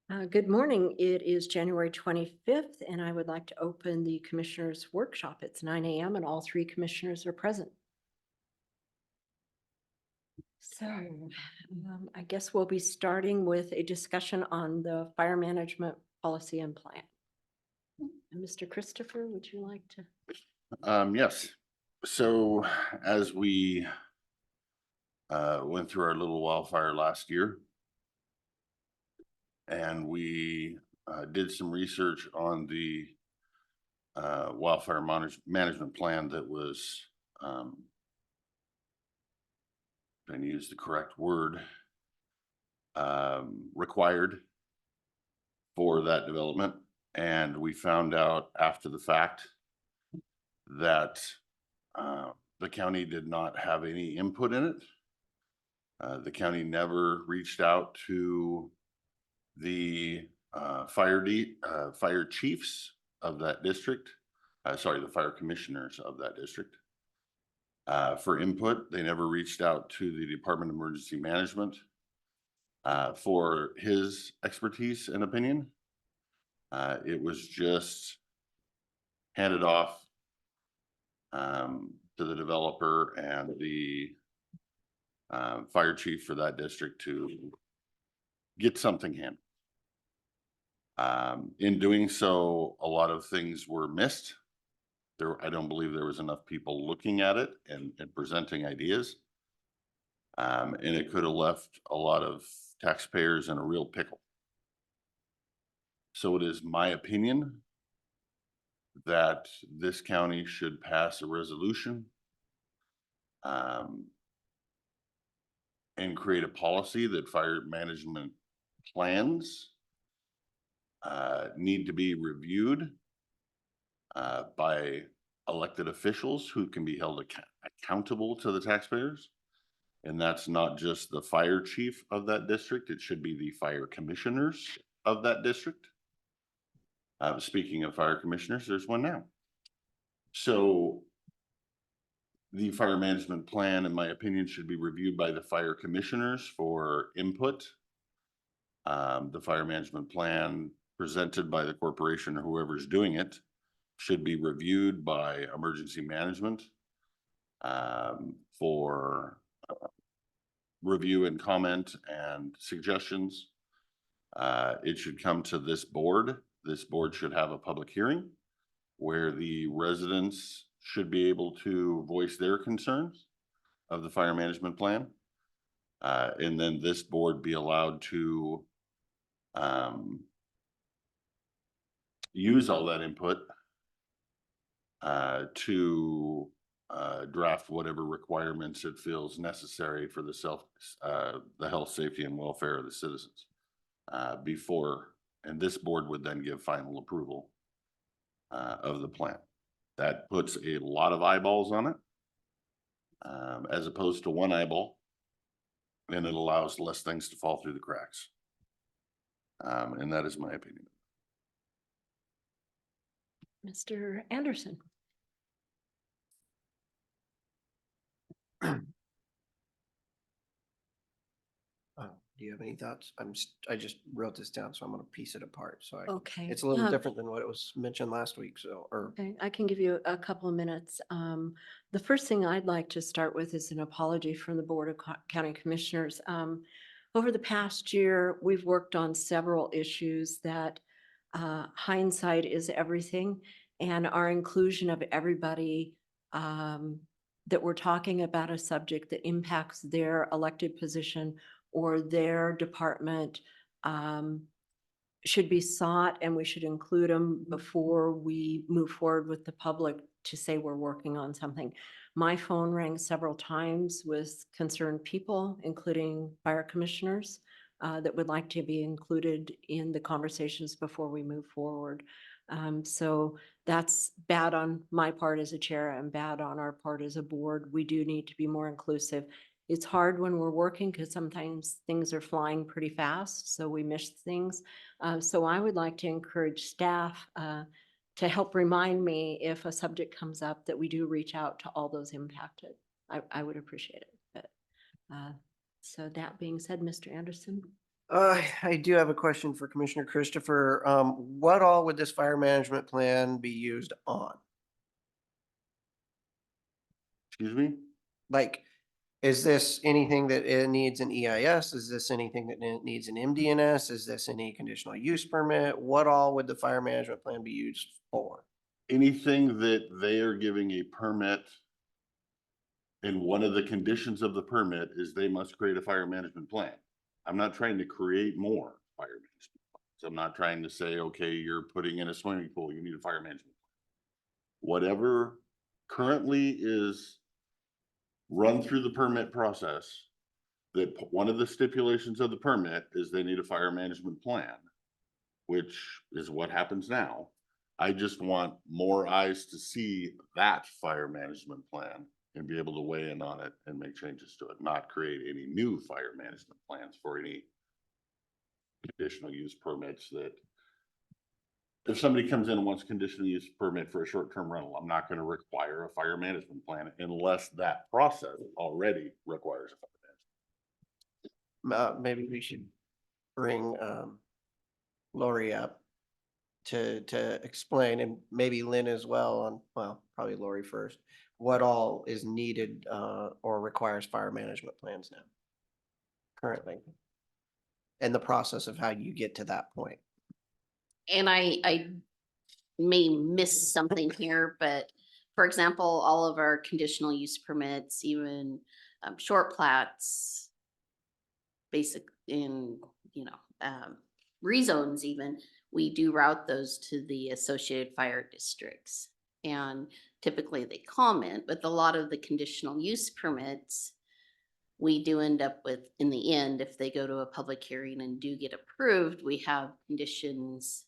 Good morning. It is January 25th, and I would like to open the Commissioners' Workshop. It's 9 a.m. and all three commissioners are present. So I guess we'll be starting with a discussion on the fire management policy and plan. And Mr. Christopher, would you like to? Yes. So as we went through our little wildfire last year, and we did some research on the wildfire management plan that was, trying to use the correct word, required for that development. And we found out after the fact that the county did not have any input in it. The county never reached out to the fire chiefs of that district. The fire commissioners of that district for input. They never reached out to the Department of Emergency Management for his expertise and opinion. It was just handed off to the developer and the fire chief for that district to get something handled. In doing so, a lot of things were missed. I don't believe there was enough people looking at it and presenting ideas. And it could have left a lot of taxpayers in a real pickle. So it is my opinion that this county should pass a resolution and create a policy that fire management plans need to be reviewed by elected officials who can be held accountable to the taxpayers. And that's not just the fire chief of that district. It should be the fire commissioners of that district. Speaking of fire commissioners, there's one now. So the fire management plan, in my opinion, should be reviewed by the fire commissioners for input. The fire management plan presented by the corporation or whoever's doing it should be reviewed by emergency management for review and comment and suggestions. It should come to this board. This board should have a public hearing where the residents should be able to voice their concerns of the fire management plan. And then this board be allowed to use all that input to draft whatever requirements it feels necessary for the health, safety, and welfare of the citizens and this board would then give final approval of the plan. That puts a lot of eyeballs on it as opposed to one eyeball, and it allows less things to fall through the cracks. And that is my opinion. Mr. Anderson. Do you have any thoughts? I just wrote this down, so I'm going to piece it apart. So Okay. it's a little different than what it was mentioned last week. So, okay, I can give you a couple of minutes. The first thing I'd like to start with is an apology from the Board of County Commissioners. Over the past year, we've worked on several issues that hindsight is everything, and our inclusion of everybody that we're talking about a subject that impacts their elected position or their department should be sought, and we should include them before we move forward with the public to say we're working on something. My phone rang several times with concerned people, including fire commissioners, that would like to be included in the conversations before we move forward. So that's bad on my part as a chair and bad on our part as a board. We do need to be more inclusive. It's hard when we're working because sometimes things are flying pretty fast, so we miss things. So I would like to encourage staff to help remind me if a subject comes up that we do reach out to all those impacted. I would appreciate it. But, so that being said, Mr. Anderson. I do have a question for Commissioner Christopher. What all would this fire management plan be used on? Excuse me? Like, is this anything that it needs an EIS? Is this anything that needs an MDNS? Is this any conditional use permit? What all would the fire management plan be used for? Anything that they are giving a permit, and one of the conditions of the permit is they must create a fire management plan. I'm not trying to create more fire management plans. I'm not trying to say, okay, you're putting in a swimming pool, you need a fire management plan. Whatever currently is run through the permit process, that one of the stipulations of the permit is they need a fire management plan, which is what happens now. I just want more eyes to see that fire management plan and be able to weigh in on it and make changes to it, not create any new fire management plans for any conditional use permits. That if somebody comes in and wants conditional use permit for a short-term rental, I'm not going to require a fire management plan unless that process already requires a fire management. Maybe we should bring Lori up to explain, and maybe Lynn as well on, well, probably Lori first, what all is needed or requires fire management plans now currently, and the process of how you get to that point. And I may miss something here, but for example, all of our conditional use permits, even short plats, basic in, rezones even, we do route those to the associated fire districts. And typically they comment, but a lot of the conditional use permits, we do end up with, in the end, if they go to a public hearing and do get approved, we have conditions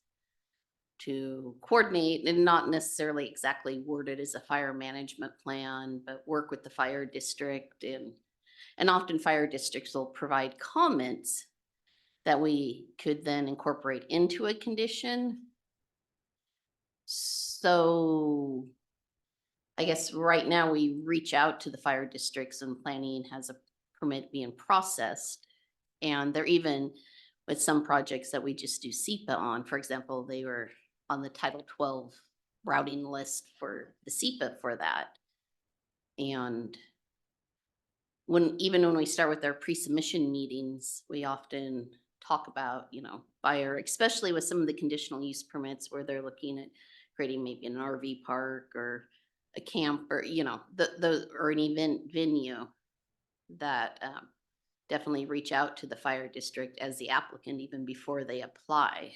to coordinate, and not necessarily exactly worded as a fire management plan, but work with the fire district, and often fire districts will provide comments that we could then incorporate into a condition. So I guess right now we reach out to the fire districts, and planning has a permit being processed. And they're even with some projects that we just do SEPA on. For example, they were on the Title 12 routing list for the SEPA for that. And even when we start with our pre-submission meetings, we often talk about, fire, especially with some of the conditional use permits where they're looking at creating maybe an RV park or a camp, or, or an event venue, that definitely reach out to the fire district as the applicant even before they apply.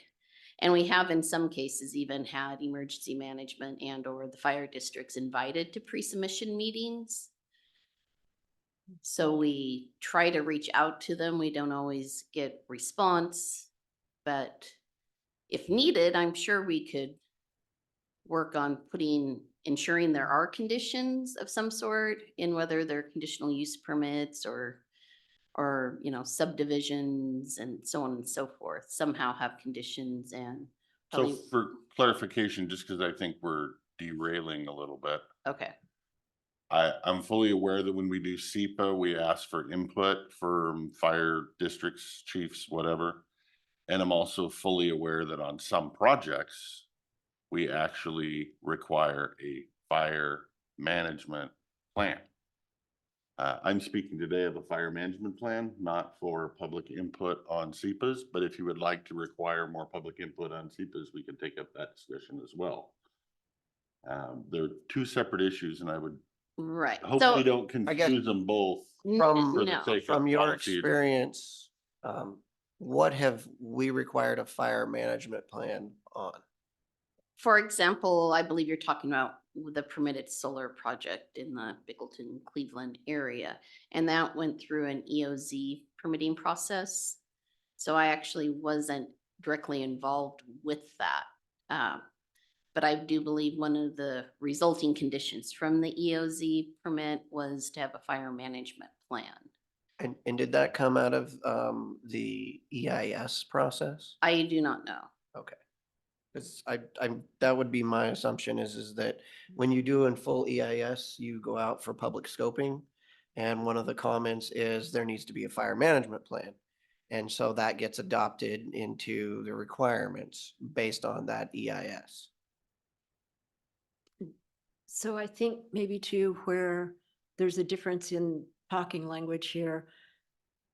And we have in some cases even had emergency management and or the fire districts invited to pre-submission meetings. So we try to reach out to them. We don't always get response, but if needed, I'm sure we could work on ensuring there are conditions of some sort, in whether they're conditional use permits or subdivisions and so on and so forth, somehow have conditions. And So probably, for clarification, just because I think we're derailing a little bit, okay, I'm fully aware that when we do SEPA, we ask for input from fire districts, chiefs, whatever. And I'm also fully aware that on some projects, we actually require a fire management plan. I'm speaking today of a fire management plan, not for public input on SEPAs, but if you would like to require more public input on SEPAs, we can take up that discussion as well. They're two separate issues, and I would right. hopefully So don't confuse them both. From, For the no, sake of from your policy. experience, what have we required a fire management plan on? for example, I believe you're talking about the permitted solar project in the Bickleton, Cleveland area. And that went through an EOZ permitting process. So I actually wasn't directly involved with that. But I do believe one of the resulting conditions from the EOZ permit was to have a fire management plan. And did that come out of the EIS process? I do not know. Okay. Because that would be my assumption is that when you do in full EIS, you go out for public scoping. And one of the comments is there needs to be a fire management plan. And so that gets adopted into the requirements based on that E EIS. So I think maybe too, where there's a difference in talking language here.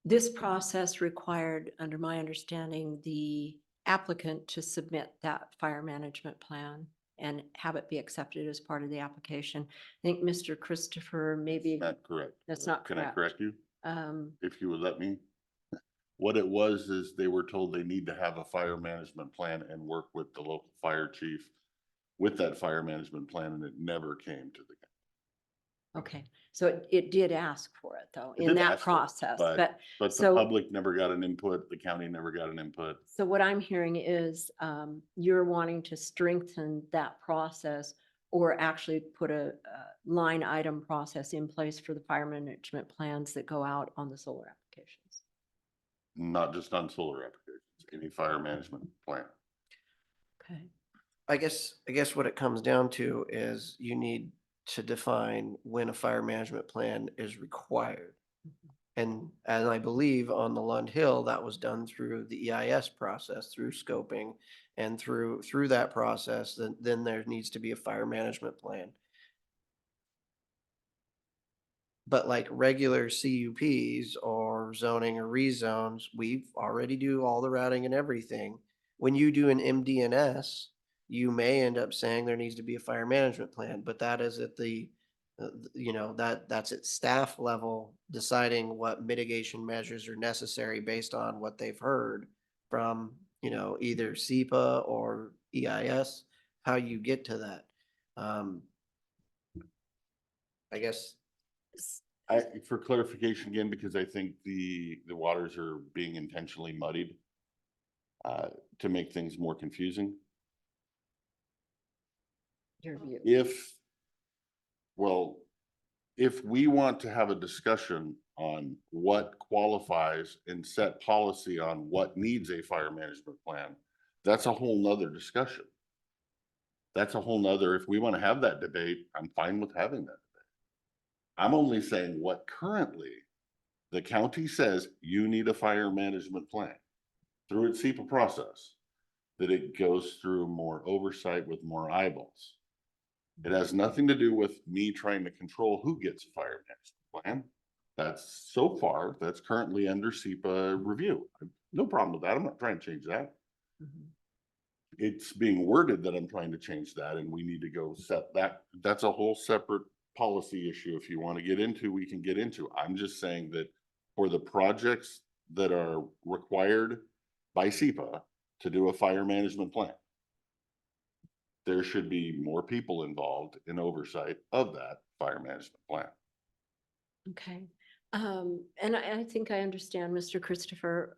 This process required, under my understanding, the applicant to submit that fire management plan and have it be accepted as part of the application. I think Mr. Christopher, maybe, Not correct. That's not Can I correct. correct you? um, If you would let me? What it was is they were told they need to have a fire management plan and work with the local fire chief with that fire management plan, and it never came to the. okay, so it did ask for it though, It in did that ask for it, process, but- but. But the so- public never got an input, the county never got an input. So what I'm hearing is you're wanting to strengthen that process or actually put a line item process in place for the fire management plans that go out on the solar applications. Not just on solar applications, any fire management plan. Okay. I guess what it comes down to is you need to define when a fire management plan is required. And I believe on the Lund Hill, that was done through the EIS process, through scoping, and through that process, then there needs to be a fire management plan. But like regular CUPs or zoning or rezones, we already do all the routing and everything. When you do an MDNS, you may end up saying there needs to be a fire management plan, but that is at the, that's at staff level deciding what mitigation measures are necessary based on what they've heard from, either SEPA or EIS, how you get to that. I guess. For clarification again, because I think the waters are being intentionally muddied to make things more confusing. Your view. If we want to have a discussion on what qualifies and set policy on what needs a fire management plan, that's a whole nother discussion. That's a whole nother, if we want to have that debate, I'm fine with having that. I'm only saying what currently the county says you need a fire management plan through its SEPA process, that it goes through more oversight with more eyeballs. It has nothing to do with me trying to control who gets a fire management plan. That's currently under SEPA review. No problem with that. I'm not trying to change that. Mhm. It's being worded that I'm trying to change that, and we need to go set that. That's a whole separate policy issue. If you want to get into, we can get into. I'm just saying that for the projects that are required by SEPA to do a fire management plan, there should be more people involved in oversight of that fire management plan. Okay. And I think I understand, Mr. Christopher,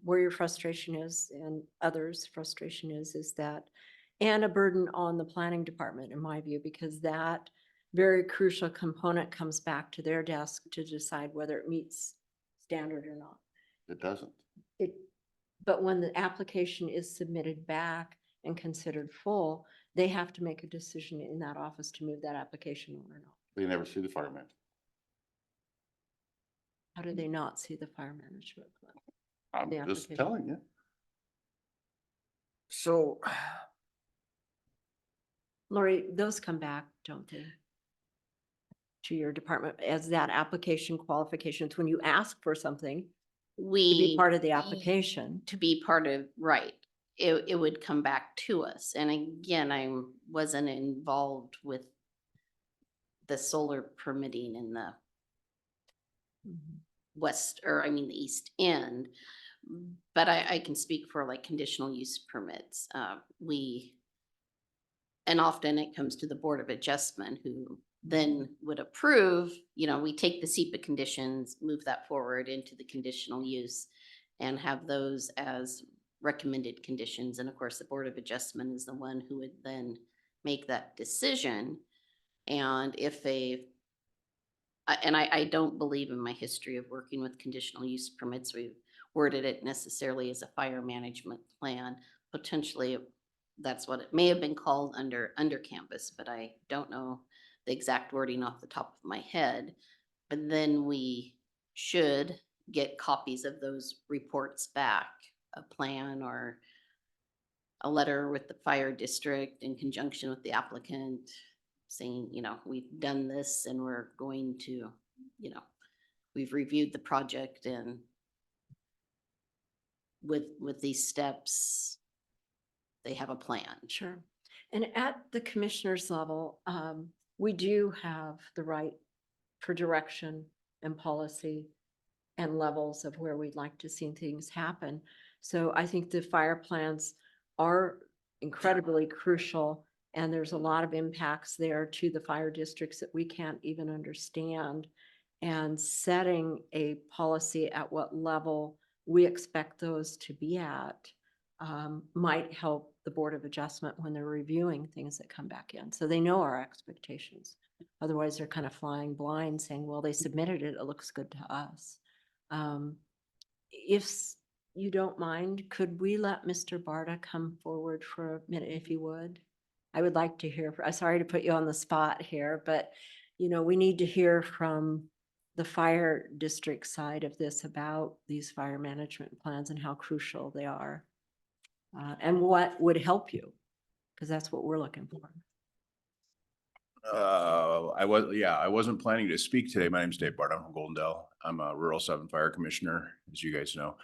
where your frustration is and others' frustration is that, and a burden on the planning department, in my view, because that very crucial component comes back to their desk to decide whether it meets standard or not. It doesn't. But when the application is submitted back and considered full, they have to make a decision in that office to move that application on or not. They never see the fire management. How do they not see the fire management plan? I'm The just application. telling you. So, Lori, those come back, don't they? To your department as that application qualifications, when you ask for something to be part of the application. To be part of, right, it would come back to us. And again, I wasn't involved with the solar permitting in the the east end. But I can speak for like conditional use permits. And often it comes to the Board of Adjustment who then would approve, we take the SEPA conditions, move that forward into the conditional use and have those as recommended conditions. And of course, the Board of Adjustment is the one who would then make that decision. And I don't believe in my history of working with conditional use permits, we've worded it necessarily as a fire management plan. Potentially, that's what it may have been called under campus, but I don't know the exact wording off the top of my head. But then we should, get copies of those reports back, a plan or a letter with the fire district in conjunction with the applicant saying, we've done this and we're going to, we've reviewed the project and with these steps, they have a plan. Sure. And at the commissioner's level, we do have the right for direction and policy and levels of where we'd like to see things happen. So I think the fire plans are incredibly crucial, and there's a lot of impacts there to the fire districts that we can't even understand. And setting a policy at what level we expect those to be at might help the Board of Adjustment when they're reviewing things that come back in. So they know our expectations. Otherwise, they're kind of flying blind saying, well, they submitted it, it looks good to us. If you don't mind, could we let Mr. Barta come forward for a minute, if you would? I would like to hear, I'm sorry to put you on the spot here, but we need to hear from the fire district side of this about these fire management plans and how crucial they are. And what would help you, because that's what we're looking for. I wasn't planning to speak today. My name's Dave Bart. I'm from Goldendale. I'm a Rural 7 Fire Commissioner, as you guys know.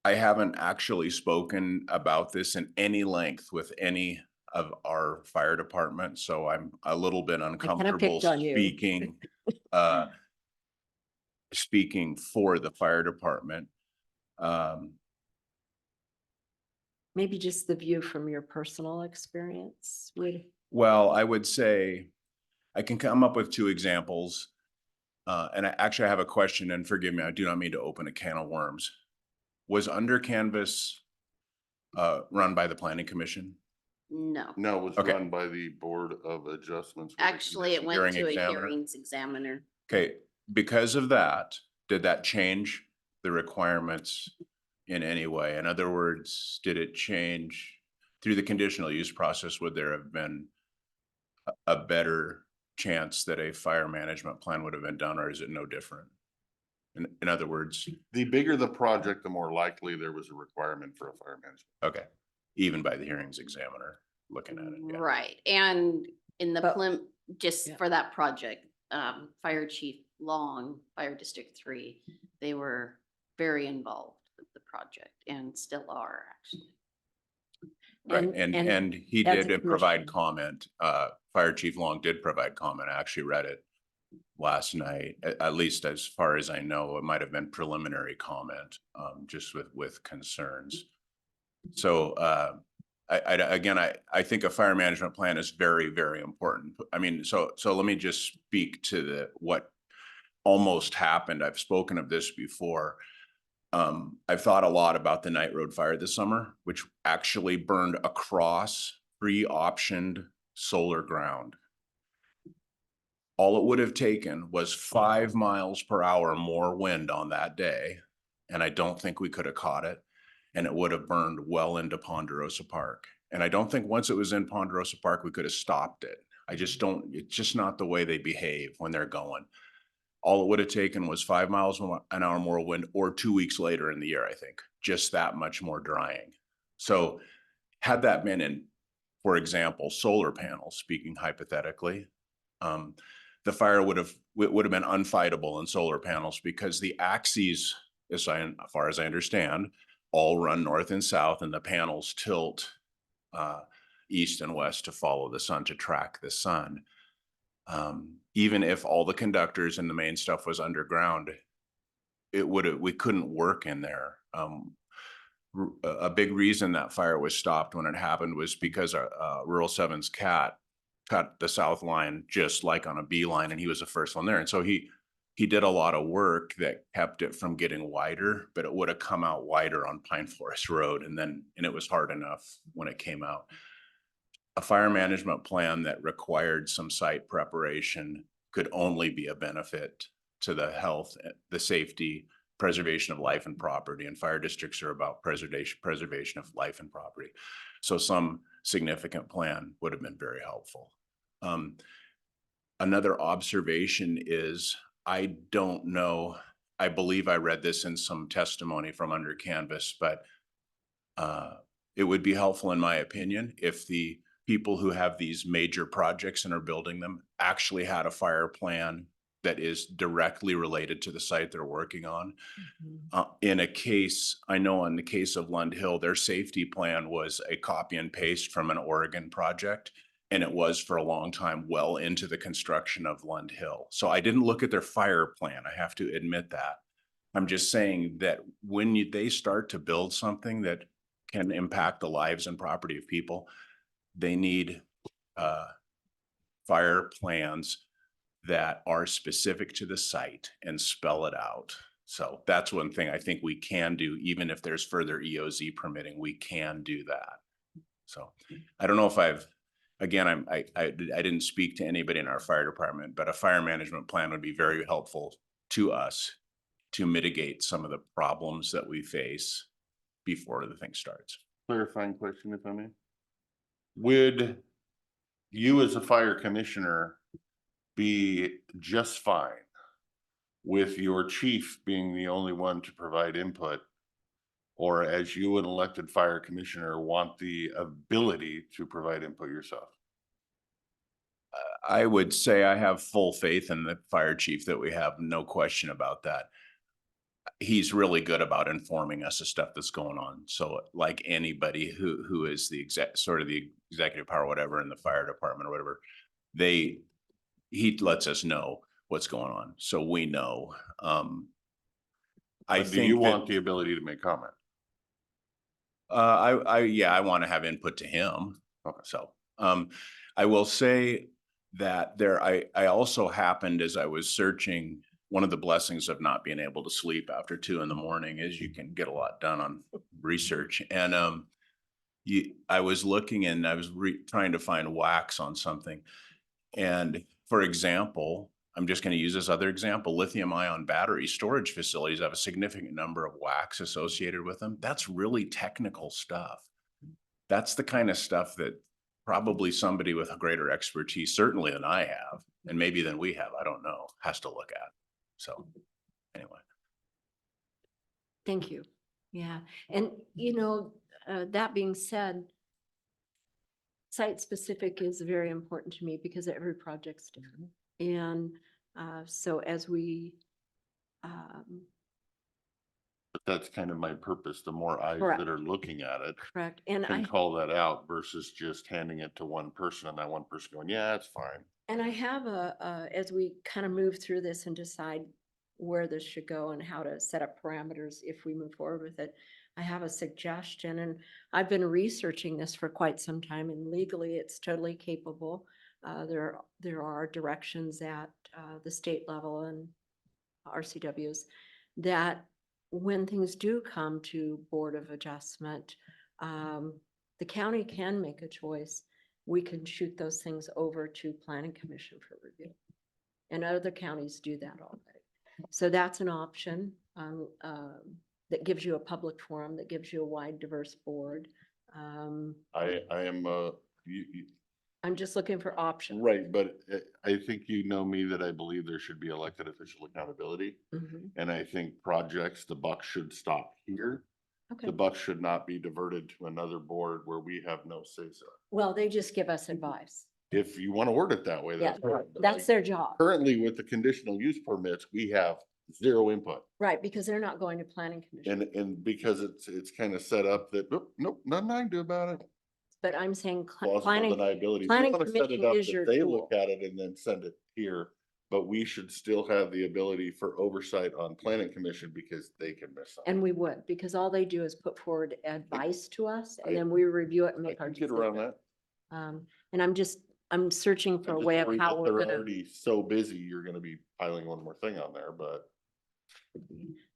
I haven't actually spoken about this in any length with any of our fire departments, so I'm a little bit uncomfortable picked on you. speaking for the fire department. Maybe just the view from your personal experience would. Well, I would say I can come up with 2 examples. And I have a question, and forgive me, I do not mean to open a can of worms. Was Under Canvas run by the Planning Commission? No, No, it was Okay. run by the Board of Adjustments. with the actually, it went Hearing to a examiner. hearings examiner. Okay, because of that, did that change the requirements in any way? In other words, did it change through the conditional use process? Would there have been a better chance that a fire management plan would have been done, or is it no different? In other words, The bigger the project, the more likely there was a requirement for a fire management. okay, even by the hearings examiner looking at it. Yeah. Right, and in the But- just Yeah. for that project, Fire Chief Long, Fire District 3, they were very involved with the project and still are actually. Right, and he as a did provide commissioner- comment, Fire Chief Long did provide comment. I actually read it last night, at least as far as I know. It might have been preliminary comment, just with concerns. So, I think a fire management plan is very, very important. I mean, so let me just speak to what almost happened. I've spoken of this before. I've thought a lot about the Night Road fire this summer, which actually burned across pre-optioned solar ground. All it would have taken was 5 miles per hour more wind on that day, and I don't think we could have caught it, and it would have burned well into Ponderosa Park. And I don't think once it was in Ponderosa Park, we could have stopped it. It's just not the way they behave when they're going. All it would have taken was 5 miles an hour more wind, or 2 weeks later in the year, I think, just that much more drying. So had that been in, for example, solar panels, speaking hypothetically, the fire would have been unfightable in solar panels, because the axes, as far as I understand, all run north and south, and the panels tilt east and west to follow the sun, to track the sun. Even if all the conductors and the main stuff was underground, we couldn't work in there. A big reason that fire was stopped when it happened was because Rural 7's cat cut the south line just like on a beeline, and he was the first one there. And so he did a lot of work that kept it from getting wider, but it would have come out wider on Pine Forest Road, and it was hard enough when it came out. A fire management plan that required some site preparation could only be a benefit to the health, the safety, preservation of life and property, and fire districts are about preservation of life and property. So some significant plan would have been very helpful. another observation is, I don't know, I believe I read this in some testimony from under canvas, but it would be helpful, in my opinion, if the people who have these major projects and are building them actually had a fire plan that is directly related to the site they're working on. In a case, I know in the case of Lund Hill, their safety plan was a copy and paste from an Oregon project. And it was for a long time well into the construction of Lund Hill. So I didn't look at their fire plan. I have to admit that. I'm just saying that when they start to build something that can impact the lives and property of people, they need fire plans that are specific to the site and spell it out. So that's one thing I think we can do, even if there's further EOZ permitting, we can do that. So I don't know if again, I didn't speak to anybody in our fire department, but a fire management plan would be very helpful to us to mitigate some of the problems that we face before the thing starts. Clarifying question, if I may. Would you as a fire commissioner be just fine with your chief being the only one to provide input? Or as you, an elected fire commissioner, want the ability to provide input yourself? I would say I have full faith in the fire chief that we have, no question about that. He's really good about informing us of stuff that's going on. So like anybody who is the executive power, whatever, in the fire department or whatever, he lets us know what's going on. So we know. I Do think you want the ability to make comment? I want to have input to him. Okay. So, I will say that I also happened, as I was searching, one of the blessings of not being able to sleep after 2 a.m. is you can get a lot done on research. And, I was looking and I was trying to find wax on something. And for example, I'm just going to use this other example, lithium ion battery storage facilities have a significant number of wax associated with them. That's really technical stuff. That's the kind of stuff that probably somebody with a greater expertise, certainly than I have, and maybe than we have, I don't know, has to look at. So anyway. Thank you. Yeah. And that being said, site specific is very important to me because every project's different. And so as we But that's kind of my purpose. The more eyes Correct. that are looking at it correct, and can call that out versus just handing it to one person and that one person going, yeah, it's fine. I have as we kind of move through this and decide where this should go and how to set up parameters if we move forward with it, I have a suggestion, and I've been researching this for quite some time, and legally it's totally capable. There are directions at the state level and RCWs that when things do come to Board of Adjustment, the county can make a choice. We can shoot those things over to Planning Commission for review. And other counties do that already. So that's an option that gives you a public forum, that gives you a wide, diverse board. I am, I'm just looking for options. right, but I think you know me that I believe there should be elected official accountability. Mhm. And I think projects, the buck should stop here. Okay. The buck should not be diverted to another board where we have no say so. Well, they just give us advice. If you want to word it that way, Yeah, that's fine. But that's like, their job. currently with the conditional use permits, we have zero input. Right, because they're not going to Planning Commission. And because it's kind of set up that, nope, nothing I can do about it. But I'm saying Plausible planning, deniability. We planning want to set it commission up is that your they tool. look at it and then send it here. But we should still have the ability for oversight on planning commission because they can miss something. And we would, because all they do is put forward advice to us and I- then we review it and I make our can get around decision. that. And I'm searching for I'm a just way of worried how that we're they're gonna. already so busy, you're gonna be piling one more thing on there, but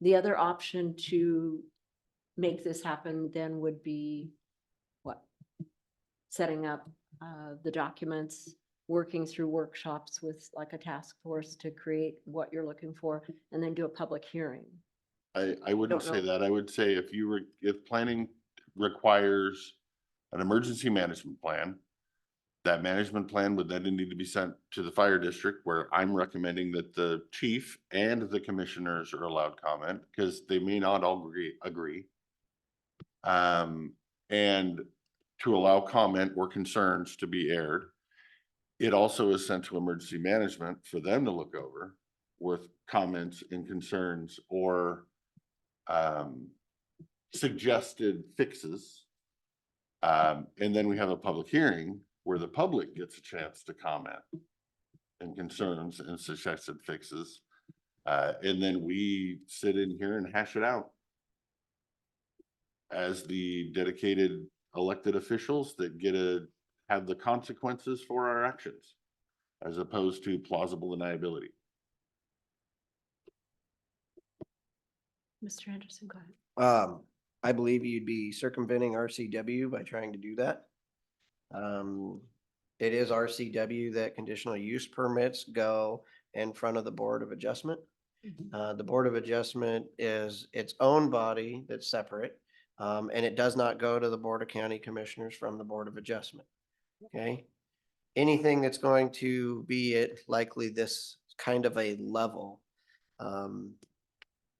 The other option to make this happen then would be what? Setting up the documents, working through workshops with like a task force to create what you're looking for, and then do a public hearing. I wouldn't Don't say know. that. I would say if planning requires an emergency management plan That management plan would then need to be sent to the fire district, where I'm recommending that the chief and the commissioners are allowed comment, because they may not all agree. And to allow comment or concerns to be aired. It also is sent to emergency management for them to look over with comments and concerns or suggested fixes. And then we have a public hearing where the public gets a chance to comment and concerns and suggested fixes. And then we sit in here and hash it out as the dedicated elected officials that have the consequences for our actions, as opposed to plausible deniability. Mr. Anderson, go ahead. I believe you'd be circumventing RCW by trying to do that. It is RCW that conditional use permits go in front of the Board of Adjustment. The Board of Adjustment is its own body that's separate, and it does not go to the Board of County Commissioners from the Board of Adjustment. Okay? Anything that's going to be at likely this kind of a level,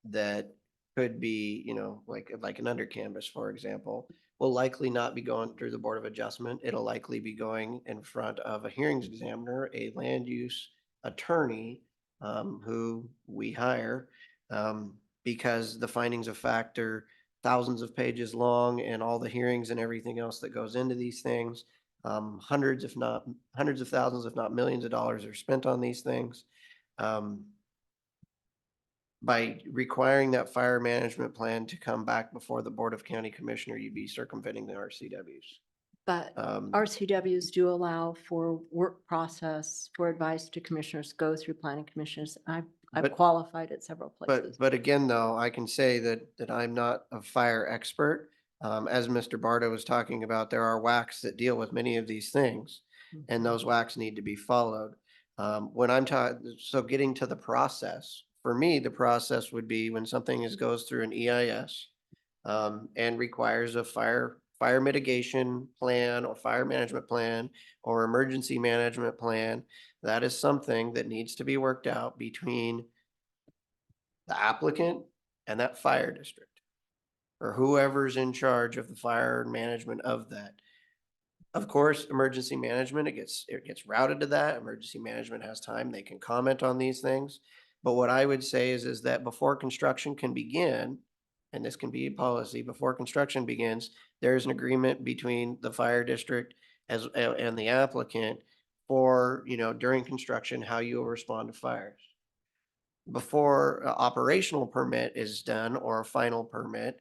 that could be, like an under canvas, for example, will likely not be going through the Board of Adjustment. It'll likely be going in front of a hearings examiner, a land use attorney, who we hire, because the findings of fact are thousands of pages long, and all the hearings and everything else that goes into these things. Hundreds of thousands, if not millions of dollars are spent on these things. By requiring that fire management plan to come back before the Board of County Commissioner, you'd be circumventing the RCWs. But Um, RCWs do allow for work process for advice to commissioners go through planning commissioners. I've But- qualified at several places. But again, though, I can say that I'm not a fire expert. As Mr. Barta was talking about, there are WACs that deal with many of these things, and those WACs need to be followed. When I'm talking, so getting to the process, for me, the process would be when something goes through an EIS, and requires a fire mitigation plan or fire management plan or emergency management plan. That is something that needs to be worked out between the applicant and that fire district, or whoever's in charge of the fire management of that. Of course, emergency management, it gets routed to that. Emergency management has time, they can comment on these things. But what I would say is that before construction can begin, and this can be a policy, before construction begins, there's an agreement between the fire district and the applicant for, during construction, how you will respond to fires. Before operational permit is done or a final permit,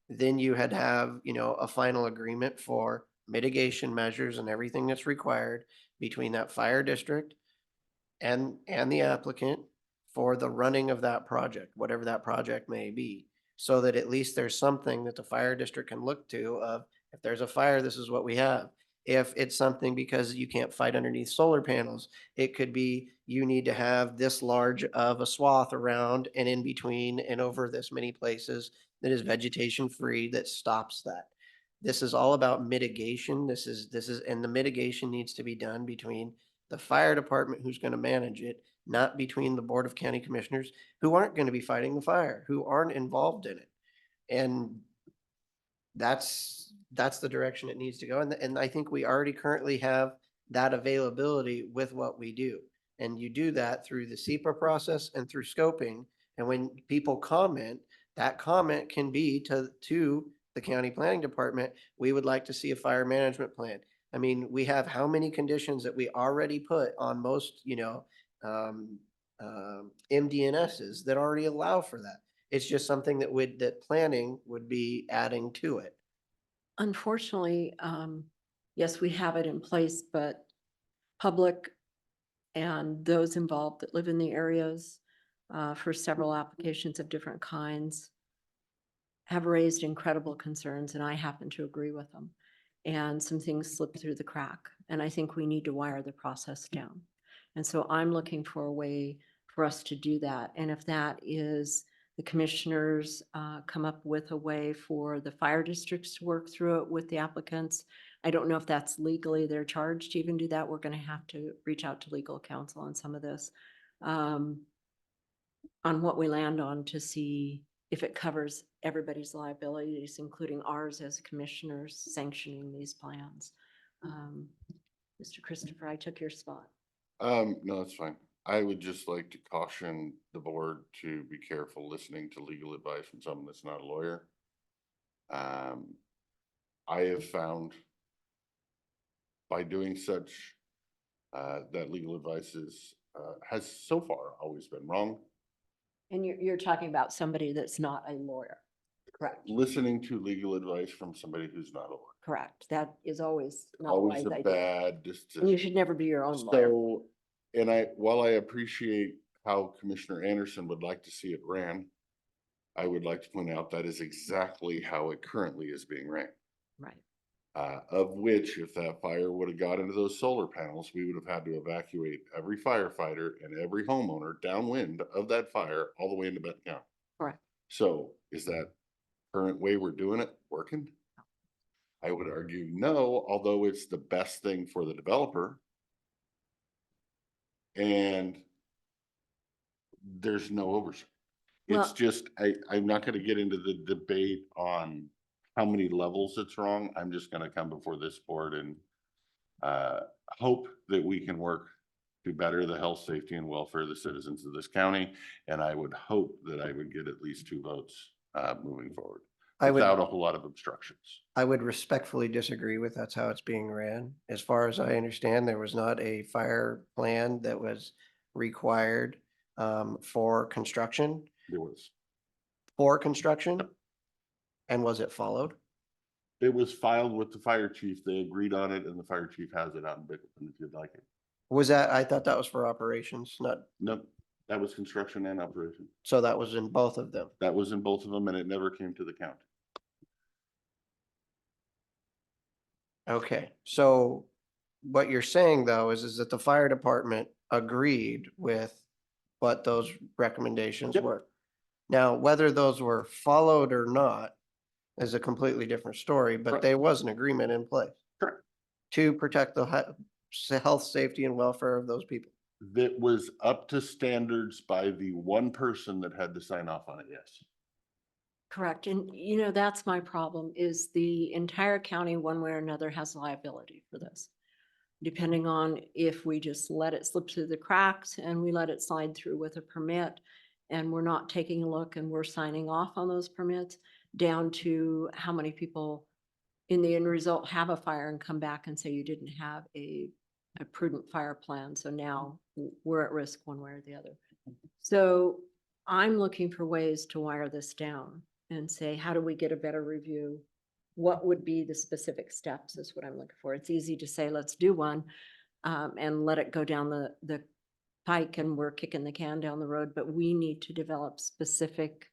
then you had to have, a final agreement for mitigation measures and everything that's required between that fire district and the applicant for the running of that project, whatever that project may be. So that at least there's something that the fire district can look to of, if there's a fire, this is what we have. If it's something because you can't fight underneath solar panels, it could be you need to have this large of a swath around and in between and over this many places that is vegetation free that stops that. This is all about mitigation. This is, and the mitigation needs to be done between the fire department who's going to manage it, not between the Board of County Commissioners who aren't going to be fighting the fire, who aren't involved in it. And that's the direction it needs to go. And I think we already currently have that availability with what we do. And you do that through the SEPA process and through scoping. And when people comment, that comment can be to the county planning department, we would like to see a fire management plan. I mean, we have how many conditions that we already put on most, MDNSs that already allow for that. It's just something that planning would be adding to it. Unfortunately, yes, we have it in place, but public and those involved that live in the areas for several applications of different kinds have raised incredible concerns, and I happen to agree with them. And some things slip through the crack, and I think we need to wire the process down. And so I'm looking for a way for us to do that. And if that is the commissioners come up with a way for the fire districts to work through it with the applicants, I don't know if that's legally they're charged to even do that. We're gonna have to reach out to legal counsel on some of this. On what we land on to see if it covers everybody's liabilities, including ours as commissioners sanctioning these plans. Mr. Christopher, I took your spot. No, that's fine. I would just like to caution the board to be careful listening to legal advice from someone that's not a lawyer. I have found by doing such, that legal advice has so far always been wrong. And you're talking about somebody that's not a lawyer, correct? Listening to legal advice from somebody who's not a lawyer, Correct. That is always not a always wise a idea. bad And you decision. should never be your own lawyer. So, and while I appreciate how Commissioner Anderson would like to see it ran, I would like to point out that is exactly how it currently is being ran. Right. Of which, if that fire would have got into those solar panels, we would have had to evacuate every firefighter and every homeowner downwind of that fire all the way into Benton County. Correct. So is that current way we're doing it working? I would argue no, although it's the best thing for the developer. And there's no oversight. It's Well- just, I'm not gonna get into the debate on how many levels it's wrong. I'm just gonna come before this board and hope that we can work to better the health, safety, and welfare of the citizens of this county. And I would hope that I would get at least 2 votes moving forward without a whole lot of obstructions. I would respectfully disagree with that's how it's being ran. As far as I understand, there was not a fire plan that was required for construction, There was. And was it followed? It was filed with the fire chief. They agreed on it and the fire chief has it out in Bickleton if you'd like it. Was that, I thought that was for operations, not, Nope, that was construction and operation. so that was in both of them. That was in both of them and it never came to the county. Okay, so what you're saying though is that the fire department agreed with what those recommendations Yep. were. Now, whether those were followed or not is a completely different story, but Correct. there was an agreement in place Correct. to protect the health, safety and welfare of those people. That was up to standards by the one person that had to sign off on it, yes. Correct. And that's my problem is the entire county, one way or another, has liability for this. Depending on if we just let it slip through the cracks and we let it slide through with a permit and we're not taking a look and we're signing off on those permits, down to how many people in the end result have a fire and come back and say you didn't have a prudent fire plan. So now we're at risk one way or the other. So I'm looking for ways to wire this down and say, how do we get a better review? What would be the specific steps is what I'm looking for. It's easy to say, let's do one and let it go down the pike and we're kicking the can down the road, but we need to develop specific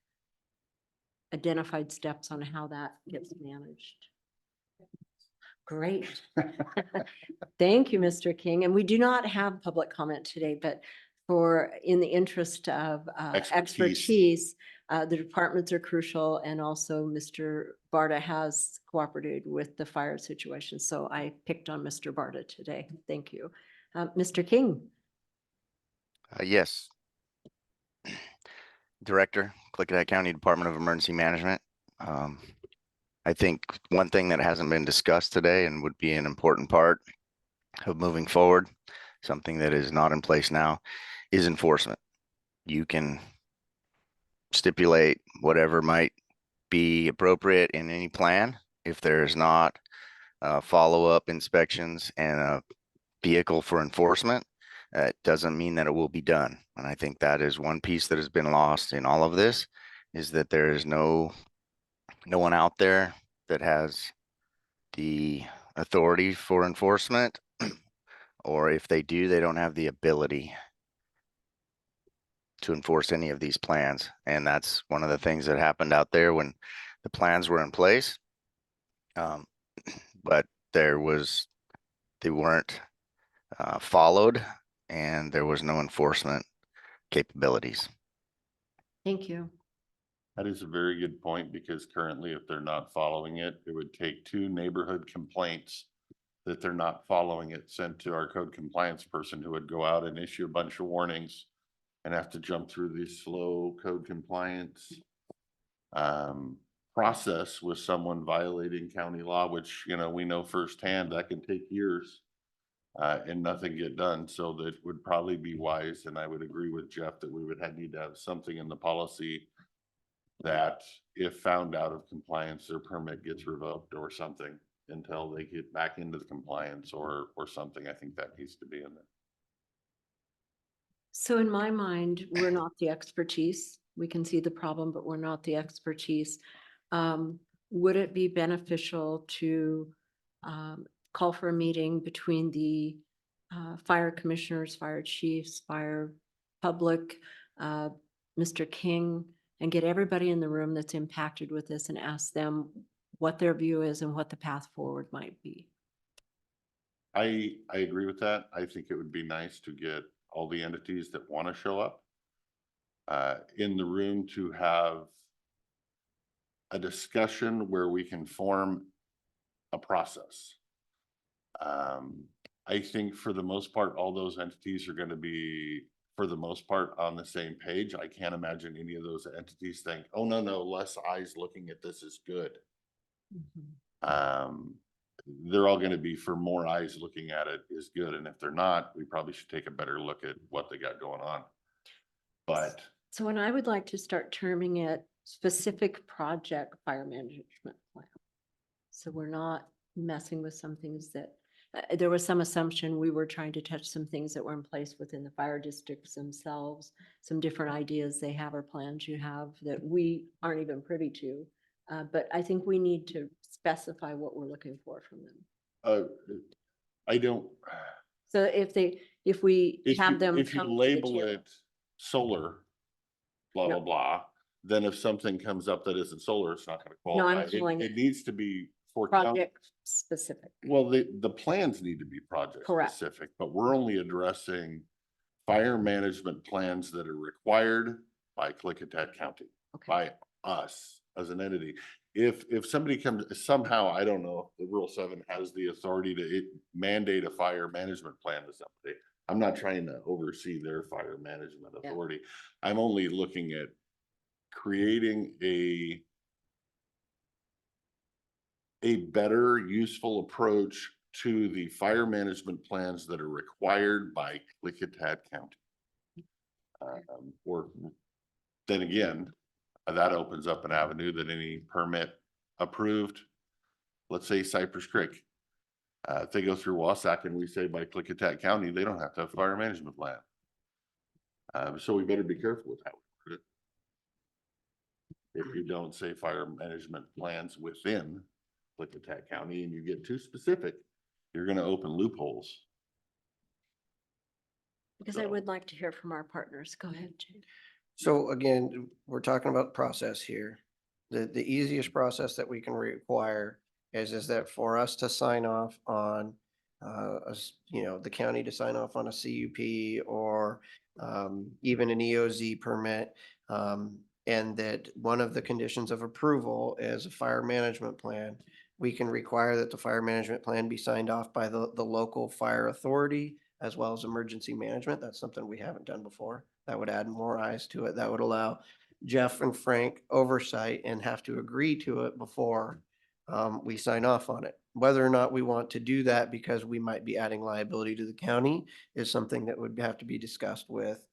identified steps on how that gets managed. Great. Thank you, Mr. King. And we do not have public comment today, but in the interest of expertise, the departments are crucial. And also Mr. Barta has cooperated with the fire situation. So I picked on Mr. Barta today. Thank you. Mr. King. Yes. Director, Klickitat County Department of Emergency Management. I think one thing that hasn't been discussed today and would be an important part of moving forward, something that is not in place now, is enforcement. You can stipulate whatever might be appropriate in any plan. If there's not follow-up inspections and a vehicle for enforcement, it doesn't mean that it will be done. And I think that is one piece that has been lost in all of this, is that there is no one out there that has the authority for enforcement, or if they do, they don't have the ability to enforce any of these plans. And that's one of the things that happened out there when the plans were in place. But they weren't followed, and there was no enforcement capabilities. Thank you. That is a very good point because currently if they're not following it, it would take 2 neighborhood complaints that they're not following it, sent to our code compliance person who would go out and issue a bunch of warnings and have to jump through the slow code compliance process with someone violating county law, which, you know, we know firsthand that can take years and nothing get done. So that would probably be wise. And I would agree with Jeff that we would need to have something in the policy that if found out of compliance, their permit gets revoked or something until they get back into the compliance or something. I think that needs to be in there. So in my mind, we're not the expertise. We can see the problem, but we're not the expertise. Would it be beneficial to call for a meeting between the fire commissioners, fire chiefs, fire public, Mr. King, and get everybody in the room that's impacted with this and ask them what their view is and what the path forward might be? I agree with that. I think it would be nice to get all the entities that want to show up in the room to have a discussion where we can form a process. I think for the most part, all those entities are going to be, for the most part, on the same page. I can't imagine any of those entities think, oh, no, less eyes looking at this is good. They're all going to be for more eyes looking at it is good. And if they're not, we probably should take a better look at what they got going on. But So when I would like to start terming it specific project fire management plan. So we're not messing with some things that, there was some assumption we were trying to touch some things that were in place within the fire districts themselves, some different ideas they have or plans you have that we aren't even privy to. But I think we need to specify what we're looking for from them. I don't. So if we have them. If you come to the label table- it solar, blah, No. blah, blah, then if something comes up that isn't solar, it's not gonna No, I'm qualify. calling It it needs to be for county. Project specific. Well, the plans need to be project Correct. specific, but we're only addressing fire management plans that are required by Klickitat County, Okay. by us as an entity. If somebody comes, somehow, I don't know, if the Rule 7 has the authority to mandate a fire management plan to somebody. I'm not trying to oversee their fire management Yeah. authority. I'm only looking at creating a better, useful approach to the fire management plans that are required by Klickitat County. Or then again, that opens up an avenue that any permit approved, let's say Cypress Creek. If they go through Wasack and we say by Klickitat County, they don't have to have a fire management plan. So we better be careful with how we put it. If you don't say fire management plans within Klickitat County and you get too specific, you're gonna open loopholes. Because I So- would like to hear from our partners. Go ahead, Jay. So again, we're talking about process here. The easiest process that we can require is that for us to sign off on, the county to sign off on a CUP or even an EOZ permit. And that one of the conditions of approval is a fire management plan. We can require that the fire management plan be signed off by the local fire authority as well as emergency management. That's something we haven't done before. That would add more eyes to it. That would allow Jeff and Frank oversight and have to agree to it before we sign off on it. Whether or not we want to do that because we might be adding liability to the county is something that would have to be discussed with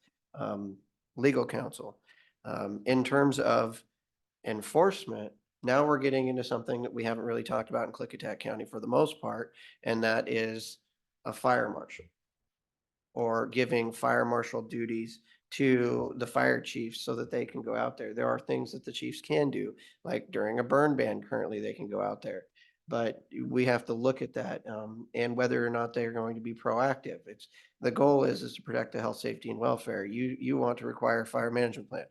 legal counsel. In terms of enforcement, now we're getting into something that we haven't really talked about in Klickitat County for the most part, and that is a fire marshal or giving fire marshal duties to the fire chiefs so that they can go out there. There are things that the chiefs can do, like during a burn ban, currently they can go out there. But we have to look at that and whether or not they're going to be proactive. The goal is to protect the health, safety, and welfare. You want to require a fire management plan.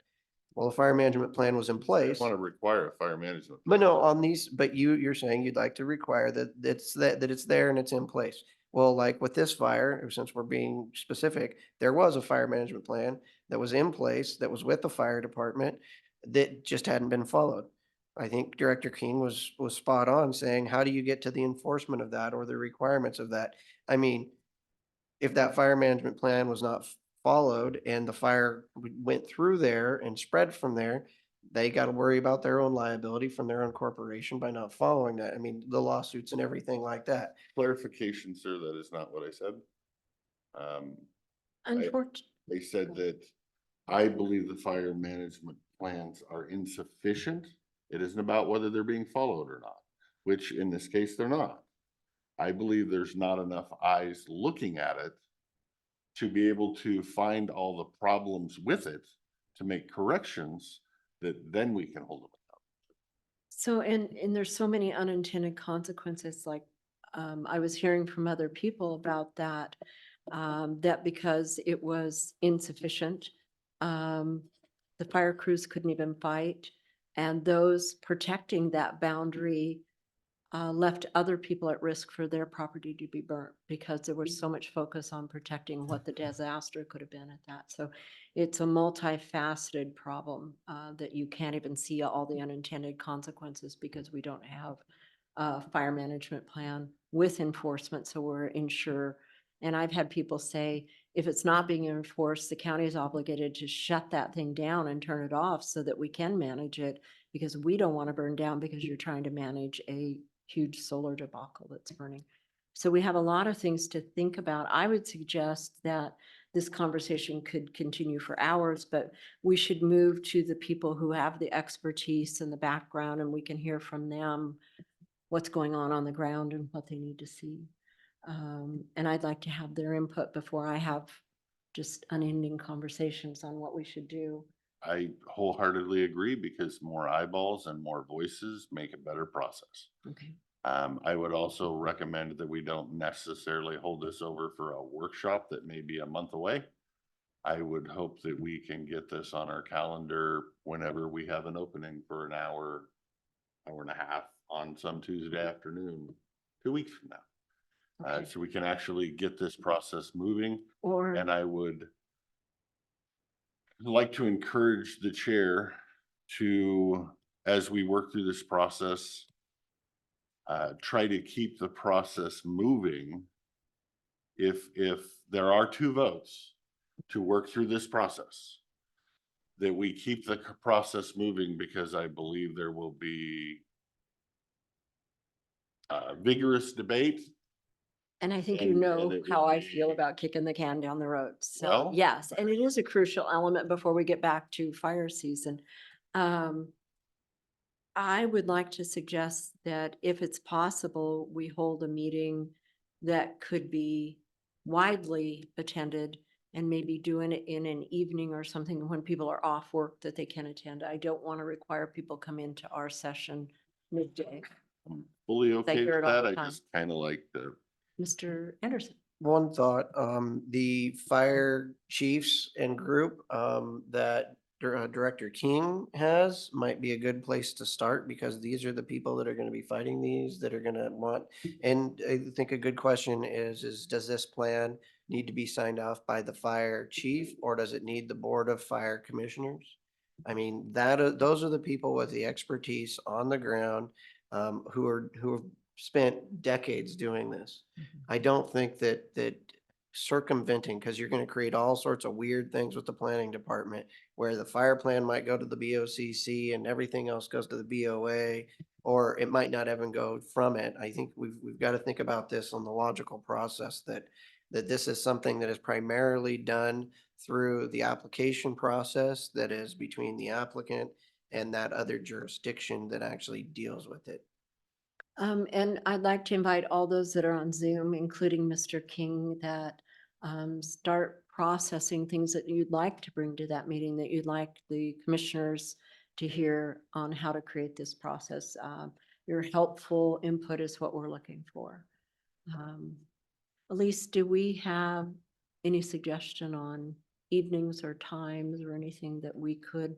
Well, the fire management plan was in I place. want to require a fire management. But no, on these, but you're saying you'd like to require that it's there and it's in place. Well, like with this fire, since we're being specific, there was a fire management plan that was in place, that was with the fire department, that just hadn't been followed. I think Director King was spot on saying, how do you get to the enforcement of that or the requirements of that? I mean, if that fire management plan was not followed and the fire went through there and spread from there, they got to worry about their own liability from their own corporation by not following that. I mean, the lawsuits and everything like that. Clarification, sir, that is not what I said. Unfortunately, They said that I believe the fire management plans are insufficient. It isn't about whether they're being followed or not, which in this case, they're not. I believe there's not enough eyes looking at it to be able to find all the problems with it, to make corrections that then we can hold them accountable. so, and there's so many unintended consequences, like, I was hearing from other people about that, that because it was insufficient, the fire crews couldn't even fight. And those protecting that boundary, left other people at risk for their property to be burnt because there was so much focus on protecting what the disaster could have been at that. So it's a multifaceted problem, that you can't even see all the unintended consequences because we don't have a fire management plan with enforcement. So we're unsure. And I've had people say, if it's not being enforced, the county is obligated to shut that thing down and turn it off so that we can manage it, because we don't want to burn down because you're trying to manage a huge solar debacle that's burning. So we have a lot of things to think about. I would suggest that this conversation could continue for hours, but we should move to the people who have the expertise and the background, and we can hear from them what's going on the ground and what they need to see. And I'd like to have their input before I have just unending conversations on what we should do. I wholeheartedly agree, because more eyeballs and more voices make a better process. Okay. I would also recommend that we don't necessarily hold this over for a workshop that may be a month away. I would hope that we can get this on our calendar whenever we have an opening for an hour, hour and a half on some Tuesday afternoon, 2 weeks from now. Okay. So we can actually get this process moving. Or, And I would like to encourage the chair to, as we work through this process, try to keep the process moving. If there are 2 votes to work through this process, that we keep the process moving, because I believe there will be vigorous debate. and I think you and know it how will I feel be- about kicking the can down the road. So, Well- yes, and it is a crucial element before we get back to fire season. I would like to suggest that if it's possible, we hold a meeting that could be widely attended, and maybe doing it in an evening or something when people are off work that they can attend. I don't want to require people come into our session midday. I'm fully okay hear with it all that. the I time. just kind of like the, Mr. Anderson? One thought, the fire chiefs and group, that Director King has might be a good place to start, because these are the people that are gonna be fighting these, that are gonna want. And I think a good question is does this plan need to be signed off by the fire chief, or does it need the Board of Fire Commissioners? I mean, those are the people with the expertise on the ground, who have spent decades doing this. I don't think that circumventing, because you're gonna create all sorts of weird things with the planning department, where the fire plan might go to the BOCC and everything else goes to the BOA, or it might not even go from it. I think we've got to think about this on the logical process, that this is something that is primarily done through the application process that is between the applicant and that other jurisdiction that actually deals with it. And I'd like to invite all those that are on Zoom, including Mr. King, that start processing things that you'd like to bring to that meeting, that you'd like the commissioners to hear on how to create this process. Your helpful input is what we're looking for. Elise, do we have any suggestion on evenings or times or anything that we could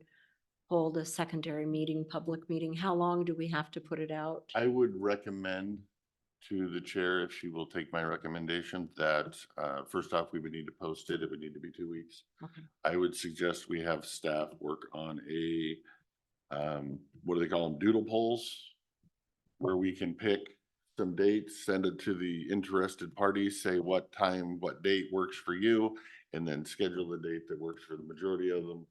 hold a secondary meeting, public meeting? How long do we have to put it out? I would recommend to the chair, if she will take my recommendation, that first off, we would need to post it. It would need to be 2 weeks. Okay. I would suggest we have staff work on a what do they call them? Doodle polls, where we can pick some dates, send it to the interested parties, say what time, what date works for you, and then schedule the date that works for the majority of them.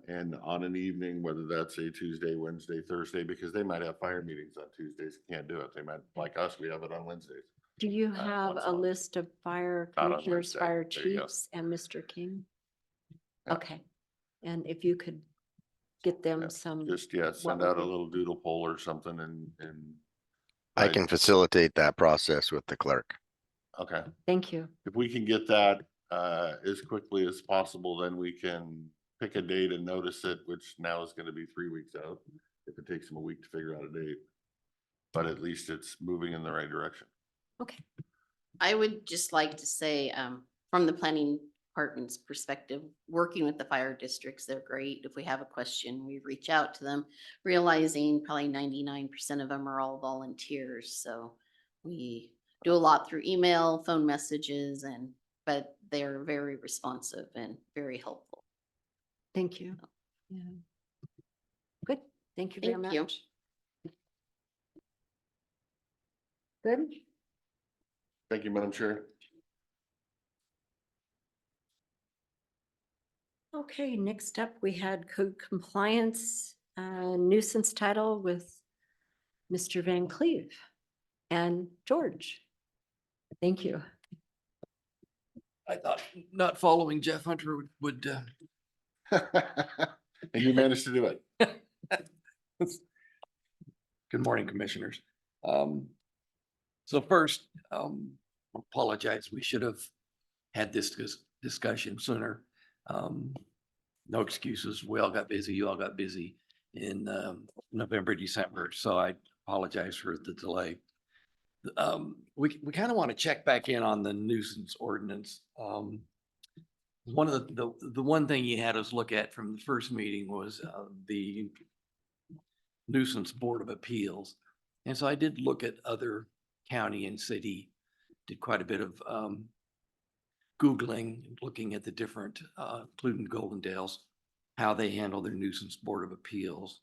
And on an evening, whether that's a Tuesday, Wednesday, Thursday, because they might have fire meetings on Tuesdays, can't do it. They might, like us, we have it on Wednesdays. Do you have once a a month. list of fire Not on commissioners, Wednesday. fire There you go. chiefs and Mr. King? Yeah. Okay. And if you could get them Yeah, some, Just, yeah, send would out a be- little doodle poll or something and. I can facilitate that process with the clerk. Okay, thank you. if we can get that as quickly as possible, then we can pick a date and notice it, which now is gonna be 3 weeks out. If it takes them a week to figure out a date. But at least it's moving in the right direction. Okay. I would just like to say, from the planning department's perspective, working with the fire districts, they're great. If we have a question, we reach out to them, realizing probably 99% of them are all volunteers. So we do a lot through email, phone messages, but they're very responsive and very helpful. Thank you. Yeah. Good. Thank you very Thank you. much. Good. Thank you, Madam Chair. Okay, next up, we had code compliance nuisance title with Mr. Van Cleve and George. Thank you. I thought not following Jeff Hunter would And you managed to do it. Good morning, commissioners. So first, apologize, we should have had this discussion sooner. No excuses, we all got busy, you all got busy in November, December, so I apologize for the delay. We kind of want to check back in on the nuisance ordinance. One of the one thing you had us look at from the first meeting was the nuisance board of appeals. And so I did look at other county and city, did quite a bit of Googling, looking at the different, including Goldendale's, how they handle their nuisance board of appeals.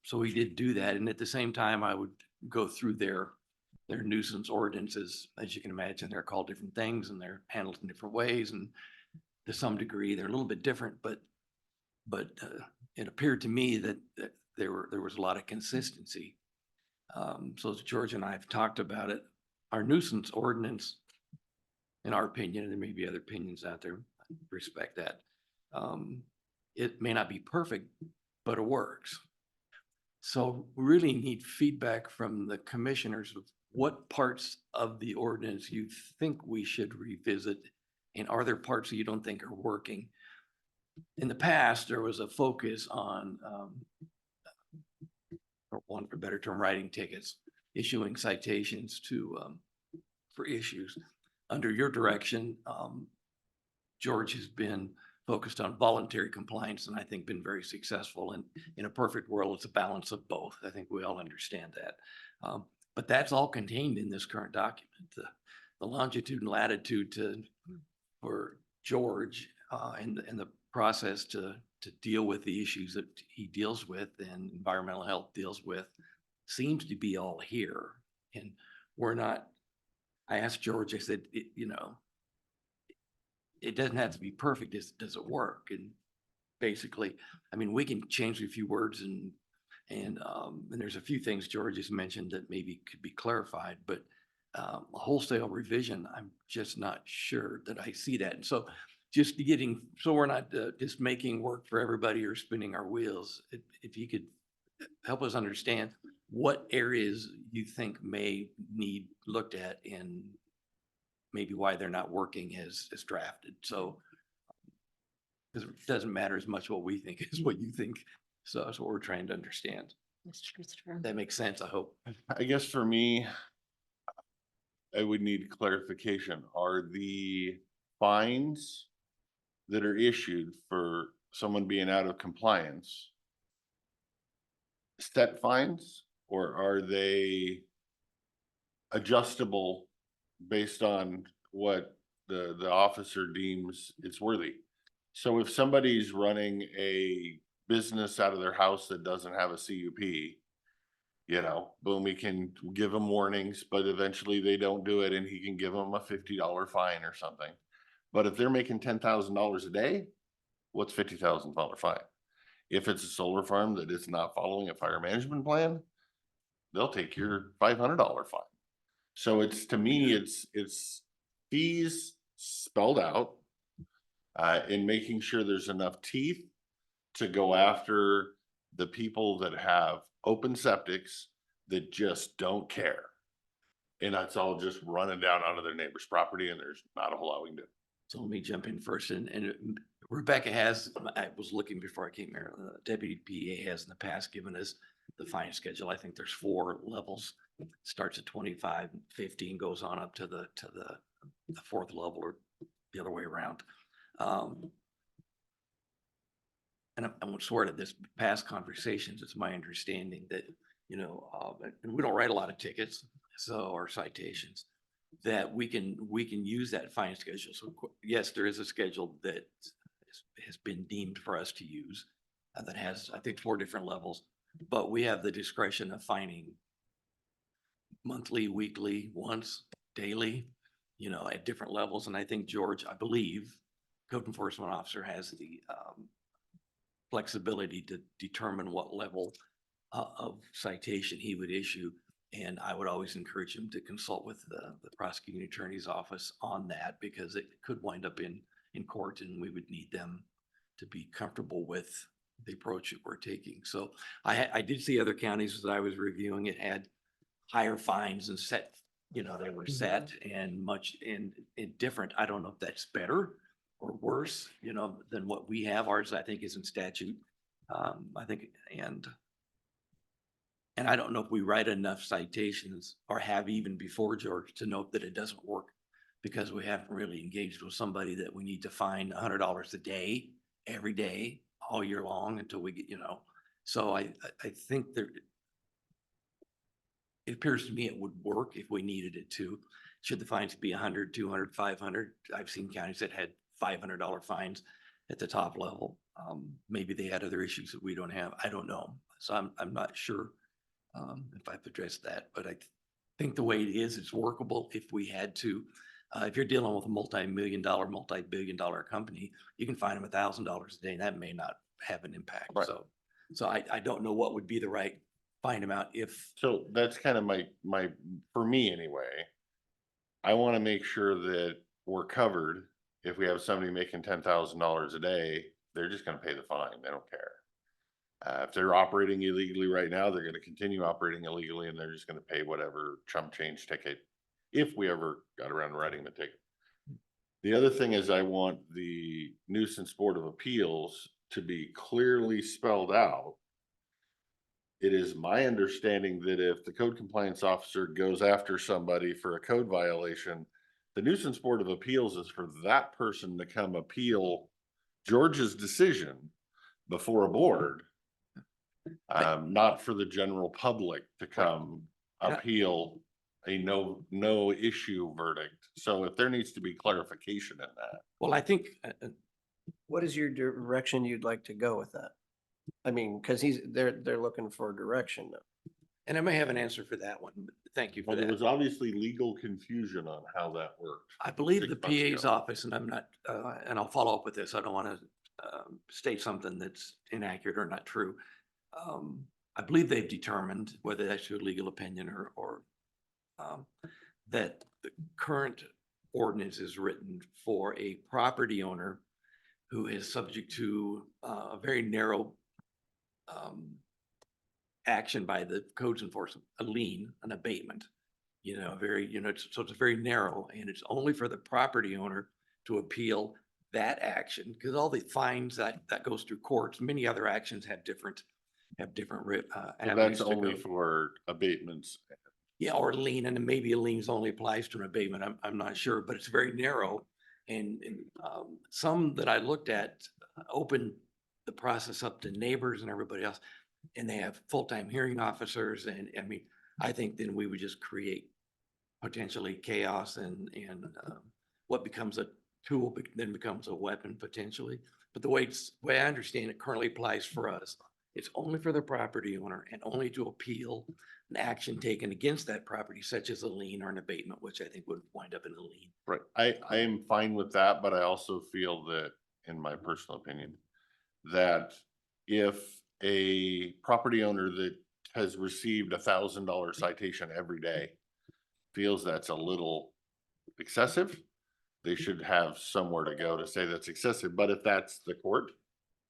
So we did do that. And at the same time, I would go through their nuisance ordinances. As you can imagine, they're called different things and they're handled in different ways. And to some degree, they're a little bit different, but it appeared to me that there was a lot of consistency. So as George and I have talked about it, our nuisance ordinance, in our opinion, and there may be other opinions out there, I respect that. It may not be perfect, but it works. So we really need feedback from the commissioners of what parts of the ordinance you think we should revisit, and are there parts that you don't think are working? In the past, there was a focus on, for want of a better term, writing tickets, issuing citations for issues. Under your direction, George has been focused on voluntary compliance and I think been very successful. And in a perfect world, it's a balance of both. I think we all understand that. But that's all contained in this current document. The longitude and latitude for George and the process to deal with the issues that he deals with and environmental health deals with seems to be all here. And we're not, I asked George, I said, it doesn't have to be perfect. Does it work? And basically, I mean, we can change a few words and there's a few things George has mentioned that maybe could be clarified, but a wholesale revision, I'm just not sure that I see that. And so so we're not just making work for everybody or spinning our wheels. If you could help us understand what areas you think may need looked at and maybe why they're not working as drafted. So, because it doesn't matter as much what we think as what you think. So that's what we're trying to understand. Mr. Christopher. That makes sense, I hope. I guess for me, I would need clarification. Are the fines that are issued for someone being out of compliance set fines, or are they adjustable based on what the officer deems it's worthy? So if somebody's running a business out of their house that doesn't have a CUP, you know, boom, we can give them warnings, but eventually they don't do it and he can give them a $50 fine or something. But if they're making $10,000 a day, what's $50,000 fine? If it's a solar farm that is not following a fire management plan, they'll take your $500 fine. So it's, to me, it's fees spelled out, in making sure there's enough teeth to go after the people that have open septics that just don't care. And that's all just running down onto their neighbor's property and there's not a whole lot we can do. So let me jump in first and Rebecca has, I was looking before I came here, Deputy PA has in the past given us the fine schedule. I think there's 4 levels. Starts at 25, 50 and goes on up to the 4th level or the other way around. And I won't swear to this, past conversations, it's my understanding that, you know, and we don't write a lot of tickets, or citations, that we can use that fine schedule. So yes, there is a schedule that has been deemed for us to use that has, I think, 4 different levels, but we have the discretion of fining monthly, weekly, once, daily, you know, at different levels. And I think George, I believe, code enforcement officer has the flexibility to determine what level of citation he would issue. And I would always encourage him to consult with the prosecuting attorney's office on that, because it could wind up in court and we would need them to be comfortable with the approach that we're taking. So I did see other counties that I was reviewing, it had higher fines and set, you know, they were set and much in different. I don't know if that's better or worse, you know, than what we have. Ours, I think, is in statute. I think, and I don't know if we write enough citations or have even before George to note that it doesn't work, because we haven't really engaged with somebody that we need to fine $100 a day, every day, all year long until we get, you know. So I think there, it appears to me it would work if we needed it to. Should the fines be 100, 200, 500? I've seen counties that had $500 fines at the top level. Maybe they had other issues that we don't have. I don't know. So I'm not sure if I've addressed that, but I think the way it is, it's workable. If we had to, if you're dealing with a multi-billion dollar company, you can fine them $1,000 a day and that may not have an impact. Right. So I don't know what would be the right fine amount if. So that's kind of my, for me anyway, I want to make sure that we're covered. If we have somebody making $10,000 a day, they're just going to pay the fine. They don't care. If they're operating illegally right now, they're going to continue operating illegally and they're just going to pay whatever chump change ticket, if we ever got around to writing the ticket. The other thing is I want the nuisance board of appeals to be clearly spelled out. It is my understanding that if the code compliance officer goes after somebody for a code violation, the nuisance board of appeals is for that person to come appeal George's decision before a board. Not for the general public to come appeal a no issue verdict. So if there needs to be clarification in that. Well, I think What is your direction you'd like to go with that? I mean, cause they're looking for direction now. and I may have an answer for that one. But thank you for Well, there that. was obviously legal confusion on how that worked. I believe 6 the months PA's ago. office, and I'm not, and I'll follow up with this. I don't want to state something that's inaccurate or not true. I believe they've determined whether that's your legal opinion or that the current ordinance is written for a property owner who is subject to a very narrow action by the codes enforcement, a lien, an abatement, you know, very, you know, so it's very narrow and it's only for the property owner to appeal that action, because all the fines that goes through courts, many other actions have different So avenues that's to only go. for abatements. Yeah, or lien, and maybe a liens only applies to an abatement. I'm not sure, but it's very narrow. And some that I looked at open the process up to neighbors and everybody else. And they have full-time hearing officers. And I mean, I think then we would just create potentially chaos and what becomes a tool then becomes a weapon potentially. But the way I understand it currently applies for us, it's only for the property owner and only to appeal an action taken against that property, such as a lien or an abatement, which I think would wind up in a lien. Right. I am fine with that, but I also feel that, in my personal opinion, that if a property owner that has received $1,000 citation every day feels that's a little excessive, they should have somewhere to go to say that's excessive. But if that's the court,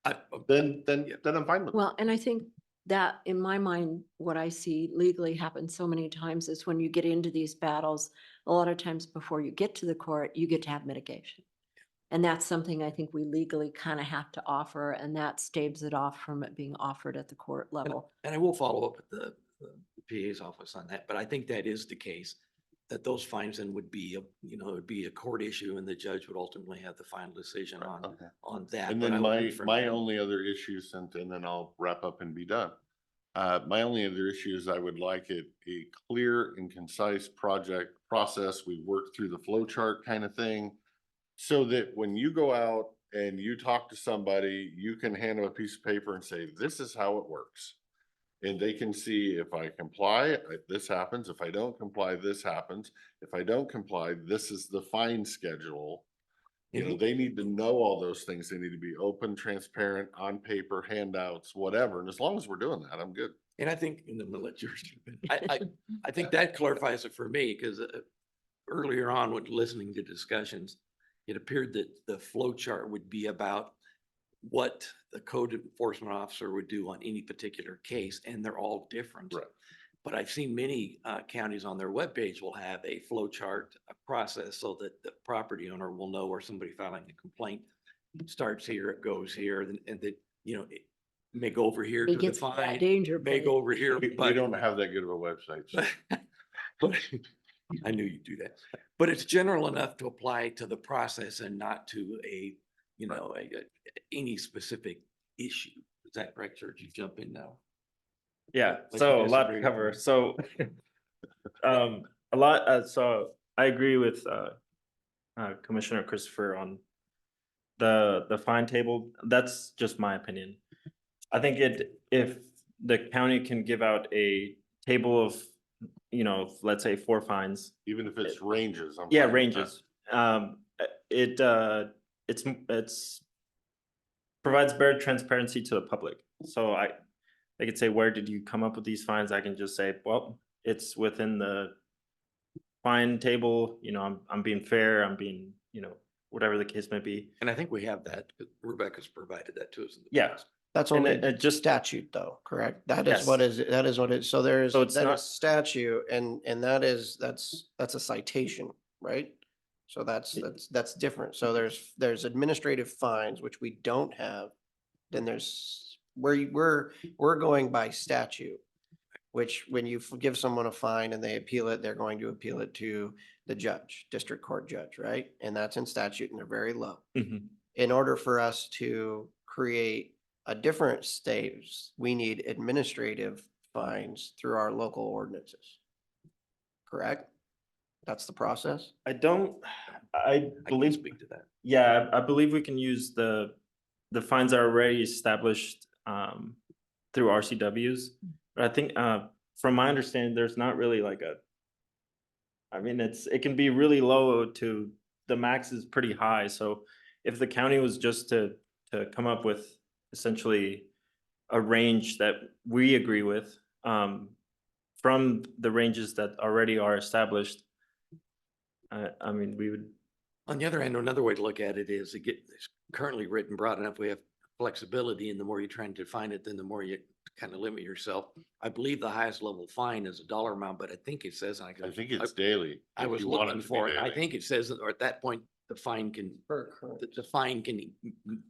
I, then Yeah. I'm fine with it. Well, and I think that in my mind, what I see legally happen so many times is when you get into these battles, a lot of times before you get to the court, you get to have mitigation. And that's something I think we legally kind of have to offer, and that staves it off from it being offered at the court level. and I will follow up with the PA's office on that, but I think that is the case. That those fines then would be, it would be a court issue and the judge would ultimately have the final decision Okay. on that. And But then I will my confirm that. only other issue, and then I'll wrap up and be done. My only other issue is I would like it a clear and concise project process. We work through the flow chart kind of thing. So that when you go out and you talk to somebody, you can hand them a piece of paper and say, this is how it works. And they can see, if I comply, this happens. If I don't comply, this happens. If I don't comply, this is the fine schedule. You know, they need to know all those things. They need to be open, transparent, on paper, handouts, whatever. And as long as we're doing that, I'm good. And I think, and then we'll let yours, I think that clarifies it for me, because earlier on when listening to discussions, it appeared that the flow chart would be about what the code enforcement officer would do on any particular case, and they're all different. Right. But I've seen many counties on their webpage will have a flow chart, a process, so that the property owner will know where somebody filing a complaint starts here, it goes here, and that, it may go over here It to the gets to that fine, danger may point. go over here, We but. don't have that good of a website. so- But I knew you'd do that, but it's general enough to apply to the process and not to any specific issue. Is that correct, sir? You jump in now. Yeah, Like so you a lot to disagree. cover. So, a lot, so I agree with, Commissioner Christopher on the fine table. That's just my opinion. I think if the county can give out a table of, let's say 4 fines. Even if it's ranges. I'm Yeah, fine with that. ranges. It's provides better transparency to the public. So I could say, where did you come up with these fines? I can just say, well, it's within the fine table, I'm being fair, I'm being, whatever the case may be. And I think we have that. Rebecca's provided that to us. In the Yeah. past. That's And only it just- statute though, correct? That is Yes. what is, so there's, So it's that not- is statute and that's a citation, right? So that's different. So there's administrative fines, which we don't have. Then there's we're going by statute, which when you give someone a fine and they appeal it, they're going to appeal it to the judge, district court judge, right? And that's in statute and they're very low. Mhm. In order for us to create a different states, we need administrative fines through our local ordinances. Correct? That's the process? I I can believe, speak to that. yeah, I believe we can use the fines that are already established, through RCWs. But I think, from my understanding, there's not really like it can be really low to the max is pretty high. So if the county was just to come up with essentially a range that we agree with, from the ranges that already are established, we would. On the other hand, another way to look at it is it's currently written broad enough. We have flexibility, and the more you're trying to define it, then the more you kind of limit yourself. I believe the highest level fine is a dollar amount, but I think it says, I think it's daily. I if was you want looking to be for it. I daily. think it says, or at that point, the fine can, the fine can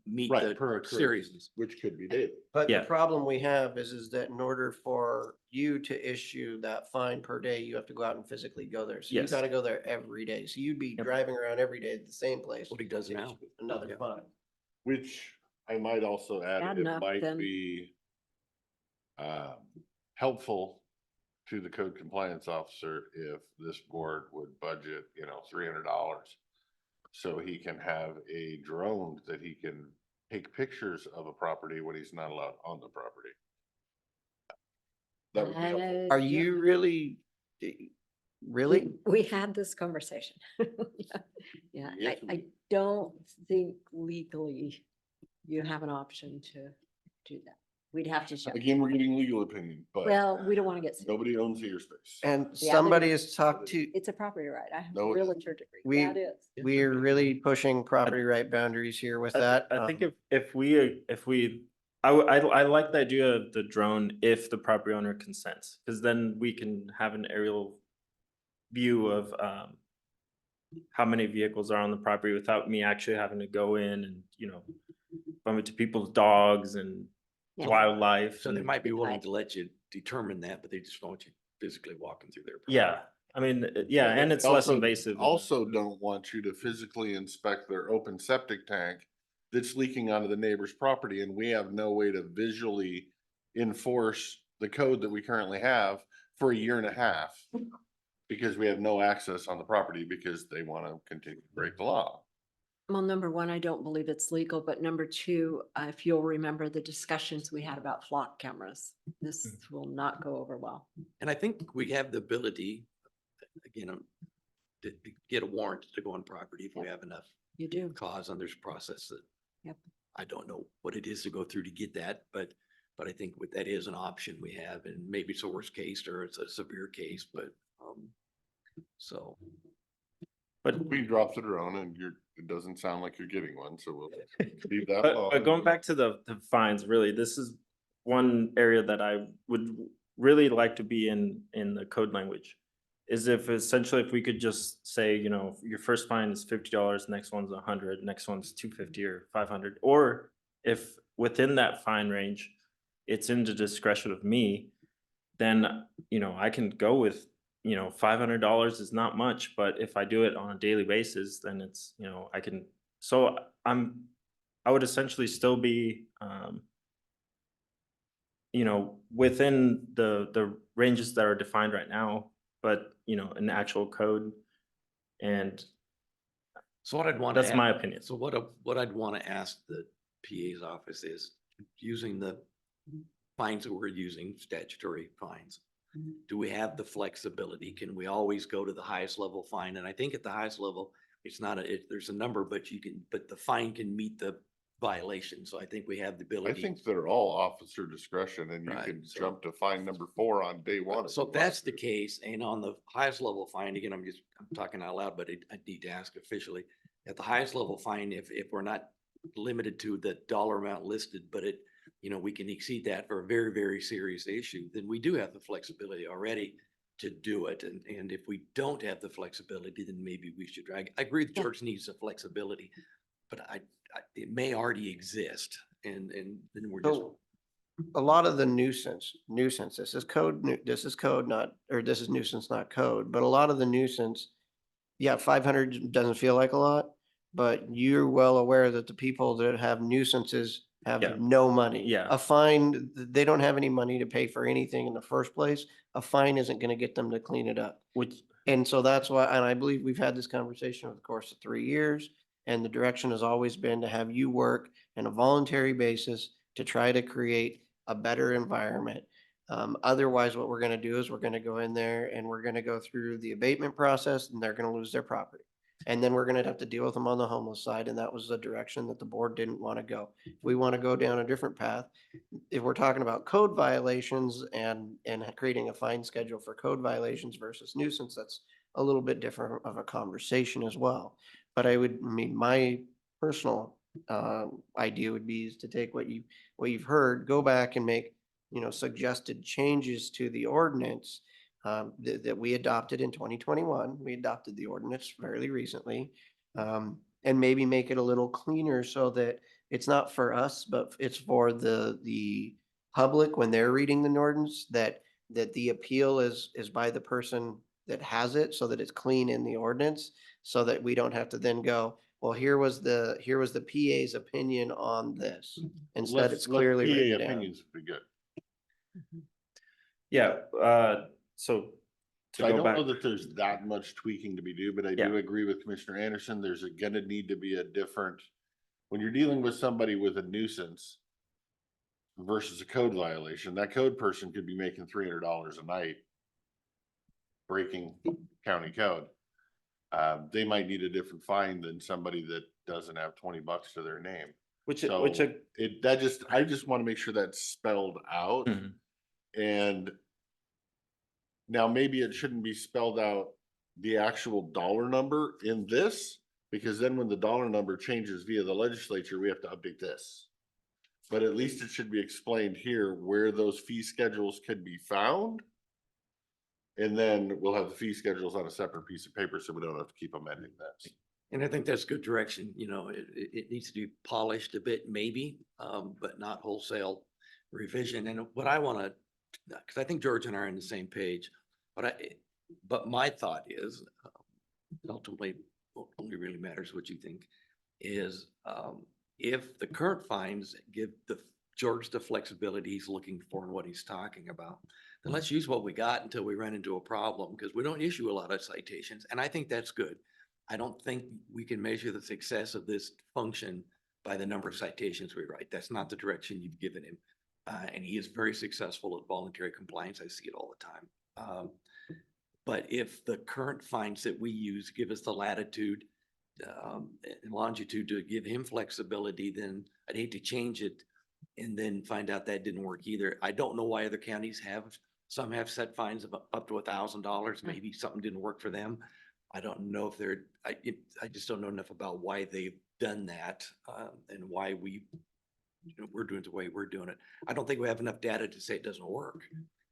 meet Right, per the occurrence. seriousness. Which could be daily. But the Yeah. problem we have is that in order for you to issue that fine per day, you have to go out and physically go there. So you Yes. gotta go there every day. So you'd be Yep. driving around every day at the same place. What he does to now. issue Another Yeah. fine. Which I might also add, Bad it enough, might then. be helpful to the code compliance officer if this board would budget, $300. So he can have a drone that he can take pictures of a property when he's not allowed on the property. That would be helpful. Are you really, really? We had this conversation. Yeah, Yes, I we- don't think legally you have an option to do that. We'd have to show. Again, we're getting legal opinion, but Well, we don't want to get sued. nobody owns the airspace. And Yeah, somebody they- has talked to, It's a property right. I have a No, it realtor degree. we- Yeah, it is. we're really pushing property right boundaries here with that. I think Um, if we, I like the idea of the drone if the property owner consents, because then we can have an aerial view of how many vehicles are on the property without me actually having to go in and, bump into people's dogs and Yeah. wildlife. So they and- might be willing to let you determine that, but they just don't want you physically walking through their. property. Yeah, I mean, yeah, and it's less Also- invasive. Also don't want you to physically inspect their open septic tank that's leaking onto the neighbor's property, and we have no way to visually enforce the code that we currently have for a year and a half. Because we have no access on the property because they want to continue to break the law. Well, number one, I don't believe it's legal, but number two, if you'll remember the discussions we had about flock cameras, this will not go over well. And I think we have the ability, again, to get a warrant to go on property if we have enough You do. cause, and there's a process that. Yep. I don't know what it is to go through to get that, but I think that is an option we have, and maybe it's a worst case or it's a severe case, but, so. But We dropped the drone and it doesn't sound like you're getting one, so we'll leave that But alone. going back to the fines, really, this is one area that I would really like to be in the code language. Is if essentially if we could just say, your first fine is $50, next one's 100, next one's 250 or 500. Or if within that fine range, it's in the discretion of me, then, I can go with, $500 is not much, but if I do it on a daily basis, then it's, I can, so I would essentially still be, within the ranges that are defined right now, but, an actual code. And So what I'd want to. that's my opinion. So what I'd want to ask the PA's office is, using the fines that we're using, statutory fines. Mhm. Do we have the flexibility? Can we always go to the highest level fine? And I think at the highest level, it's not there's a number, but but the fine can meet the violation. So I think we have the I ability. think they're all officer discretion and you Right, can so- jump to fine number 4 on day one. So if that's the case, and on the highest level fine, again, I'm talking out loud, but I need to ask officially. At the highest level fine, if we're not limited to the dollar amount listed, but we can exceed that for a very, very serious issue, then we do have the flexibility already to do it. And if we don't have the flexibility, then maybe we should, I agree the Yeah. church needs the flexibility, but it may already exist, and then we're just. So a lot of the nuisance, this is code, this is code, not, or this is nuisance, not code, but a lot of the nuisance, yeah, 500 doesn't feel like a lot, but you're well aware that the people that have nuisances Yeah. have no money. Yeah. A fine, they don't have any money to pay for anything in the first place. A fine isn't gonna get them to clean it up. Which, And so that's why, and I believe we've had this conversation over the course of 3 years. And the direction has always been to have you work on a voluntary basis to try to create a better environment. Otherwise, what we're gonna do is we're gonna go in there and we're gonna go through the abatement process and they're gonna lose their property. And then we're gonna have to deal with them on the homeless side. And that was the direction that the board didn't want to go. If we want to go down a different path, if we're talking about code violations and creating a fine schedule for code violations versus nuisance, that's a little bit different of a conversation as well. But my personal idea would be is to take what you've heard, go back and make, suggested changes to the ordinance that we adopted in 2021. We adopted the ordinance fairly recently. And maybe make it a little cleaner so that it's not for us, but it's for the public when they're reading the ordinance, that the appeal is by the person that has it, so that it's clean in the ordinance, so that we don't have to then go, well, here was the PA's opinion on this. Instead, it's clearly PA written down. opinions would be good. yeah, so to I go don't back. know that there's that much tweaking to be due, but I Yeah. do agree with Commissioner Anderson. There's gonna need to be a different when you're dealing with somebody with a nuisance versus a code violation, that code person could be making $300 a night breaking county code. They might need a different fine than somebody that doesn't have $20 to their name. Which, So I just want to make sure that's spelled out. Mhm. And now maybe it shouldn't be spelled out the actual dollar number in this, because then when the dollar number changes via the legislature, we have to update this. But at least it should be explained here where those fee schedules can be found. And then we'll have the fee schedules on a separate piece of paper, so we don't have to keep amending this. And I think that's good direction, you know, it needs to be polished a bit, maybe, but not wholesale revision. And what I want to, because I think George and I are on the same page, but my thought is, ultimately, what only really matters what you think, is if the current fines give George the flexibility he's looking for and what he's talking about, then let's use what we got until we run into a problem, because we don't issue a lot of citations, and I think that's good. I don't think we can measure the success of this function by the number of citations we write. That's not the direction you've given him. And he is very successful at voluntary compliance. I see it all the time. But if the current fines that we use give us the latitude and longitude to give him flexibility, then I'd hate to change it and then find out that didn't work either. I don't know why other counties have, some have set fines of up to $1,000. Maybe something didn't work for them. I don't know if they're, I just don't know enough about why they've done that and why we're doing it the way we're doing it. I don't think we have enough data to say it doesn't work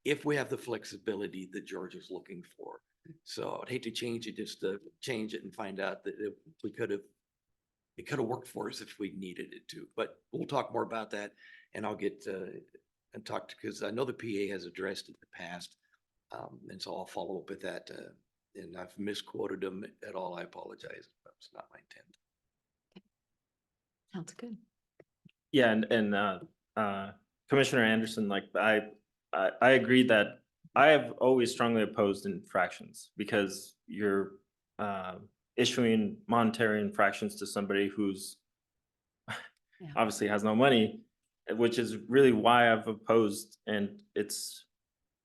if we have the flexibility that George is looking for. So I'd hate to change it just to change it and find out that it could have worked for us if we needed it to. But we'll talk more about that, and I'll get and talk to, because I know the PA has addressed it in the past, and so I'll follow up with that. And I've misquoted them at all. I apologize. That's not my intent. Sounds good. Yeah, and Commissioner Anderson, like I agree that I have always strongly opposed infractions, because you're issuing monetary infractions to somebody who's Yeah. obviously has no money, which is really why I've opposed, and it's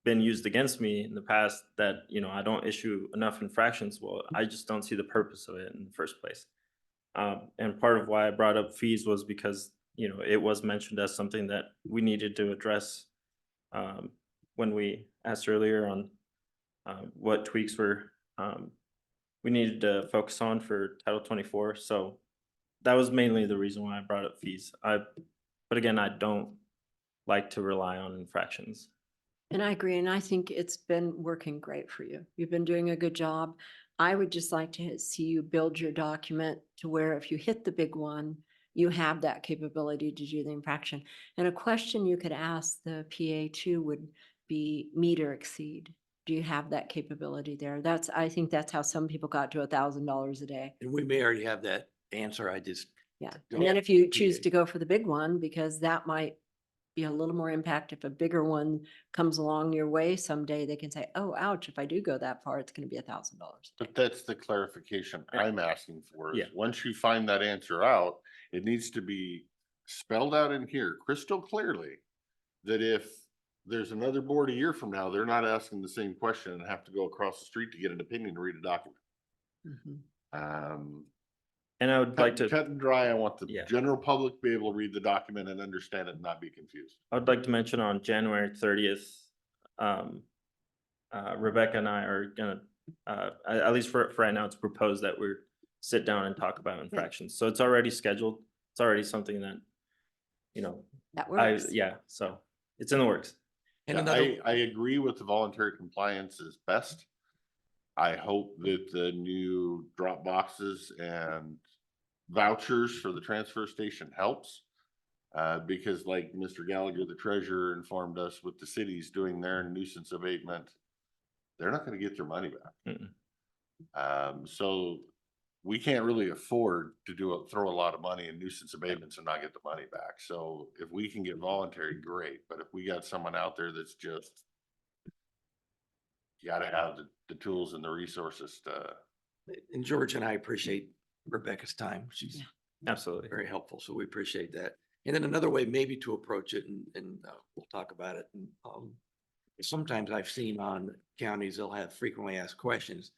been used against me in the past that, you know, I don't issue enough infractions. Well, I just don't see the purpose of it in the first place. And part of why I brought up fees was because, you know, it was mentioned as something that we needed to address when we asked earlier on what tweaks we needed to focus on for Title 24. So that was mainly the reason why I brought up fees. But again, I don't like to rely on infractions. And I agree, and I think it's been working great for you. You've been doing a good job. I would just like to see you build your document to where if you hit the big one, you have that capability to do the infraction. And a question you could ask the PA too would be meet or exceed. Do you have that capability there? I think that's how some people got to $1,000 a day. And we may already have that answer. I just, Yeah. Don't- And then if you choose PA. to go for the big one, because that might be a little more impact. If a bigger one comes along your way someday, they can say, oh, ouch, if I do go that far, it's going to be $1,000. But that's the clarification I'm asking for. Is Yeah. once you find that answer out, it needs to be spelled out in here crystal clearly that if there's another board a year from now, they're not asking the same question and have to go across the street to get an opinion to read a document. And I would like to, Cut and dry. I want the Yeah. general public to be able to read the document and understand it and not be confused. I would like to mention on January 30th, Rebecca and I are gonna, at least for right now, it's proposed that we're sit down and talk about infractions. So it's already scheduled. It's already something that, you know, That works. yeah, so it's in the works. and Yeah, another, I agree with the voluntary compliance is best. I hope that the new drop boxes and vouchers for the transfer station helps. Because like Mr. Gallagher, the treasurer, informed us with the cities doing their nuisance abatement, they're not gonna get their money back. So we can't really afford to throw a lot of money in nuisance abatements and not get the money back. So if we can get voluntary, great, but if we got someone out there that's just, you gotta have the tools and the resources to. and George and I appreciate Rebecca's time. She's Absolutely. Very helpful, so we appreciate that. And then another way maybe to approach it, and we'll talk about it. And, sometimes I've seen on counties, they'll have frequently asked questions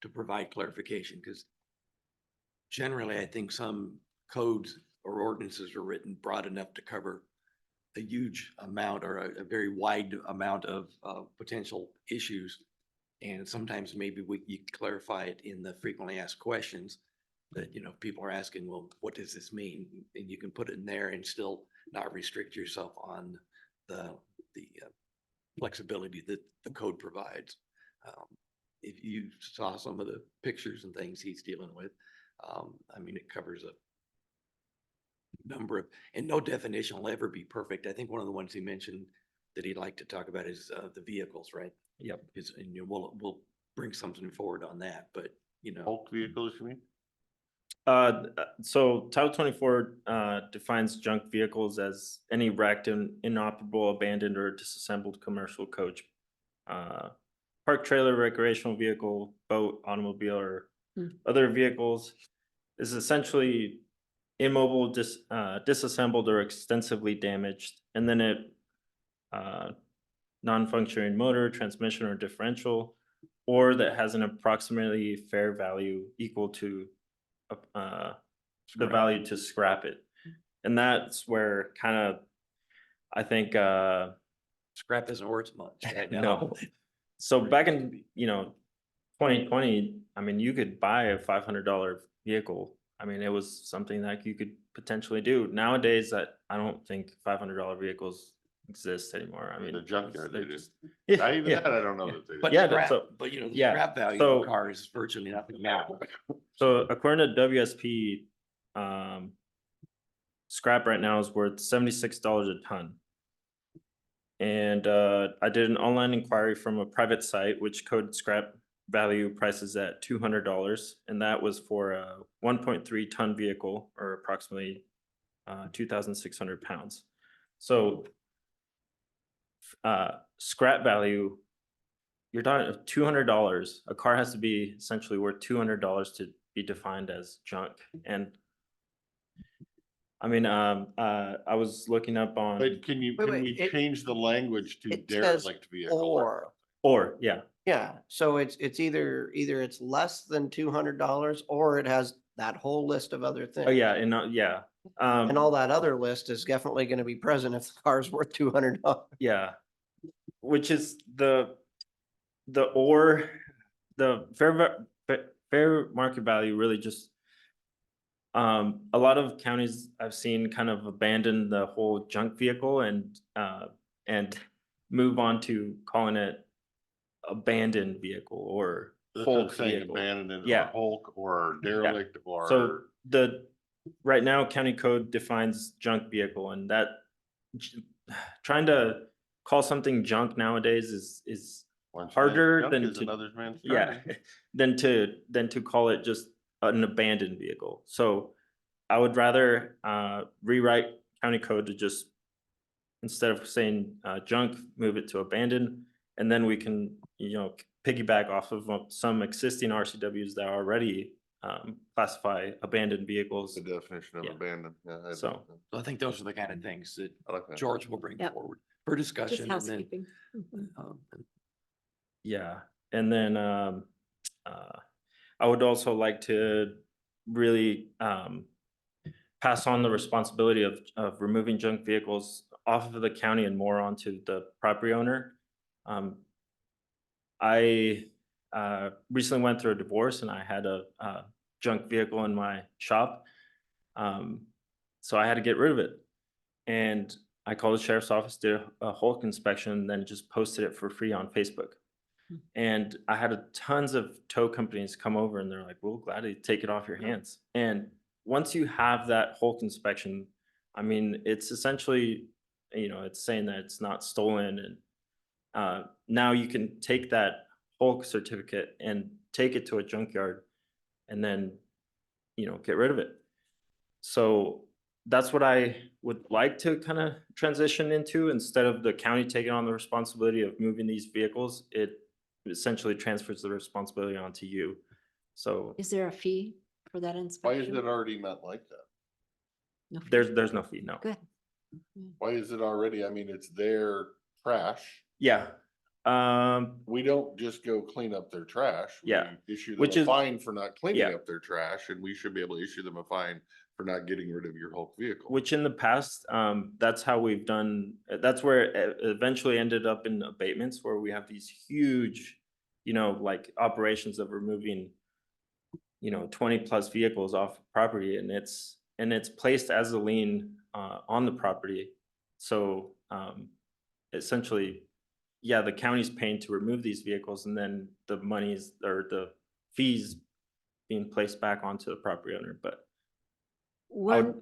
to provide clarification, because generally, I think some codes or ordinances are written broad enough to cover a huge amount or a very wide amount of potential issues. And sometimes maybe you clarify it in the frequently asked questions that, you know, people are asking, well, what does this mean? And you can put it in there and still not restrict yourself on the flexibility that the code provides. If you saw some of the pictures and things he's dealing with, I mean, it covers a number of, and no definition will ever be perfect. I think one of the ones he mentioned that he'd like to talk about is the vehicles, right? Yep. And you know, we'll bring something forward on that, but you know. Bulk vehicles, you mean? So Title 24 defines junk vehicles as any wrecked and inoperable, abandoned, or disassembled commercial coach, park trailer, recreational vehicle, boat, automobile, or other vehicles is essentially immobile, disassembled, or extensively damaged, and then it non-functioning motor, transmission, or differential, or that has an approximately fair value equal to the value to scrap it. And that's where kind of, I think, Scrap isn't worth much right now. no. So back in, 2020, I mean, you could buy a $500 vehicle. I mean, it was something that you could potentially do. Nowadays, I don't think $500 vehicles exist anymore. I mean, The junkyard, they're they do. just- Not even yeah. that, I don't know that they. But do. Yeah, scrap, so- but you know, the yeah, scrap value so- of a car is virtually nothing now. So according to WSP, scrap right now is worth $76 a ton. And I did an online inquiry from a private site, which coded scrap value prices at $200, and that was for a 1.3 ton vehicle, or approximately 2,600 pounds. So scrap value, you're talking $200. A car has to be essentially worth $200 to be defined as junk. And I mean, I was looking up on, But can Wait, we it- change the language to it says derelict vehicle? or. yeah, Yeah, so it's either it's less than $200 or it has that whole list of other things. oh yeah, and yeah. And all that other list is definitely gonna be present if the car's worth $200. Yeah, which is the fair market value really just, a lot of counties I've seen kind of abandon the whole junk vehicle and move on to calling it abandoned vehicle or That's what I'm Hulk saying, vehicle. abandoned or Yeah. Hulk or derelict So or. right now, county code defines junk vehicle, and that trying to call something junk nowadays is One man's harder junk than is to- Another man's yeah, treasure. than to call it just an abandoned vehicle. So I would rather rewrite county code to just, instead of saying junk, move it to abandoned, and then we can, piggyback off of some existing RCWs that already classify abandoned vehicles. The definition of Yeah. abandoned. Yeah, I So- like that. So I think those are the kind of things that I like that. George will bring Yep. forward for discussion. Just and then, housekeeping. Mhm. Yeah, and then I would also like to really pass on the responsibility of removing junk vehicles off of the county and more onto the property owner. I recently went through a divorce and I had a junk vehicle in my shop. So I had to get rid of it. And I called the sheriff's office, did a Hulk inspection, and then just posted it for free on Facebook. And I had tons of tow companies come over and they're like, we'll gladly take it off your hands. And once you have that Hulk inspection, I mean, it's essentially, it's saying that it's not stolen. And now you can take that Hulk certificate and take it to a junkyard and then, get rid of it. So that's what I would like to kind of transition into. Instead of the county taking on the responsibility of moving these vehicles, it essentially transfers the responsibility onto you. So Is there a fee for that Why is inspection? it already not like that? No fee. There's no fee, no. Good. Why is it already? I mean, it's their trash. Yeah. We don't just go clean up their trash. Yeah, We issue them which a is- fine for not cleaning yeah. up their trash, and we should be able to issue them a fine for not getting rid of your Hulk vehicle. Which in the past, that's how we've done, that's where it eventually ended up in abatements where we have these huge, like operations of removing, 20+ vehicles off property, and it's placed as a lien on the property. So essentially, yeah, the county's paying to remove these vehicles, and then the monies or the fees being placed back onto the property owner, but One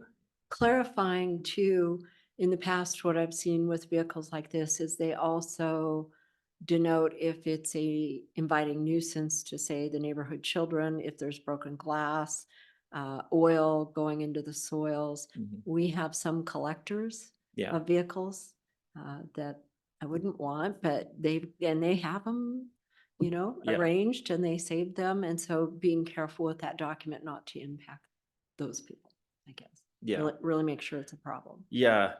clarifying too, in the past, what I've seen with vehicles like this is they also denote if it's a inviting nuisance to, say, the neighborhood children, if there's broken glass, oil going into the soils. Mhm. We have some collectors yeah. of vehicles that I wouldn't want, but they have them, Yeah. arranged, and they saved them. And so being careful with that document not to impact those people, I guess. Yeah. Really make sure it's a problem. Yeah,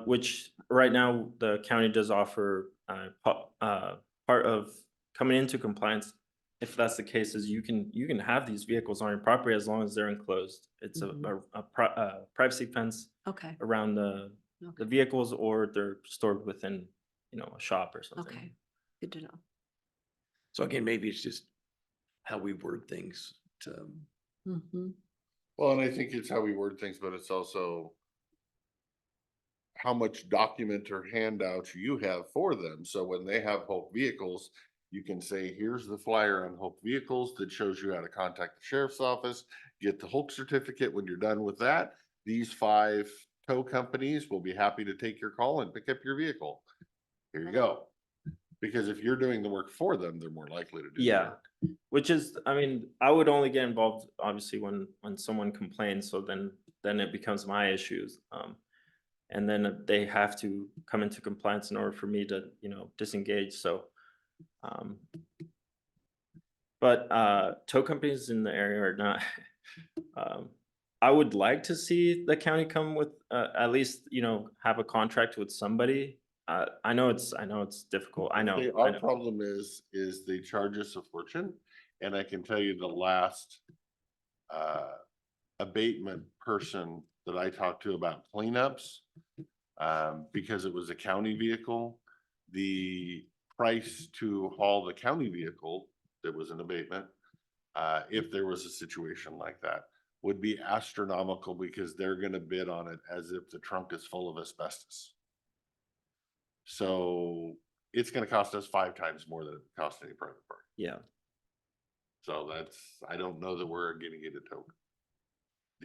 which right now the county does offer, part of coming into compliance. If that's the case, is you can have these vehicles on your property as long as they're enclosed. It's Mhm. a privacy fence Okay, around the okay, vehicles, or they're stored within, a shop or something. okay. Good to know. So again, maybe it's just how we word things to, Mhm. Well, and I think it's how we word things, but it's also how much document or handouts you have for them. So when they have Hulk vehicles, you can say, here's the flyer on Hulk vehicles that shows you how to contact the sheriff's office, get the Hulk certificate. When you're done with that, these 5 tow companies will be happy to take your call and pick up your vehicle. Here you go. Because if you're doing the work for them, they're more likely to do the Yeah. work. Which is, I mean, I would only get involved obviously when someone complains, so then it becomes my issues. And then they have to come into compliance in order for me to, disengage, so. But tow companies in the area are not, I would like to see the county come with, at least, have a contract with somebody. I know it's difficult, I know. See, our problem is they charge us a fortune, and I can tell you the last abatement person that I talked to about cleanups, because it was a county vehicle, the price to haul the county vehicle that was an abatement, if there was a situation like that, would be astronomical, because they're gonna bid on it as if the trunk is full of asbestos. So it's gonna cost us 5 times more than it cost any private party. Yeah, So I don't know that we're getting it a token.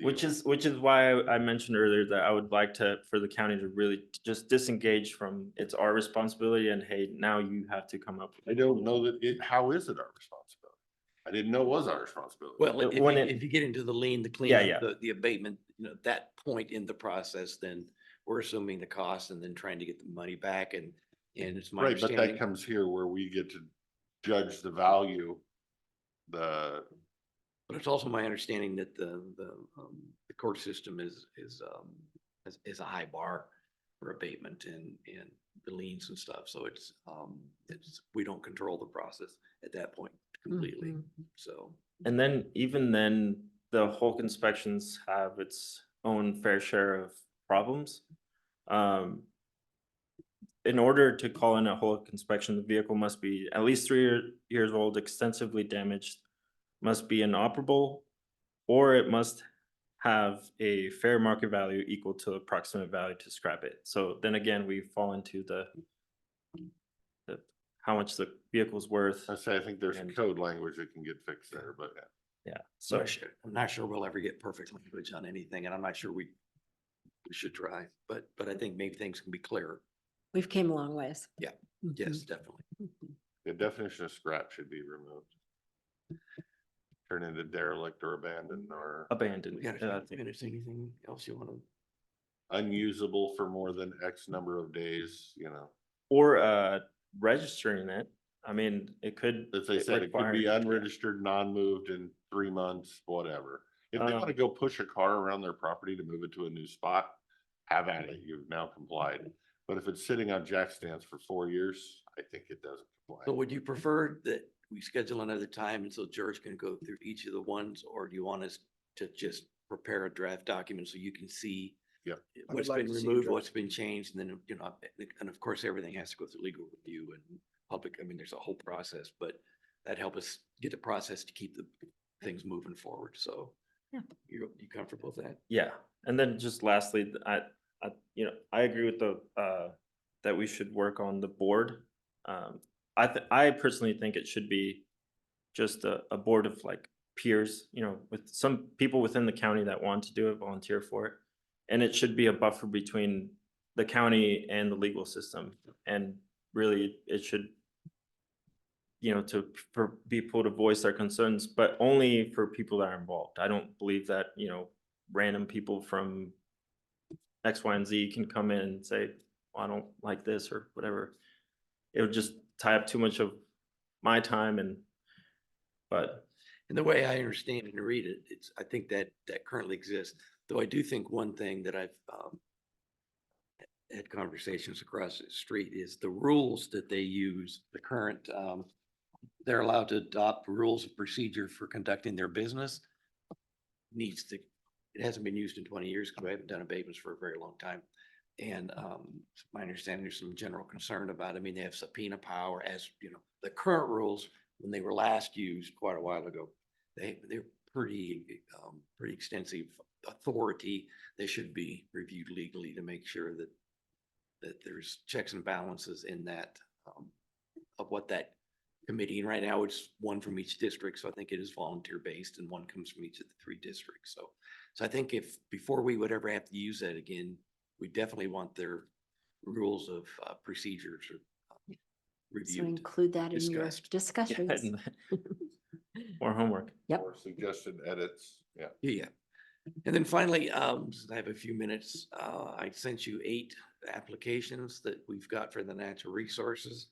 which is why I mentioned earlier that I would like for the county to really just disengage from, it's our responsibility, and hey, now you have to come up. I don't know how is it our responsibility? I didn't know it was our responsibility. well, if When you, it- if you get into the lien, the Yeah, cleanup, the abatement, that point in the process, then we're assuming the cost and then trying to get the money back, and it's my Right, but that understanding. comes here where we get to judge the value, But it's also my understanding that the court system is a high bar for abatement and the liens and stuff. So it's, we don't control the process at that point completely. Mhm. So, And then, even then, the Hulk inspections have its own fair share of problems. In order to call in a Hulk inspection, the vehicle must be at least 3 years old, extensively damaged, must be inoperable, or it must have a fair market value equal to approximate value to scrap it. So then again, we fall into the how much the vehicle's worth. I say, I think there's And- code language that can get fixed there, but Yeah, so so, I'm not sure we'll ever get perfect language on anything, and I'm not sure we should try, but I think maybe things can be clearer. We've came a long ways. Yeah. Mhm. Yes, definitely. the definition of scrap should be removed. Turn into derelict or abandoned or abandoned. We gotta I think. finish anything else you want to? unusable for more than X number of days, Or registering it. I mean, it could. as they said, it could be require- unregistered, non-moved in 3 months, whatever. If they want to go push a car around their property to move it to a new spot, have at it. You've now complied. But if it's sitting on jack stands for 4 years, I think it doesn't So comply. would you prefer that we schedule another time and so George can go through each of the ones, or do you want us to just prepare a draft document so you can see Yeah. I would what's like been to see a removed, draft. what's been changed, and then, you know, and of course, everything has to go through legal review and public, I mean, there's a whole process, but that help us get the process to keep the things moving forward, so. Yeah. You comfortable with that? Yeah, and then just lastly, I agree with that we should work on the board. I personally think it should be just a board of like peers, with some people within the county that want to do it, volunteer for it. And it should be a buffer between the county and the legal system. And really, it should, for people to voice their concerns, but only for people that are involved. I don't believe that, random people from X, Y, and Z can come in and say, well, I don't like this or whatever. It would just tie up too much of my time but And the way I understand and read it, I think that currently exists, though I do think one thing that I've had conversations across the street is the rules that they use, the current, they're allowed to adopt rules of procedure for conducting their business. It hasn't been used in 20 years because we haven't done abatements for a very long time. And my understanding, there's some general concern about, I mean, they have subpoena power as, the current rules, when they were last used quite a while ago, they're pretty extensive authority. They should be reviewed legally to make sure that there's checks and balances in that, of what that committee, and right now it's one from each district. So I think it is volunteer based and one comes from each of the 3 districts. So I think before we would ever have to use that again, we definitely want their rules of procedures So reviewed. include that in your discussed. discussions. more homework. Yep. Or suggested edits, yeah. Yeah. And then finally, since I have a few minutes, I sent you 8 applications that we've got for the natural resources.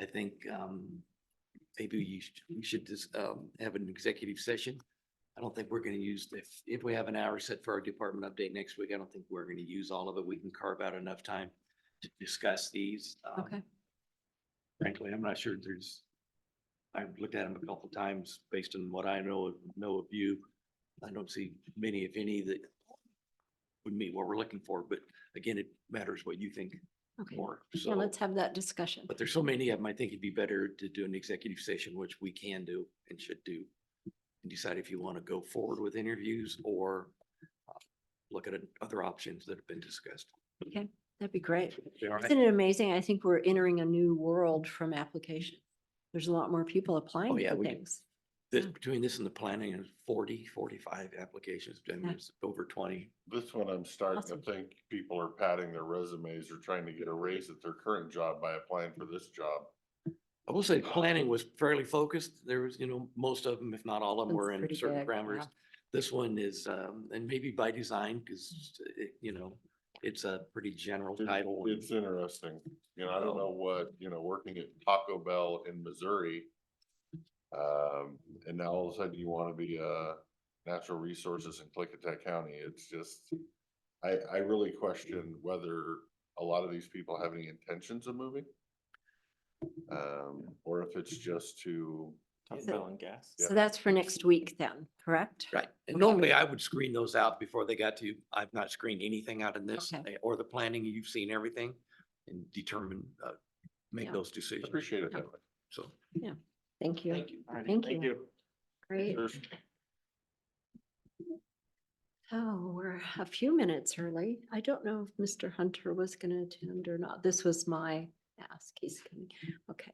I think maybe we should just have an executive session. I don't think we're going to use, if we have an hour set for our department update next week, I don't think we're going to use all of it. We can carve out enough time to discuss these. Okay. Frankly, I'm not sure I've looked at them a couple of times based on what I know of you. I don't see many, if any, that would meet what we're looking for, but again, it matters what you think Okay. more. Yeah, So, let's have that discussion. but there's so many of them, I think it'd be better to do an executive session, which we can do and should do. And decide if you want to go forward with interviews or look at other options that have been discussed. Okay, that'd be great. All right. Isn't it amazing? I think we're entering a new world from application. There's a lot more people applying yeah, for we- things. Between this and the planning is 40, 45 applications, I mean, Yeah. it's over 20. This one, I'm starting to Awesome. think people are padding their resumes or trying to get a raise at their current job by applying for this job. I will say planning was fairly focused. There was, most of them, if not all of them, One's were in pretty certain big, parameters. yeah. This one is, and maybe by design, because, it's a pretty general title. and- It's interesting, I don't know what, working at Taco Bell in Missouri. And now all of a sudden you want to be natural resources in Klickitat County. It's just, I really question whether a lot of these people have any intentions of moving. Or if it's just to, Taco and gas. So that's for next week then, correct? Right. And normally I would screen those out before they got to you. I've not screened anything out in this Okay. or the planning. You've seen everything and determine, make Yeah. those decisions. appreciate it that way. So, Thank you. thank you. Thank you. Great. There's- Oh, we're a few minutes early. I don't know if Mr. Hunter was going to attend or not. This was my ask. He's coming. Okay.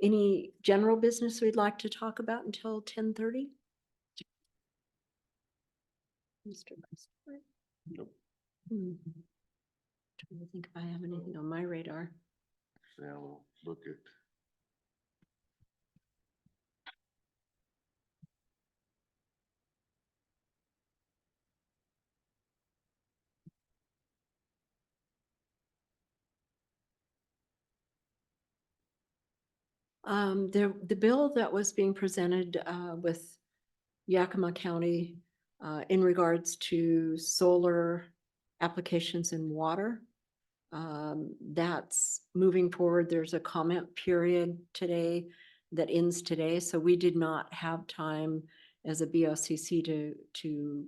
Any general business we'd like to talk about until 10:30? Mr. Vice. Nope. Trying to think if I have anything on my radar. Now, look at. The bill that was being presented with Yakima County In regards to solar applications in water, that's moving forward. There's a comment period today that ends today, so we did not have time as a BOCC to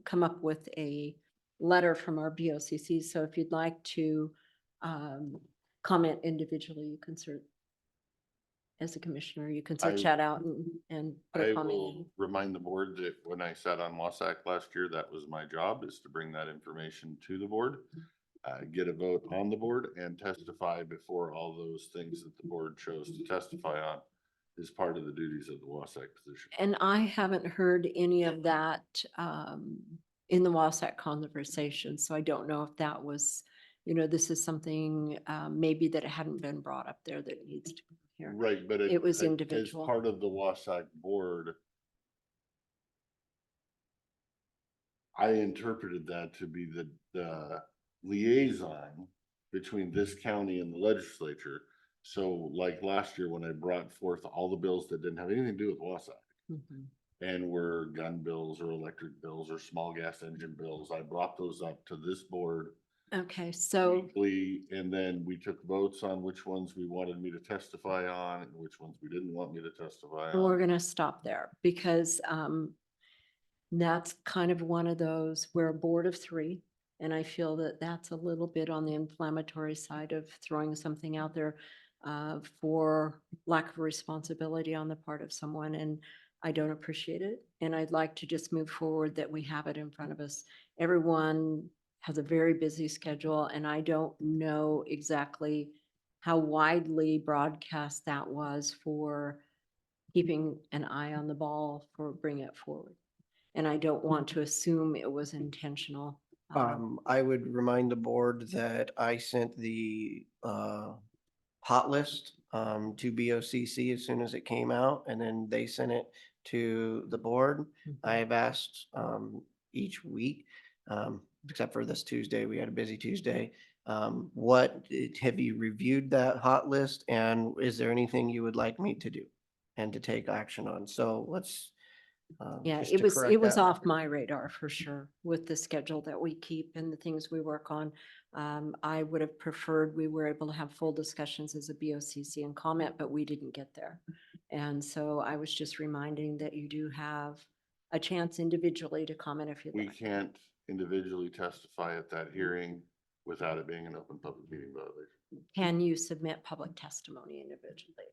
come up with a letter from our BOCC. So if you'd like to comment individually, you can search as a commissioner, you can search I- that out and put I a comment will in. remind the board that when I sat on Wasack last year, that was my job, is to bring that information to the board, get a vote on the board and testify before all those things that the board chose to testify on is part of the duties of the Wasack position. And I haven't heard any of that in the Wasatch conversation, so I don't know if that was, this is something maybe that it hadn't been brought up there that needs to be here. Right, but It was as individual. part of the Wasack board, I interpreted that to be the liaison between this county and the legislature. So like last year when I brought forth all the bills that didn't have anything to do with Wasack Mhm. and were gun bills or electric bills or small gas engine bills, I brought those up to this board Okay, so, weekly, and then we took votes on which ones we wanted me to testify on and which ones we didn't want me to testify and we're on. gonna stop there because that's kind of one of those, we're a board of three. And I feel that that's a little bit on the inflammatory side of throwing something out there for lack of responsibility on the part of someone. And I don't appreciate it. And I'd like to just move forward that we have it in front of us. Everyone has a very busy schedule and I don't know exactly how widely broadcast that was for keeping an eye on the ball for bringing it forward. And I don't want to assume it was intentional. I would remind the board that I sent the hot list to BOCC as soon as it came out, and then they sent it to the board. Mhm. I've asked each week, except for this Tuesday, we had a busy Tuesday. Have you reviewed that hot list, and is there anything you would like me to do and to take action on? So let's. Yeah, just it to was, correct it was that. off my radar for sure with the schedule that we keep and the things we work on. I would have preferred we were able to have full discussions as a BOCC and comment, but we didn't get there. And so I was just reminding that you do have a chance individually to comment if you'd We like. can't individually testify at that hearing without it being an open public meeting violation. Can you submit public testimony individually?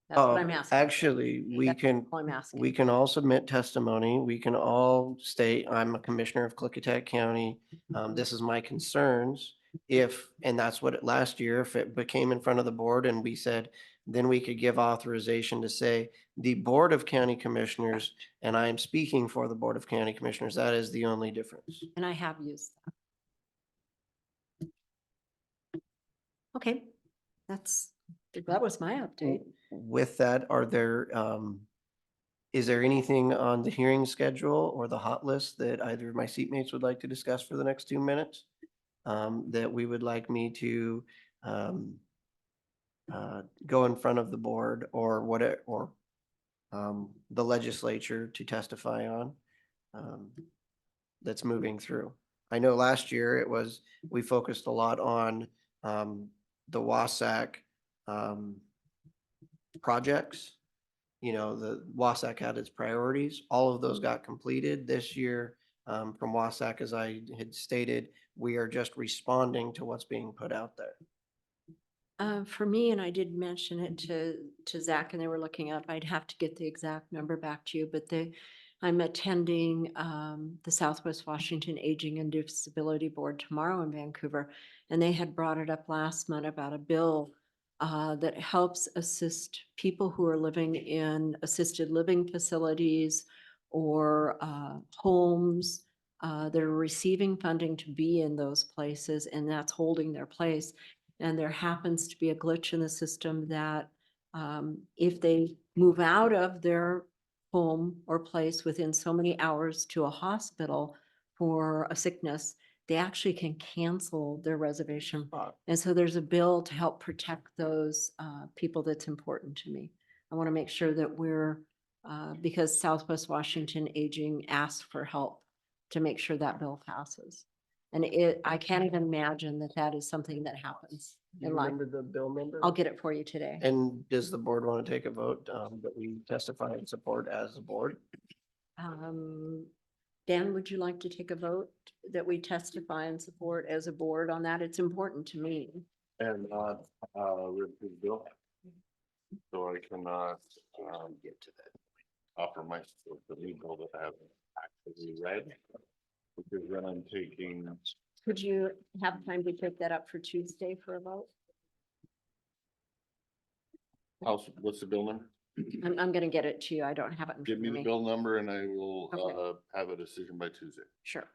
That's what I'm asking. Actually, we That's can, all I'm asking. we can all submit testimony. We can all state, I'm a commissioner of Klickitat County. This is my concerns. And that's what last year, if it became in front of the board and we said, then we could give authorization to say, the Board of County Commissioners, and I am speaking for the Board of County Commissioners, that is the only difference. And I have used that. Okay, that was my update. With that, is there anything on the hearing schedule or the hot list that either of my seatmates would like to discuss for the next 2 minutes? That we would like me to go in front of the board or the legislature to testify on, that's moving through. I know last year we focused a lot on the Wasack projects. The Wasack had its priorities. All of those got completed this year. From Wasack, as I had stated, we are just responding to what's being put out there. For me, and I did mention it to Zach and they were looking up, I'd have to get the exact number back to you, but I'm attending the Southwest Washington Aging and Disability Board tomorrow in Vancouver. And they had brought it up last month about a bill that helps assist people who are living in assisted living facilities or homes that are receiving funding to be in those places, and that's holding their place. And there happens to be a glitch in the system that if they move out of their home or place within so many hours to a hospital for a sickness, they actually can cancel their reservation. And so there's a bill to help protect those people that's important to me. I want to make sure that we're because Southwest Washington Aging asked for help to make sure that bill passes. And I can't even imagine that that is something that happens Do you in life. remember the bill number? I'll get it for you today. And does the board want to take a vote that we testify in support as a board? Dan, would you like to take a vote that we testify and support as a board on that? It's important to me. And with the bill. So I cannot Get to that. offer my support for the bill that I haven't actually read. Because then I'm taking, Could you have time to take that up for Tuesday for a vote? what's the bill number? I'm gonna get it to you. I don't have it in Give front me of the me. bill number and I will Okay. have a decision by Tuesday. Sure.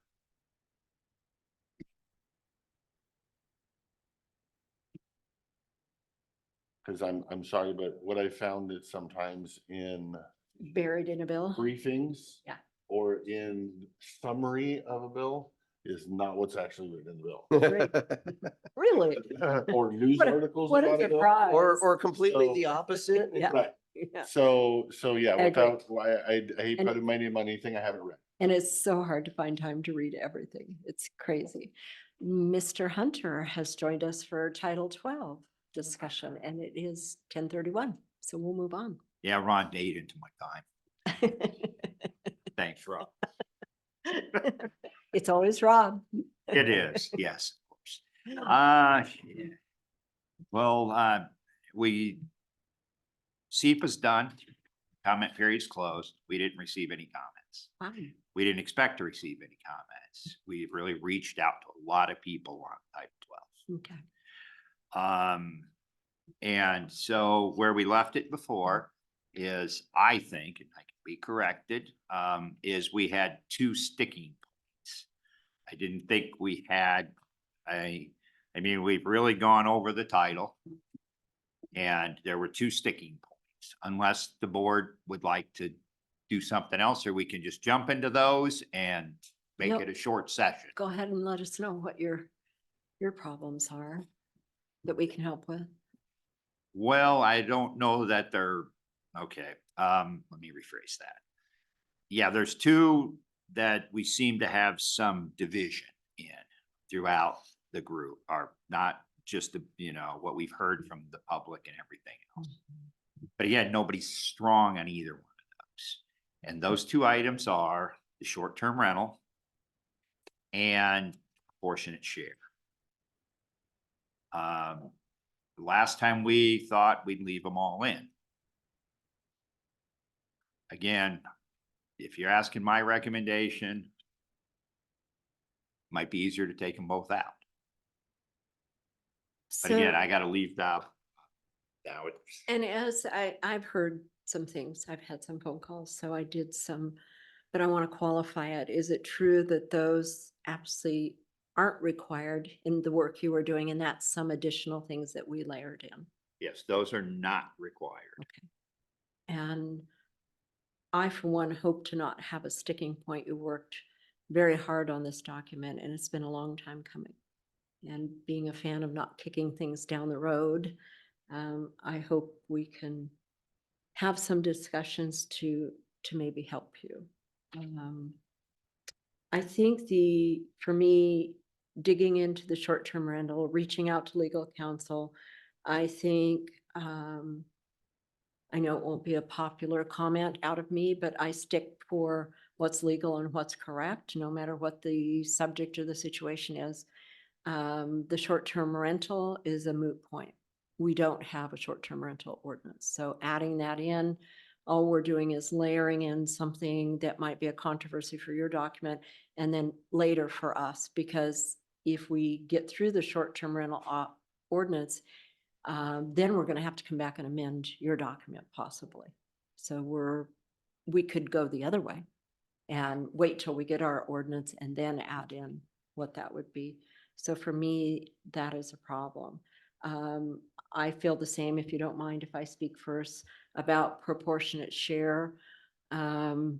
Cause I'm sorry, but what I found is sometimes in Buried in a bill? briefings. Yeah. Or in summary of a bill is not what's actually written in the Really? bill. Or news What a- articles What a about a bill. surprise. Or completely So- the opposite? Yeah. Right, Yeah. so yeah, I agree. without, I hate And- putting my name on anything I haven't read. And it's so hard to find time to read everything. It's crazy. Mr. Hunter has joined us for Title 12 discussion, and it is 10:31, so we'll move on. Yeah, Ron ate into my time. Thanks, Rob. It's always Rob. It is, yes, of course. Yeah. Well, SEPA's done. Comment period's closed. We didn't receive any comments. Wow. We didn't expect to receive any comments. We've really reached out to a lot of people on Title Okay. 12. And so where we left it before is, I think, and I can be corrected, is we had two sticking points. I didn't think we had, I mean, we've really gone over the title. And there were two sticking points, unless the board would like to do something else, or we can just jump into those and make No. it a short session. Go ahead and let us know what your problems are that we can help with. Well, I don't know that they're, okay, let me rephrase that. Yeah, there's two that we seem to have some division in throughout the group, are not just the, what we've heard from the public and everything else. But again, nobody's strong on either one of those. And those two items are the short-term rental and proportionate share. The last time we thought we'd leave them all in. Again, if you're asking my recommendation, might be easier to take them both out. But again, I gotta leave that. Now it's. And as I've heard some things, I've had some phone calls, so I did some, but I want to qualify it. Is it true that those absolutely aren't required in the work you were doing, and that's some additional things that we layered in? Yes, those are not required. Okay. And I, for one, hope to not have a sticking point. You worked very hard on this document, and it's been a long time coming. And being a fan of not kicking things down the road, I hope we can have some discussions to maybe help you. I think for me, digging into the short-term rental, reaching out to legal counsel, I think, I know it won't be a popular comment out of me, but I stick for what's legal and what's correct, no matter what the subject or the situation is. The short-term rental is a moot point. We don't have a short-term rental ordinance. So adding that in, all we're doing is layering in something that might be a controversy for your document and then later for us, because if we get through the short-term rental ordinance, then we're going to have to come back and amend your document possibly. So we could go the other way and wait till we get our ordinance and then add in what that would be. So for me, that is a problem. I feel the same, if you don't mind if I speak first, about proportionate share. The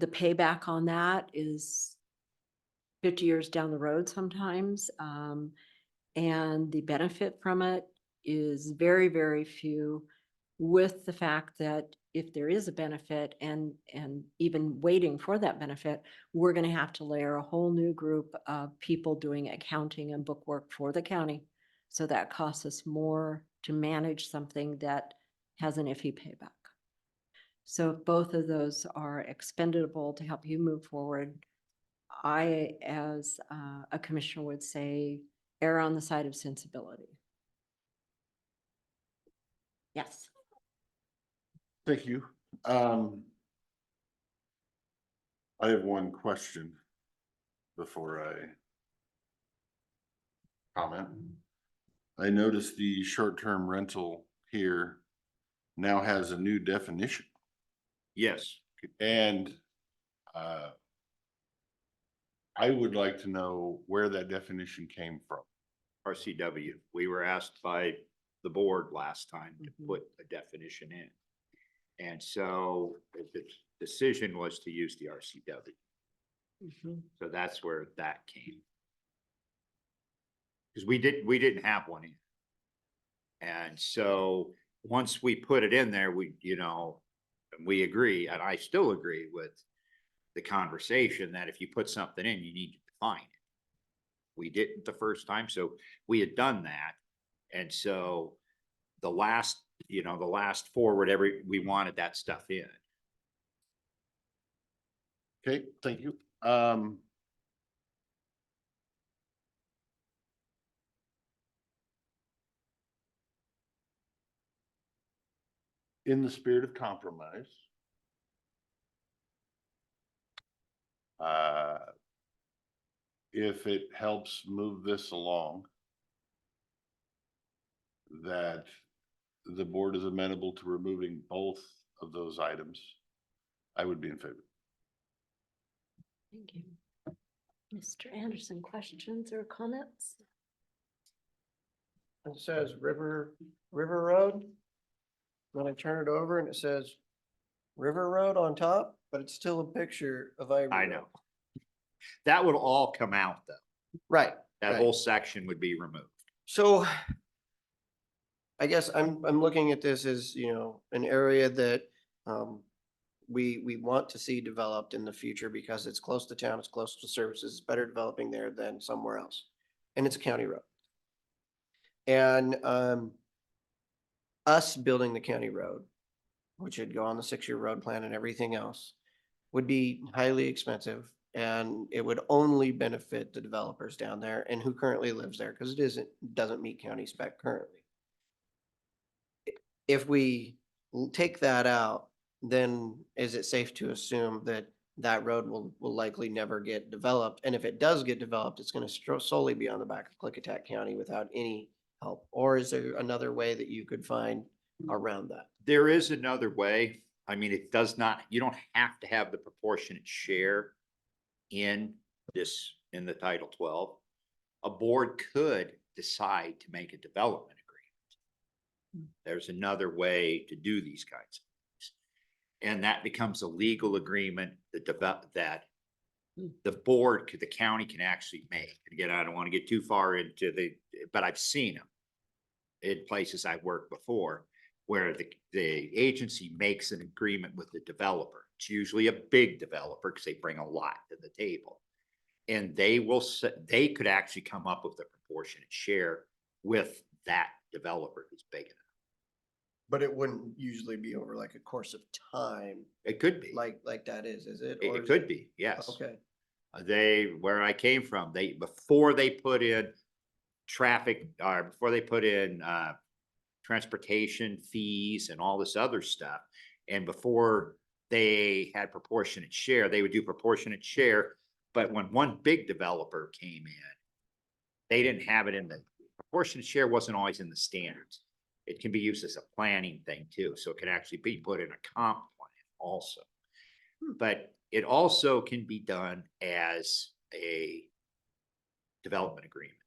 payback on that is 50 years down the road sometimes. And the benefit from it is very, very few. with the fact that if there is a benefit and even waiting for that benefit, we're gonna have to layer a whole new group of people doing accounting and bookwork for the county. So that costs us more to manage something that has an iffy payback. So if both of those are expendable to help you move forward, I, as a commissioner, would say err on the side of sensibility. Yes. Thank you. I have one question before I comment. I noticed the short-term rental here now has a new definition, Yes, and I would like to know where that definition came from. RCW. We were asked by the board last time to Mhm. put a definition in. And so the decision was to use the RCW. Mhm. So that's where that came. Because we didn't have one in. And so once we put it in there, we, we agree, and I still agree with the conversation that if you put something in, you need to define it. We didn't the first time, so we had done that. And so the last forward, we wanted that stuff in. Okay, thank you. In the spirit of compromise, if it helps move this along, that the board is amenable to removing both of those items, I would be in favor. Thank you. Mr. Anderson, questions or comments? It says River Road. Then I turn it over and it says River Road on top, but it's still a picture of Ivory I Road. know. That would all come out though. Right. That right. whole section would be removed. So I guess I'm looking at this as, an area that we want to see developed in the future because it's close to town, it's close to services, it's better developing there than somewhere else. And it's a county road. And us building the county road, which would go on the 6-year road plan and everything else, would be highly expensive. And it would only benefit the developers down there and who currently lives there, because doesn't meet county spec currently. If we take that out, then is it safe to assume that that road will likely never get developed? And if it does get developed, it's going to solely be on the back of Klickitat County without any help? Or is there another way that you could find around that? There is another way. I mean, it does not, you don't have to have the proportionate share in the Title 12. A board could decide to make a development agreement. There's another way to do these kinds of things. And that becomes a legal agreement that the board, the county can actually make. Again, I don't want to get too far into but I've seen them in places I've worked before where the agency makes an agreement with the developer. It's usually a big developer because they bring a lot to the table. And they could actually come up with a proportionate share with that developer who's big enough. But it wouldn't usually be over like a course of time. It could be. Like that is it? It Or is could be, yes. Okay. Where I came from, before they put in traffic, or before they put in transportation fees and all this other stuff, and before they had proportionate share, they would do proportionate share. But when one big developer came in, they didn't have it in the proportionate share, wasn't always in the standards. It can be used as a planning thing too. So it can actually be put in a comp plan also. But it also can be done as a development agreement.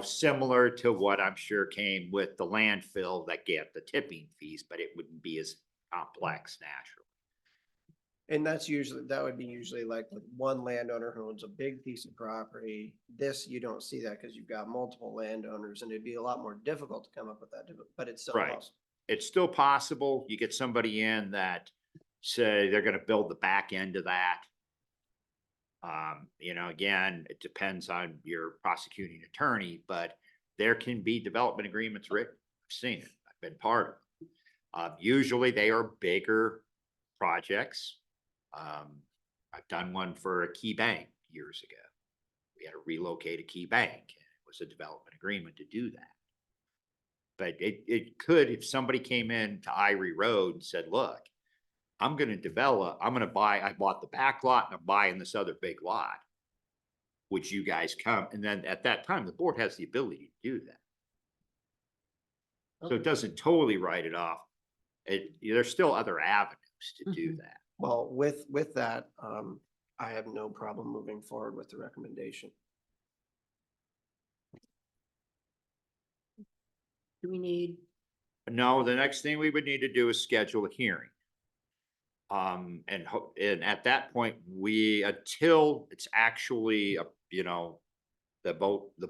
Similar to what I'm sure came with the landfill that get the tipping fees, but it wouldn't be as complex naturally. And that's usually, that would be usually like with one landowner who owns a big piece of property. This, you don't see that because you've got multiple landowners and it'd be a lot more difficult to come up with that, but it's still Right. possible. It's still possible. You get somebody in that say they're gonna build the back end of that. Again, it depends on your prosecuting attorney, but there can be development agreements written. I've seen it. I've been part of it. Usually they are bigger projects. I've done one for a key bank years ago. We had to relocate a key bank. And it was a development agreement to do that. But it could, if somebody came in to Irie Road and said, look, I'm gonna develop, I bought the back lot and I'm buying this other big lot. Would you guys come? And then at that time, the board has the ability to do that. So it doesn't totally write it off. There's still other avenues to do Mhm. that. Well, with that, I have no problem moving forward with the recommendation. Do we need, No, the next thing we would need to do is schedule a hearing. And at that point, until it's actually, the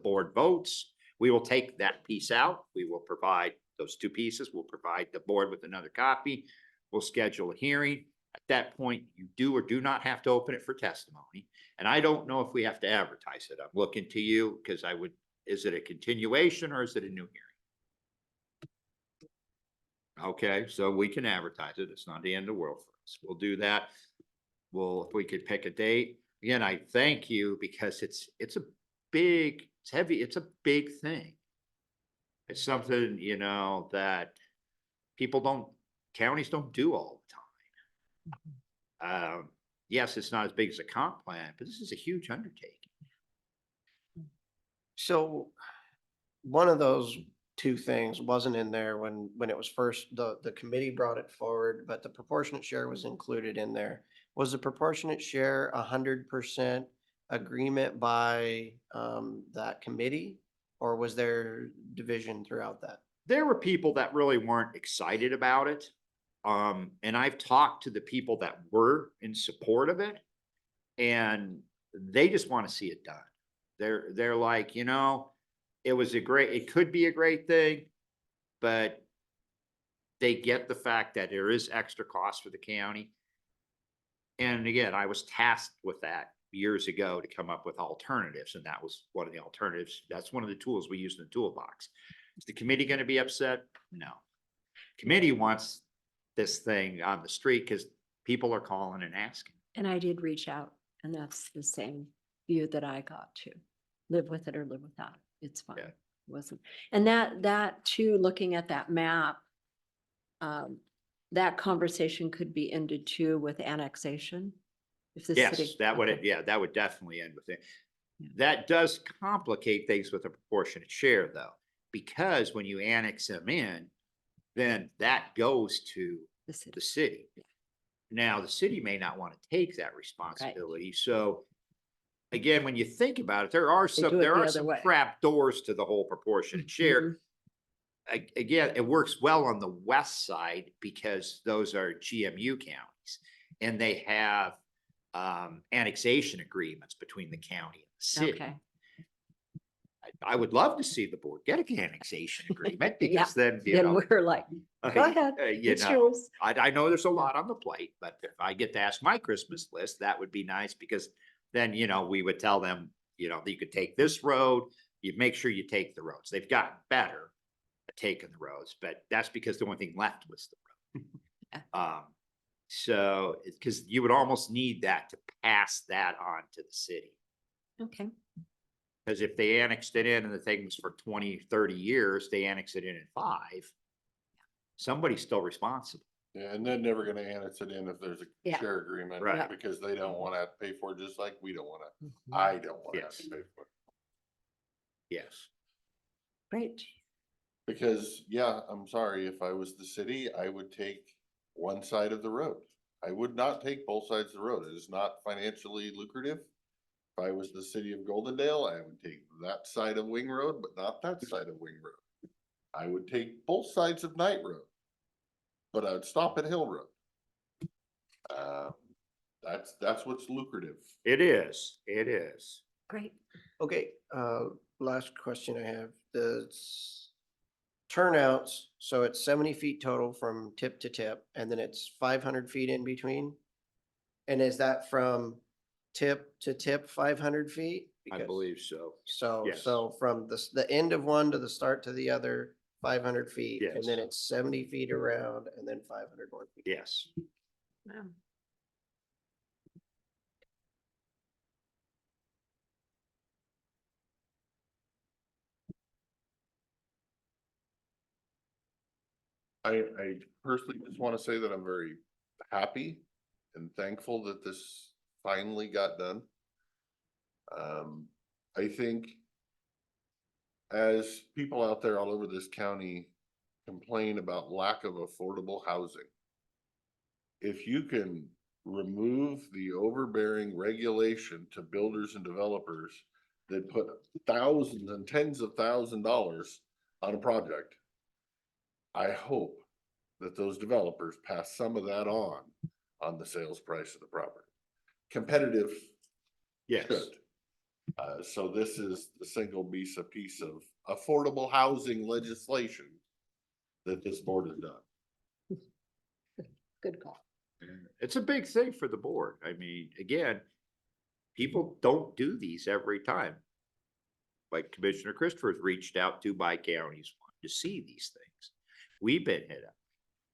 board votes, we will take that piece out. We will provide those two pieces. We'll provide the board with another copy. We'll schedule a hearing. At that point, you do or do not have to open it for testimony. And I don't know if we have to advertise it. I'm looking to you because is it a continuation or is it a new hearing? Okay, so we can advertise it. It's not the end of the world for us. We'll do that. If we could pick a date. Again, I thank you because it's heavy, it's a big thing. It's something, that counties don't do all the time. Yes, it's not as big as a comp plan, but this is a huge undertaking. So one of those two things wasn't in there when it was first, the committee brought it forward, but the proportionate share was included in there. Was the proportionate share 100% agreement by that committee? Or was there division throughout that? There were people that really weren't excited about it. And I've talked to the people that were in support of it and they just want to see it done. They're like, it could be a great thing, but they get the fact that there is extra cost for the county. And again, I was tasked with that years ago to come up with alternatives. And that was one of the alternatives. That's one of the tools we use in the toolbox. Is the committee going to be upset? No. Committee wants this thing on the street because people are calling and asking. and I did reach out, and that's the same view that I got to. Live with it or live without it. It's fine. Yeah. Wasn't, and that too, looking at that map, that conversation could be ended too with annexation. If the Yes, city. that would, okay. that would definitely end with it. Yeah. That does complicate things with a proportionate share though, because when you annex them in, then that goes to The city. the city. Yeah. Now, the city may not want to take that responsibility. So again, when you think about it, there are do it the other some way. trap doors to the whole proportionate share. Mhm. Again, it works well on the west side because those are GMU counties and they have annexation agreements between the county and the city. Okay. I would love to see the board get an annexation agreement because then, Then we're like, go ahead, it's yours. I know there's a lot on the plate, but if I get to ask my Christmas list, that would be nice because then, we would tell them, that you could take this road, you make sure you take the roads. They've gotten better at taking the roads, but that's because the only thing left was the road. So, because you would almost need that to pass that on to the city. Okay. Because if they annexed it in and the thing was for 20, 30 years, they annex it in 5, somebody's still responsible. Yeah, and they're never gonna annex it in if there's a Yeah. share agreement. Right. Because they don't wanna have to pay for it, just like we don't wanna, Mhm. I don't wanna have Yes. to pay for it. Yes. Great. Because, yeah, I'm sorry, if I was the city, I would take one side of the road. I would not take both sides of the road. It is not financially lucrative. If I was the city of Goldendale, I would take that side of Wing Road, but not that side of Wing Road. I would take both sides of Knight Road, but I would stop at Hill Road. That's what's lucrative. It is, it is. Great. Okay, last question I have, turnouts, so it's 70 feet total from tip to tip, and then it's 500 feet in between? And is that from tip to tip 500 feet? I Because- believe so. So, Yes. so from the end of one to the start to the other, 500 feet, and then Yes. it's 70 feet around, and then 500 more feet. Yes. Wow. I personally just want to say that I'm very happy and thankful that this finally got done. I think as people out there all over this county complain about lack of affordable housing, if you can remove the overbearing regulation to builders and developers that put thousands and tens of $1,000s on a project, I hope that those developers pass some of that on the sales price of the property. Competitive Yes. should. So this is the single piece of affordable housing legislation that this board has done. Good call. It's a big thing for the board. I mean, again, people don't do these every time. Like Commissioner Christopher's reached out to by counties to see these things. We've been hit up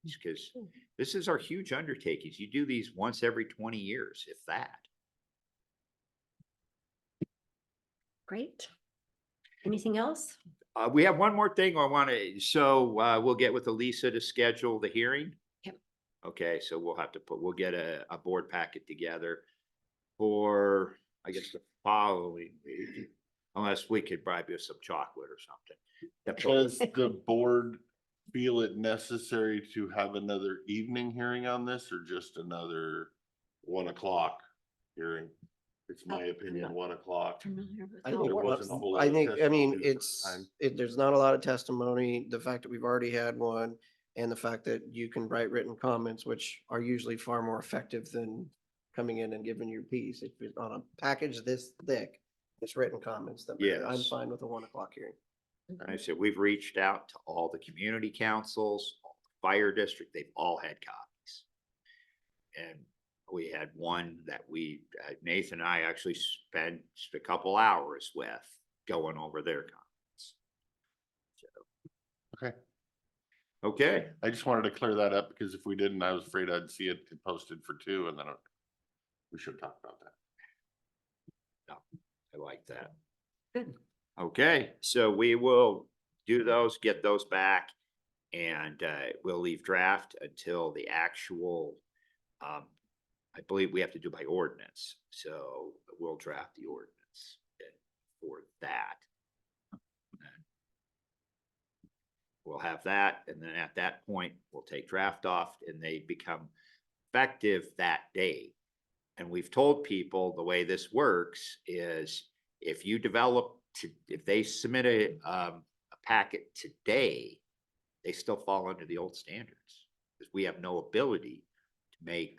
because this is our huge undertakings. You do these once every 20 years, if that. Great. Anything else? We have one more thing I want to, so we'll get with Elisa to schedule the hearing. Yep. Okay, so we'll get a board packet together for, I guess, the following week. Unless we could bribe you with some chocolate or something. Does the board feel it necessary to have another evening hearing on this or just another 1 o'clock hearing? It's my opinion, 1 o'clock. Familiar with I how think, it There works. wasn't a whole lot I of think, I mean, testimony this time. there's not a lot of testimony, the fact that we've already had one, and the fact that you can write written comments, which are usually far more effective than coming in and giving your piece. If it's on a package this thick, it's written comments that matter. I'm Yes. fine with a 1 o'clock hearing. I said, we've reached out to all the community councils, all the fire district, they've all had copies. And we had one that Nathan and I actually spent a couple hours with going over their comments. Okay. Okay, I just wanted to clear that up because if we didn't, I was afraid I'd see it posted for 2 and then we should talk about that. I like that. Good. Okay, so we will do those, get those back, and we'll leave draft until the actual, I believe we have to do by ordinance, so we'll draft the ordinance for that. We'll have that, and then at that point, we'll take draft off and they become effective that day. And we've told people the way this works is if you if they submit a packet today, they still fall under the old standards. Because we have no ability to make,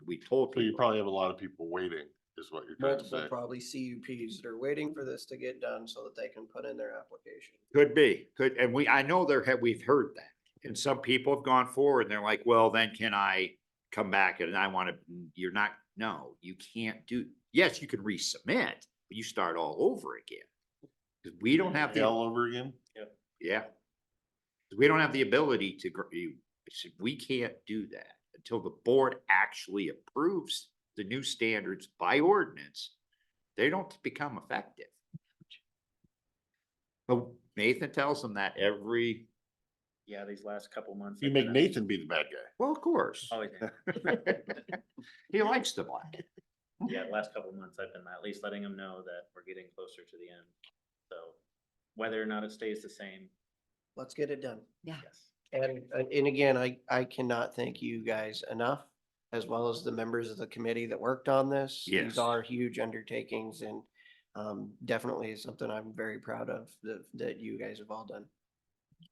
we told So you people, probably have a lot of people waiting is what you're trying to Multiple say. probably CUPs that are waiting for this to get done so that they can put in their application. and I know we've heard that. And some people have gone forward and they're like, well, then can I come back and I want to, no, you can't yes, you can resubmit, but you start all over again. Because we don't have All over again? yeah. We don't have the ability to, we can't do that until the board actually approves the new standards by ordinance. They don't become effective. But Nathan tells them that Yeah, these last couple months. You I've make been- Nathan be the bad guy. well, of course. Oh, yeah. He likes the black. Yeah, the last couple months I've been at least letting them know that we're getting closer to the end. So whether or not it stays the same, Let's get it done. Yeah. yes. And again, I cannot thank you guys enough, as well as the members of the committee that worked on this. Yes. These are huge undertakings and definitely is something I'm very proud of that you guys have all done.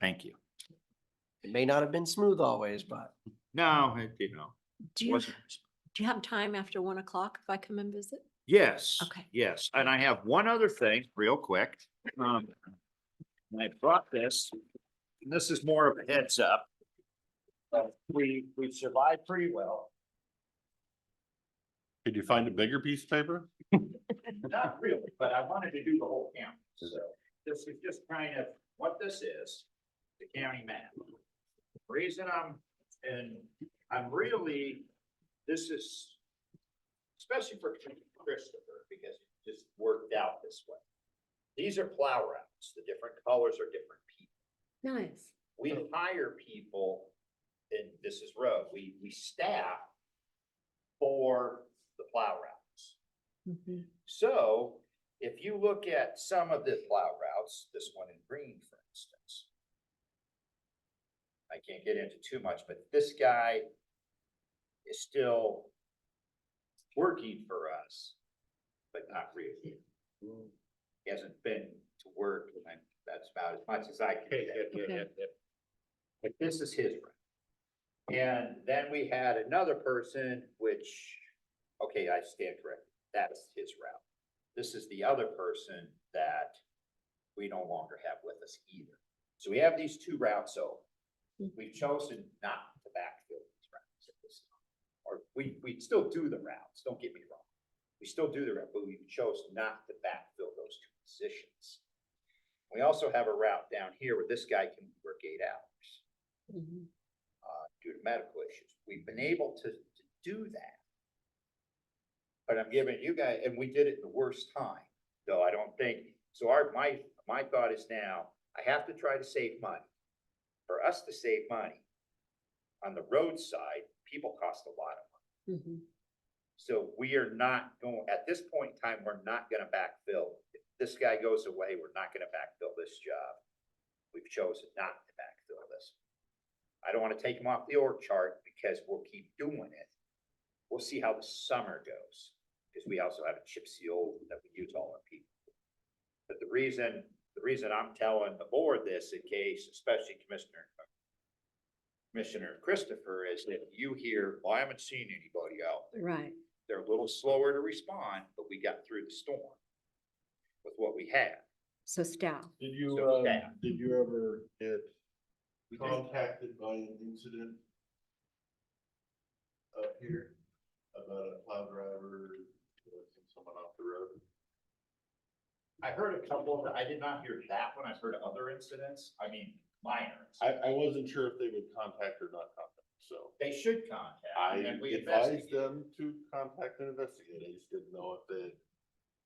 Thank you. It may not have been smooth always, but No, Do you, wasn't. do Do you have time after 1 o'clock if I come and visit? Yes. Okay. Yes, and I have one other thing, real quick. And I brought this, and this is more of a heads up. We survived pretty well. Could you find a bigger piece of paper? Not really, but I wanted to do the whole county, so this is just kind of what this is, the county map. Reason I'm really, this is especially for Christopher, because it just worked out this way. These are plow routes, the different colors are different people. Nice. We hire people, and this is road, we staff for the plow routes. Mhm. So if you look at some of the plow routes, this one in green, for instance. I can't get into too much, but this guy is still working for us, but not really. He hasn't been to work, and that's about as much as I can get. Okay. But this is his route. And then we had another person, which, okay, I stand corrected, that's his route. This is the other person that we no longer have with us either. So we have these two routes open. We've chosen not to backfill these routes at this time. Or we still do the routes, don't get me wrong. We still do the route, but we chose not to backfill those two positions. We also have a route down here where this guy can work 8 hours. Mhm. Due to medical issues. We've been able to do that. But I'm giving you guys, and we did it the worst time, though I don't think, so my thought is now, I have to try to save money. For us to save money, on the roadside, people cost a lot of money. Mhm. So we are not going, at this point in time, we're not gonna backfill. If this guy goes away, we're not gonna backfill this job. We've chosen not to backfill this. I don't want to take him off the org chart because we'll keep doing it. We'll see how the summer goes, because we also have a chip seal that we use all our people. But the reason I'm telling the board this in case, especially Commissioner Christopher, is that you hear, well, I haven't seen anybody out there. Right. They're a little slower to respond, but we got through the storm with what we had. So staff. Did you, So, yeah. did you ever get We did. contacted by an incident up here about a plow driver lifting someone off the road? I heard a couple, I did not hear that one. I've heard other incidents. I mean, minor. I wasn't sure if they would contact or not contact, so. They should contact. I and then we advised investigate. them to contact and investigate. I just didn't know if they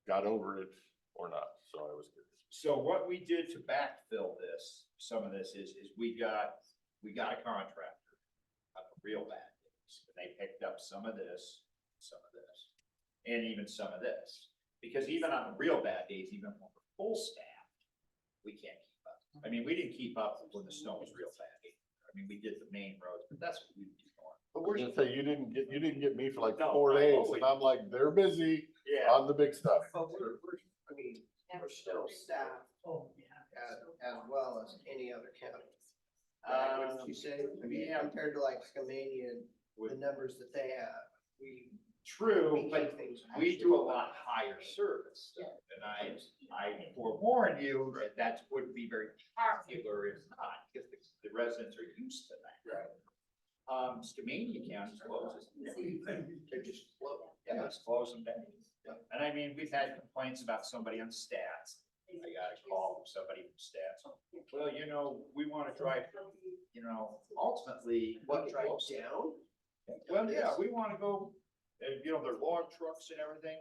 got over it or not, so I was curious. So what we did to backfill this, some of this is we got a contractor on the real bad days. And they picked up some of this, and even some of this. Because even on the real bad days, even when we're full staffed, we can't keep up. I mean, we didn't keep up when the snow was real bad. I mean, we did the main roads, but that's what we were doing. But we're gonna say, you didn't get me for like No, 4 I days, always- and I'm like, they're busy Yeah. on the big stuff. But I mean, we're still staffed as well as any other county. What did you say? I mean, yeah. compared to like Skamania and the numbers that they have, we True, but keep things. we do a lot higher service stuff, and I forewarn you that that wouldn't be very popular if not, because the residents are used to that. Right. Skamania County closes. They're just closed, yeah, let's close them down. And I mean, we've had complaints about somebody on stats. I got a call from somebody from stats. Well, we wanna drive, ultimately. What drives down? Well, yeah, we wanna go, their log trucks and everything.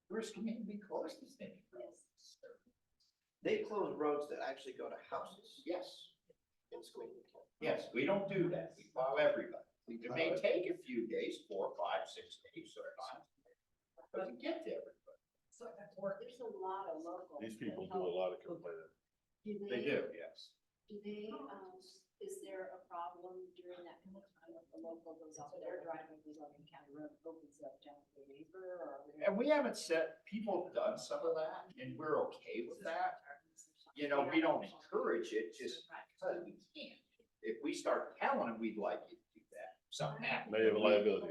Where's community close this thing? They close roads that actually go to houses Yes, in Skamania. yes, we don't do that. We plow everybody. It may take a few days, 4, 5, 6 days sometimes. But to get to everybody. There's a lot of local. These people do a lot of complaining. They do, yes. Do they, is there a problem during that kind of time if the local goes off their driveway, goes on the county road, opens up down to the neighbor or? And we haven't people have done some of that and we're okay with that. We don't encourage it just because we can't. If we start telling them we'd like you to do that, something happened. They have a liability.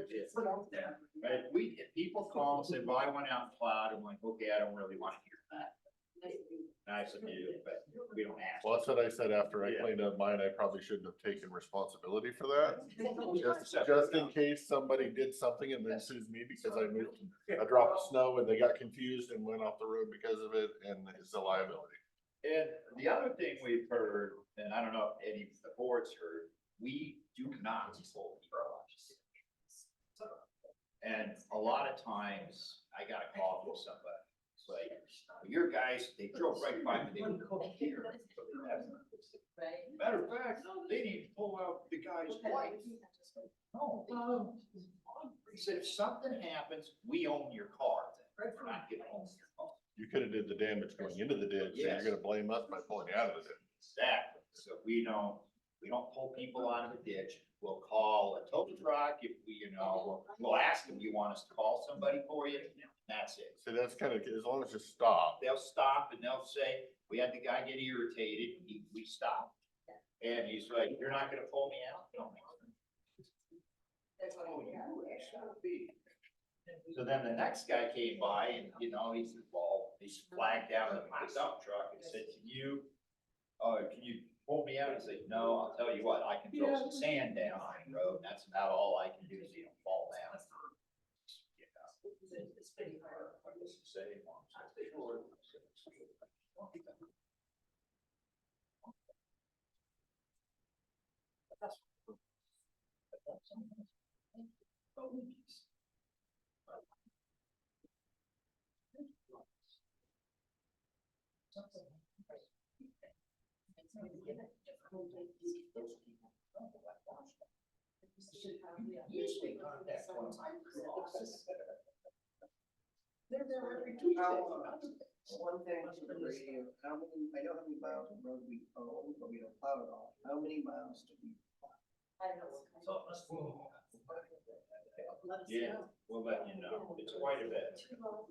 Right, if people call and say, well, I went out and plowed, I'm like, okay, I don't really want to hear that. Nice of you, but we don't ask. Well, that's what I said after I Yeah. cleaned up mine. I probably shouldn't have taken responsibility for that. Just in case somebody did something and then sues me because I moved a drop of snow and they got confused and went off the road because of it, and it's a liability. And the other thing we've heard, and I don't know if any of the boards heard, we do not pull people off. And a lot of times I got a call from somebody, it's like, well, your guys, they drove right by me, they didn't come here. Matter of fact, they didn't pull out the guy's wife. No. He said, if something happens, we own your car. We're not gonna own your car. You could have did the damage going into the ditch, so Yes. you're gonna blame us by pulling you out of the ditch. Exactly, so we don't pull people out of the ditch, we'll call a tow truck if we, we'll ask them, you want us to call somebody for you? That's it. So that's kind of, as long as you stop. They'll stop and they'll say, we had the guy get irritated, we stopped. And he's like, you're not gonna pull me out? No. Oh, you should be. So then the next guy came by and, he said, well, he's flagged down the dump truck and said, can you pull me out? He said, no, I'll tell you what, I can throw some sand down on the road. That's about all I can do so you don't fall down. What does it say? Usually contact one of my bosses. They're there every Tuesday. One thing to the radio, I know how many miles of road we own, but we don't plow it all. How many miles do we plow? Yeah, we'll let you know. It's quite a bit.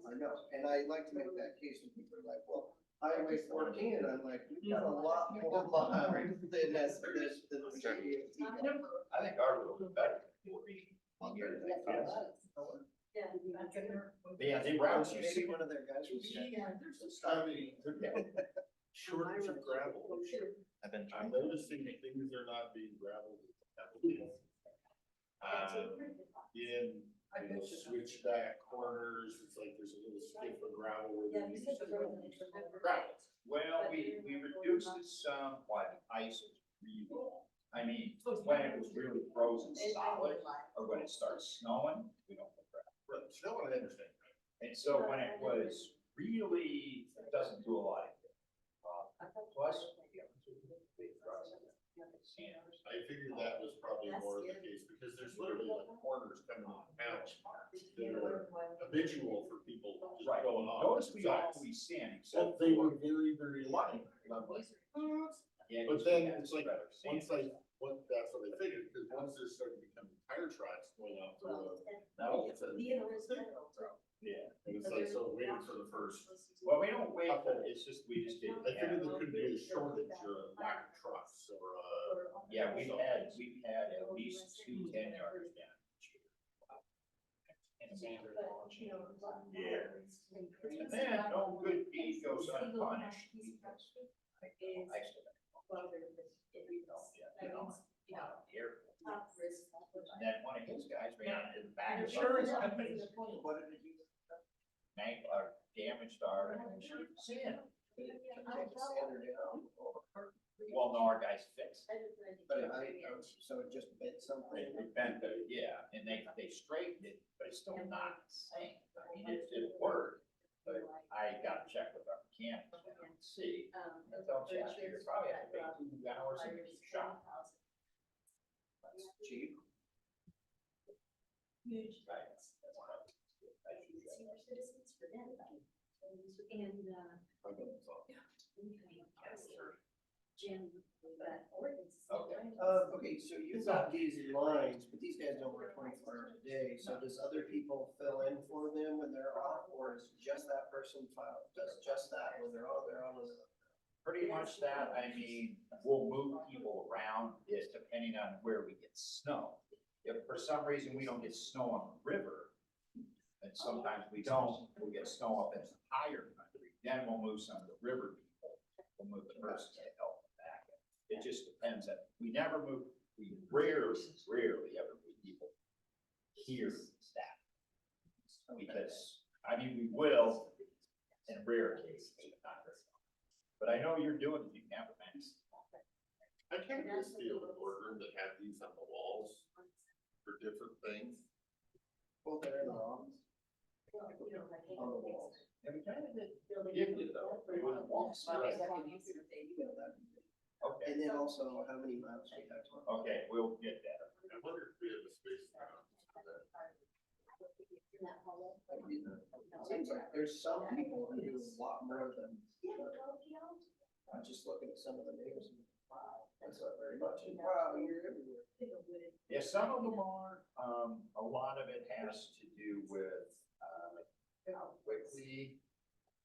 I know, and I like to make that case when people are like, well, Highway 14, and I'm like, we've got a lot more miles than that's, than the radio. I think our road is better. Yeah, they route you. Maybe one of their guys was. Shortage of gravel. I'm noticing that things are not being gravelled. In switchback corners, it's like there's a little skip of gravel where there used to be. Right. Well, we reduced it somewhat. Ice was really, when it was really frozen solid, or when it starts snowing, we don't put gravel. Right, snow, I understand. And so when it was really, it doesn't do a lot. Plus. I figured that was probably more of the case, because there's literally like corners coming in town that are habitual for people just Right. going off. Notice we always sand, Except they were very, very light. And I'm like, Yeah, but then it's like, better sand. that's what I figured, because once there started becoming tire tracks going off the road. No. It's a- Yeah. And it's like, so waiting for the first, Well, we don't wait, it's just, we just didn't I figured have. there could be a shortage or a lack of trucks or Yeah, we've had at least 2 10-yarders down. Yeah. And then no good deed goes unpunished. I still And then one of his guys ran into the back. Insurance companies. What did it use? Damaged our sand. Take the sander down, Well, no, our guys fixed it. but so it just bit something. It bent it, yeah, and they straightened it, but it's still not the same. I mean, it worked, but I got to check with our mechanic and see. They'll check here, probably have to wait 2 hours in the shop. That's cheap. Right. Okay, so you've got these lines, but these guys don't work 24 hours a day, so does other people fill in for them when they're off, or is just that person does just that when they're on, Pretty much that, we'll move people around, depending on where we get snow. If for some reason, we don't get snow on the river, and sometimes we don't, we'll get snow up in the higher country, then we'll move some of the river people, we'll move the person to help them back. It just depends that, we rarely ever move people here that. Because, I mean, we will in rare cases, but not very often. But I know you're doing it, you have a max. I kind of miss the old boardroom that had these on the walls for different things. Well, they're in the office. On the walls. And we kind of did though, we wouldn't want to. Okay, And then also, how many miles do you have to? okay, we'll get that. I wonder if we have a space for that. It seems like there's some people who do a lot more than. I'm just looking at some of the names. That's not very much. Wow, you're everywhere. Yeah, some of them are, a lot of it has to do with, how quickly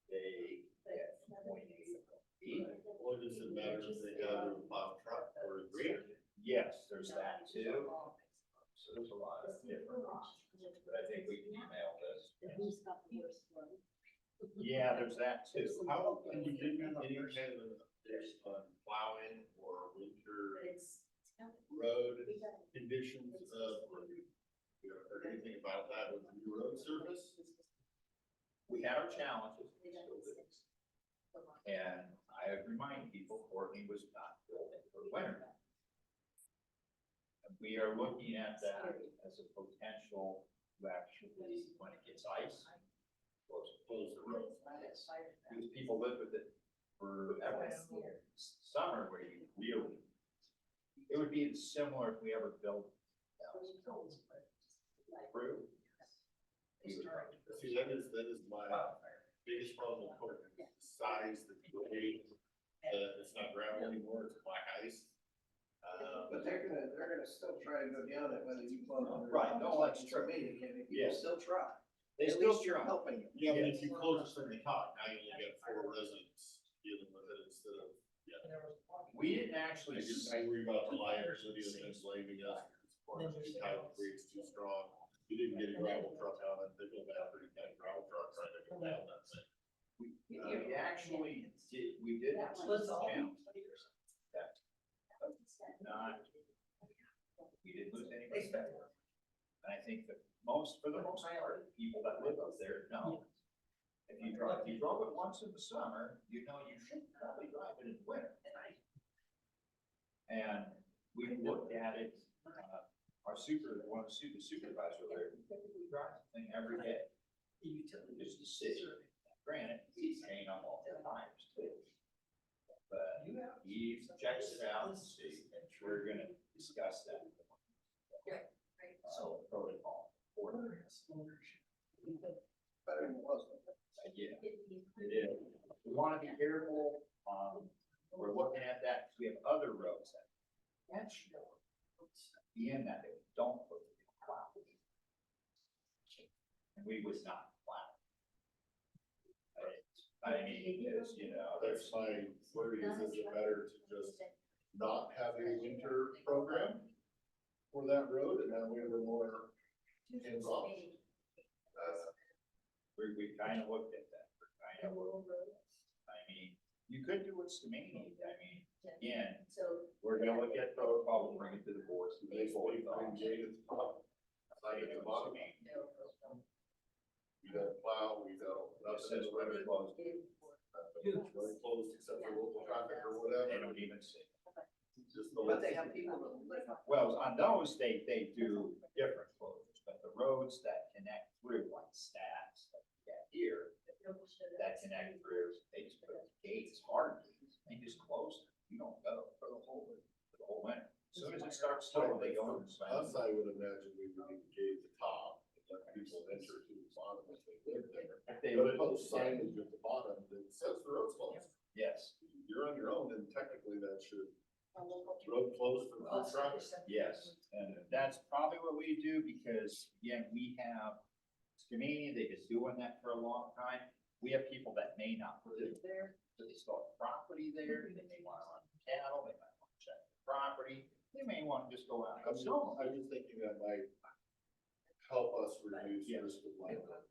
they get from point A to point B. What does it matter if they got a plow truck or a grader? Yes, there's that too. So there's a lot of different options, but I think we can email this. Yeah, there's that too. How, Can you give me any kind of an update on plowing or winter road conditions or anything about that with the new road surface? we had our challenges, we still do. And I remind people, Courtney was not built for winter. And we are looking at that as a potential to actually, when it gets ice, close the road. Because people live with it forever. Summer where you really, it would be similar if we ever built through. See, that is my biggest problem with Courtney, the size, the grade, it's not gravel anymore, it's black ice. But they're gonna still try to go down it whether you close it or not. Right, no, that's true. People Yeah. still try. They At still least you're try. helping them. Yeah, but if you close it from the top, now you only got 4 residents dealing with it instead of, We didn't actually. I worry about the liability of them blaming us, because it's too tight, the grade's too strong. You didn't get a gravel truck on it, they go down pretty tight gravel truck trying to go down that thing. We actually did, we did have some challenge. That not, we didn't lose anybody. And I think that for the most part, people that live up there know. If you drove it once in the summer, you know you should probably drive it in the winter. And we looked at it, one of the supervisor there, we drive the thing every day. Just to see. Granted, he's paying on all the tires too. But he checks it out and see, and we're gonna discuss that. So protocol. Better than it was. Yeah, it is. We wanna be careful, we're looking at that, because we have other roads that be in that they don't put the plow. And we was not plow. I mean, because, That's my worry, is it better to just not have a winter program for that road, and that way we're more hands-off? we kind of looked at that, I mean, you could do what Skamania, I mean, again, we're gonna look at protocol, we'll bring it to the board. So They say, gate at the top, side at the bottom. We got plow, we got, It says road closed. road closed except for local traffic or They whatever. don't even see. Just the. But they have people that live. Well, on those, they do different closures, but the roads that connect through, like stats, like we got here, that connect through, they just put gates hard, they just close it, you don't go for the whole winter. As soon as it starts snowing, they go in. Us, I would imagine we would need to gate the top, and let people enter to the bottom if they live there. If they But would if it's signage at the bottom that says the road's closed, yes, you're on your own, and technically that should, road closed for food trucks. yes, and that's probably what we do, because again, we have Skamania, they've been doing that for a long time. We have people that may not live there, but they still have property there, they may want to run cattle, they might want to check the property. They may want to just go out. I'm just thinking that might help us reduce risk of liability.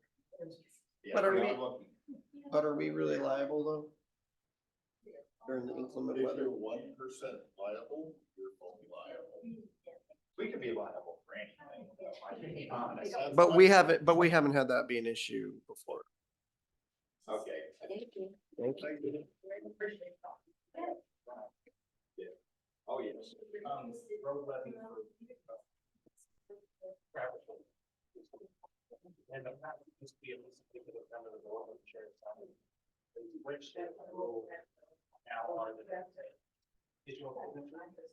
But are we really liable though? During the inclement If weather? you're 1% liable, you're fully liable. We could be liable for anything. To be honest. But we haven't had that be an issue before. Okay. Thank you. Oh, yes. Road levy and the fact that this be at least a bit of a kind of the road insurance. Which now are the digital signature.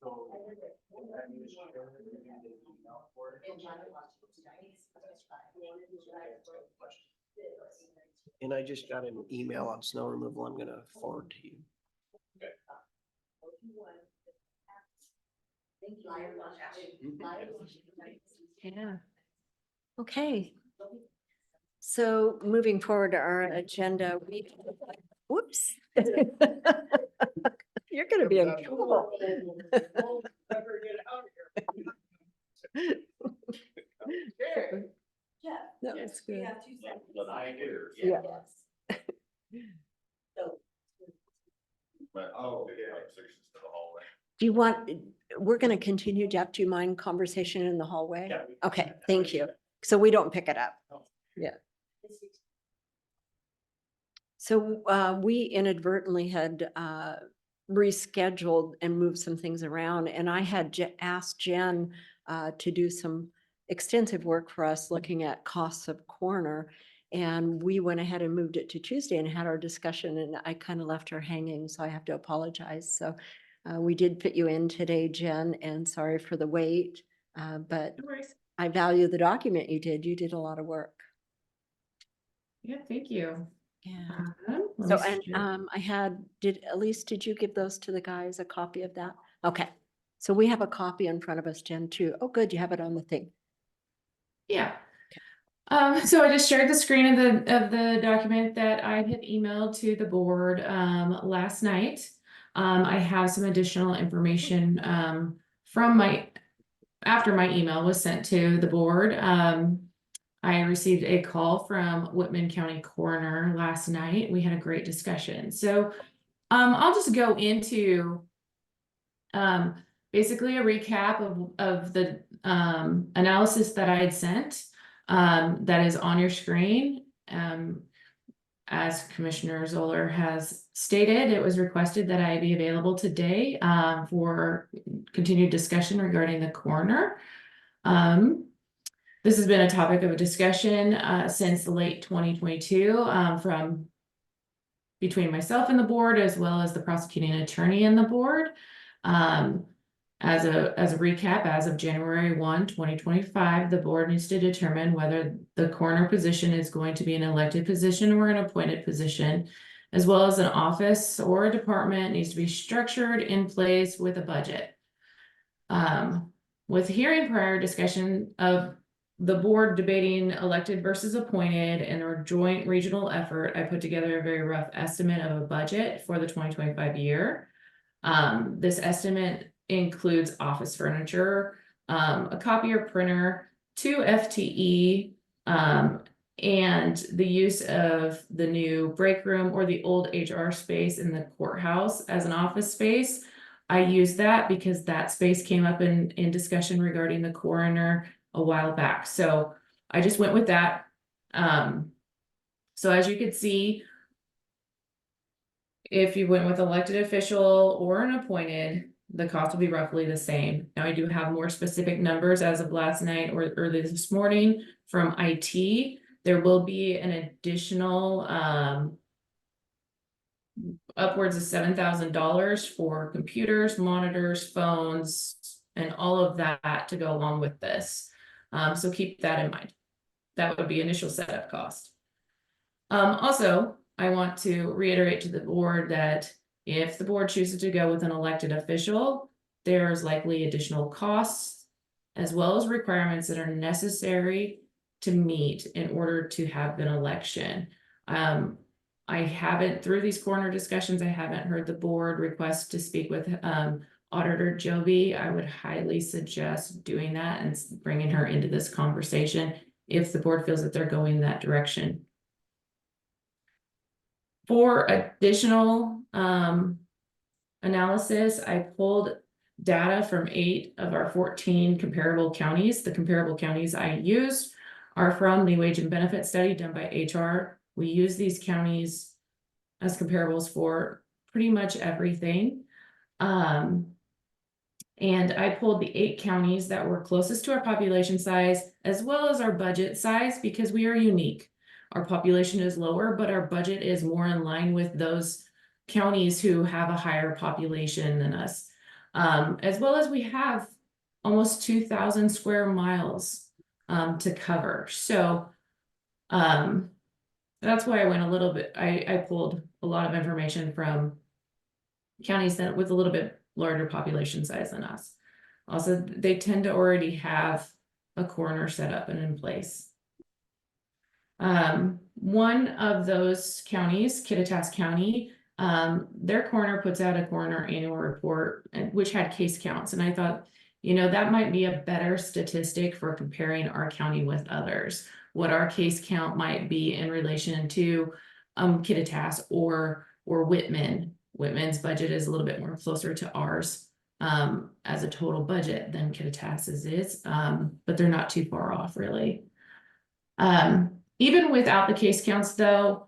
So. that means share it and then they email for it. And I just got an email on snow removal I'm gonna forward to you. Yeah. Okay. So moving forward to our agenda, whoops. You're gonna be in trouble. That was good. Yeah. But, Oh, yeah. yeah. Sections to the hallway. Do you want, we're gonna continue, Jeff, do you mind conversation in the hallway? Yeah. Okay, thank you. So we don't pick it up. Yeah. So we inadvertently had rescheduled and moved some things around, and I had asked Jen to do some extensive work for us looking at costs of coroner. And we went ahead and moved it to Tuesday and had our discussion, and I kind of left her hanging, so I have to apologize. So we did fit you in today, Jen, and sorry for the wait. But I value the document you did. You did a lot of work. Yeah, thank you. Yeah. Let So, me and share. Elise, did you give those to the guys, a copy of that? Okay. So we have a copy in front of us, Jen, too. Oh, good, you have it on the thing. Yeah. So I just shared the screen of the document that I had emailed to the board last night. I have some additional information from after my email was sent to the board. I received a call from Whitman County Coroner last night. We had a great discussion. So I'll just go into basically a recap of the analysis that I had sent that is on your screen. As Commissioner Zoller has stated, it was requested that I be available today for continued discussion regarding the coroner. This has been a topic of a discussion since late 2022 from between myself and the board, as well as the prosecuting attorney and the board. As a recap, as of January 1, 2025, the board needs to determine whether the coroner position is going to be an elected position or an appointed position, as well as an office or a department needs to be structured in place with a budget. With hearing prior discussion of the board debating elected versus appointed and our joint regional effort, I put together a very rough estimate of a budget for the 2025 year. This estimate includes office furniture, a copier printer, 2 FTE, and the use of the new break room or the old HR space in the courthouse as an office space. I use that because that space came up in discussion regarding the coroner a while back. So I just went with that. So as you can see, if you went with elected official or an appointed, the cost will be roughly the same. Now I do have more specific numbers as of last night or early this morning from IT. There will be an additional upwards of $7,000 for computers, monitors, phones, and all of that to go along with this. So keep that in mind. That would be initial setup cost. Also, I want to reiterate to the board that if the board chooses to go with an elected official, there's likely additional costs as well as requirements that are necessary to meet in order to have an election. I haven't, through these coroner discussions, I haven't heard the board request to speak with Auditor Joby, I would highly suggest doing that and bringing her into this conversation if the board feels that they're going that direction. For additional analysis, I pulled data from 8 of our 14 comparable counties. The comparable counties I used are from the wage and benefit study done by HR. We use these counties as comparables for pretty much everything. And I pulled the 8 counties that were closest to our population size as well as our budget size because we are unique. Our population is lower, but our budget is more in line with those counties who have a higher population than us. As well as we have almost 2,000 square miles to cover. So that's why I went a little bit, I pulled a lot of information from counties that with a little bit larger population size than us. Also, they tend to already have a coroner set up and in place. One of those counties, Klickitat County, their coroner puts out a coroner annual report, which had case counts. And I thought, you know, that might be a better statistic for comparing our county with others. What our case count might be in relation to Klickitat or Whitman. Whitman's budget is a little bit more closer to ours as a total budget than Klickitat's is, but they're not too far off really. Even without the case counts though,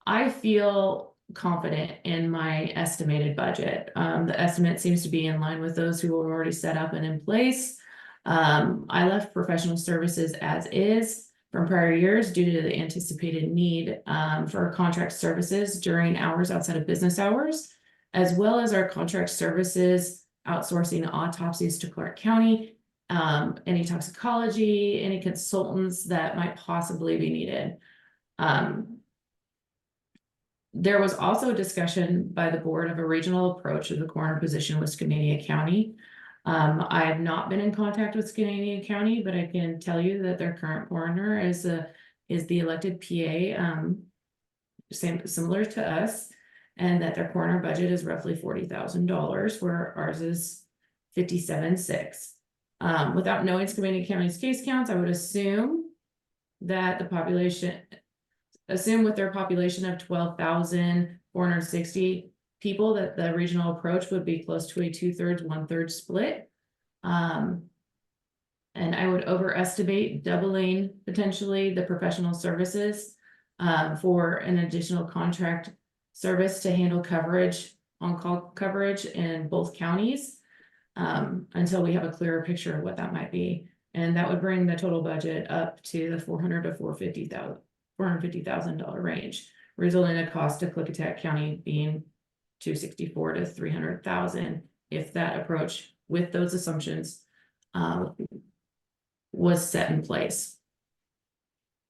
I feel confident in my estimated budget. The estimate seems to be in line with those who are already set up and in place. I left professional services as is from prior years due to the anticipated need for contract services during hours outside of business hours, as well as our contract services outsourcing autopsies to Clark County, any toxicology, any consultants that might possibly be needed. There was also discussion by the board of a regional approach of the coroner position with Skanania County. I have not been in contact with Skanania County, but I can tell you that their current coroner is the elected PA, similar to us, and that their coroner budget is roughly $40,000, where ours is $57,600. Without knowing Skanania County's case counts, I would assume that the population, with their population of 12,460 people, that the regional approach would be close to a 2/3, 1/3 split. And I would overestimate doubling potentially the professional services for an additional contract service to handle coverage, on-call coverage in both counties until we have a clearer picture of what that might be. And that would bring the total budget up to the $400,000 to $450,000 range, resulting in a cost to Klickitat County being $264,000 to $300,000 if that approach with those assumptions was set in place.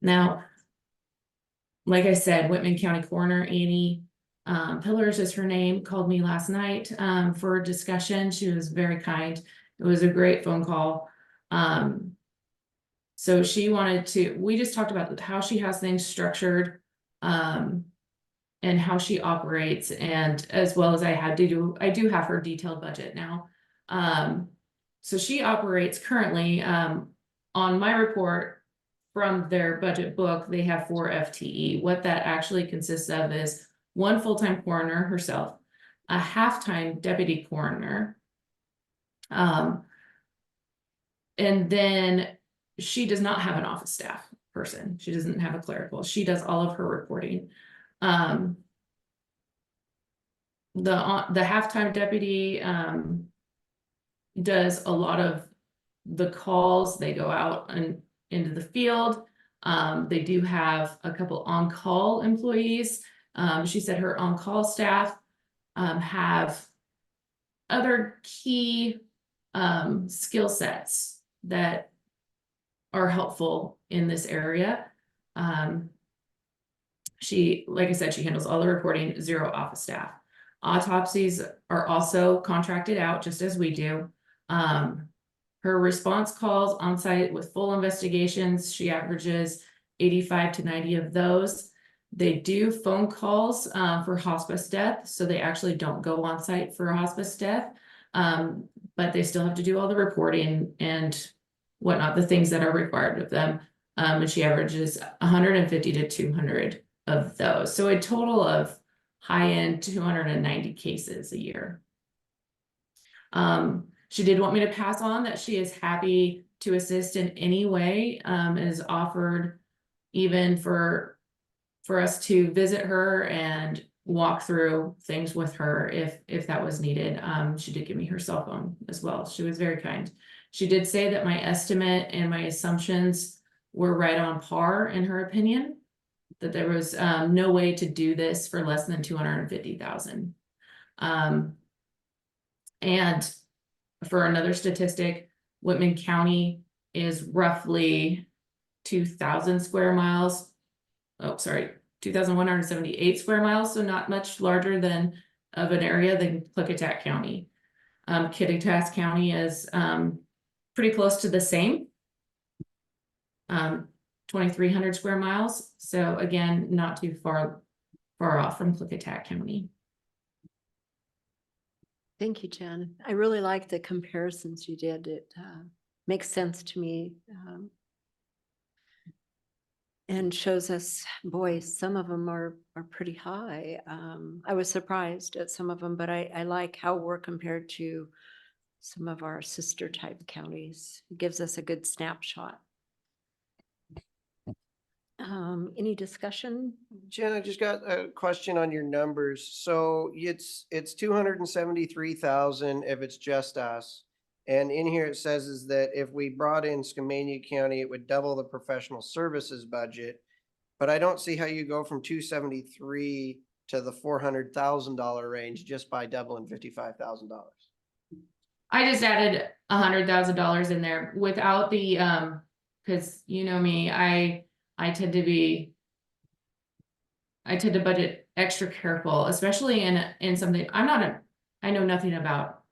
Now, like I said, Whitman County Coroner Annie Pillars is her name, called me last night for a discussion. She was very kind. It was a great phone call. So she wanted to, we just talked about how she has things structured and how she operates, and as well as I do have her detailed budget now. So she operates currently on my report from their budget book, they have 4 FTE. What that actually consists of is 1 full-time coroner herself, a half-time deputy coroner, and then she does not have an office staff person. She doesn't have a clerical. She does all of her reporting. The half-time deputy does a lot of the calls. They go out and into the field. They do have a couple on-call employees. She said her on-call staff have other key skill sets that are helpful in this area. She, like I said, she handles all the reporting, 0 office staff. Autopsies are also contracted out just as we do. Her response calls on site with full investigations, she averages 85 to 90 of those. They do phone calls for hospice death, so they actually don't go on site for a hospice death. But they still have to do all the reporting and whatnot, the things that are required of them. And she averages 150 to 200 of those. So a total of high-end 290 cases a year. She did want me to pass on that she is happy to assist in any way, and is offered even for us to visit her and walk through things with her if that was needed. She did give me her cell phone as well. She was very kind. She did say that my estimate and my assumptions were right on par in her opinion, that there was no way to do this for less than 250,000. And for another statistic, Whitman County is roughly 2,000 square miles. Oh, sorry, 2,178 square miles, so not much larger than of an area than Klickitat County. Klickitat County is pretty close to the same. 2,300 square miles. So again, not too far off from Klickitat County. Thank you, Jen. I really like the comparisons you did. It makes sense to me. And shows us, boy, some of them are pretty high. I was surprised at some of them, but I like how we're compared to some of our sister type counties. It gives us a good snapshot. Any discussion? Jen, I just got a question on your numbers. So it's 273,000 if it's just us. And in here it says is that if we brought in Skamania County, it would double the professional services budget. But I don't see how you go from 273 to the $400,000 range just by doubling $55,000. I just added $100,000 in there without the because you know me, I tend to budget extra careful, especially in something I know nothing about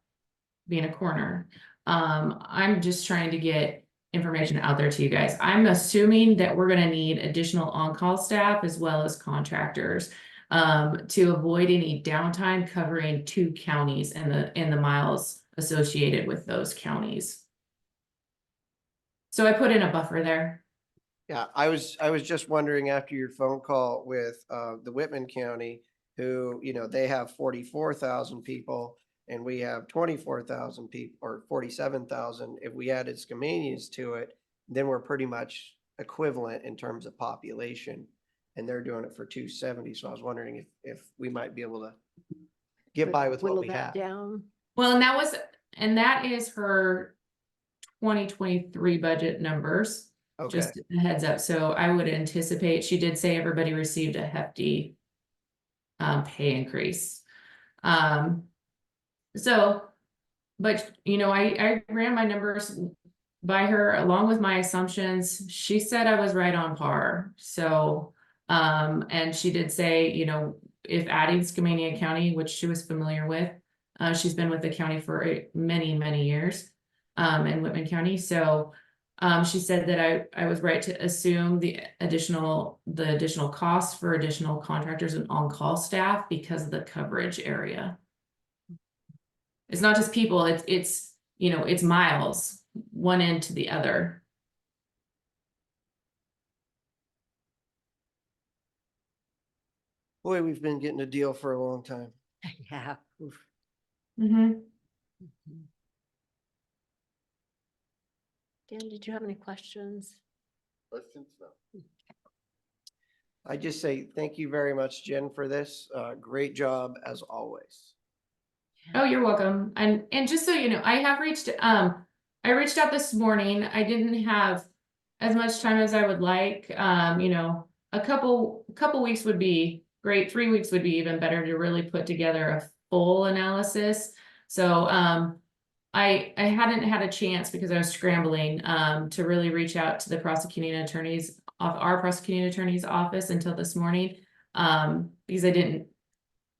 being a coroner. I'm just trying to get information out there to you guys. I'm assuming that we're going to need additional on-call staff as well as contractors to avoid any downtime covering 2 counties and the miles associated with those counties. So I put in a buffer there. Yeah, I was just wondering after your phone call with the Whitman County, who, you know, they have 44,000 people and we have 24,000 people or 47,000. If we added Skamanias to it, then we're pretty much equivalent in terms of population. And they're doing it for 270. So I was wondering if we might be able to get by with what Whittle we that have. down. Well, and that is her 2023 budget numbers. Okay. Just a heads up. So I would anticipate, she did say everybody received a hefty pay increase. So, but you know, I ran my numbers by her along with my assumptions. She said I was right on par. So, and she did say, you know, if adding Skamania County, which she was familiar with, she's been with the county for many, many years, in Whitman County. So, she said that I was right to assume the additional costs for additional contractors and on-call staff because of the coverage area. It's not just people, it's you know, it's miles, one end to the other. Boy, we've been getting a deal for a long time. Yeah. Oof. Mm-hmm. Dan, did you have any questions? Questions? No. I just say thank you very much, Jen, for this. Great job as always. Oh, you're welcome. And just so you know, I reached out this morning. I didn't have as much time as I would like. You know, a couple weeks would be great. 3 weeks would be even better to really put together a full analysis. So I hadn't had a chance because I was scrambling to really reach out to the prosecuting attorney's office until this morning. Because I didn't,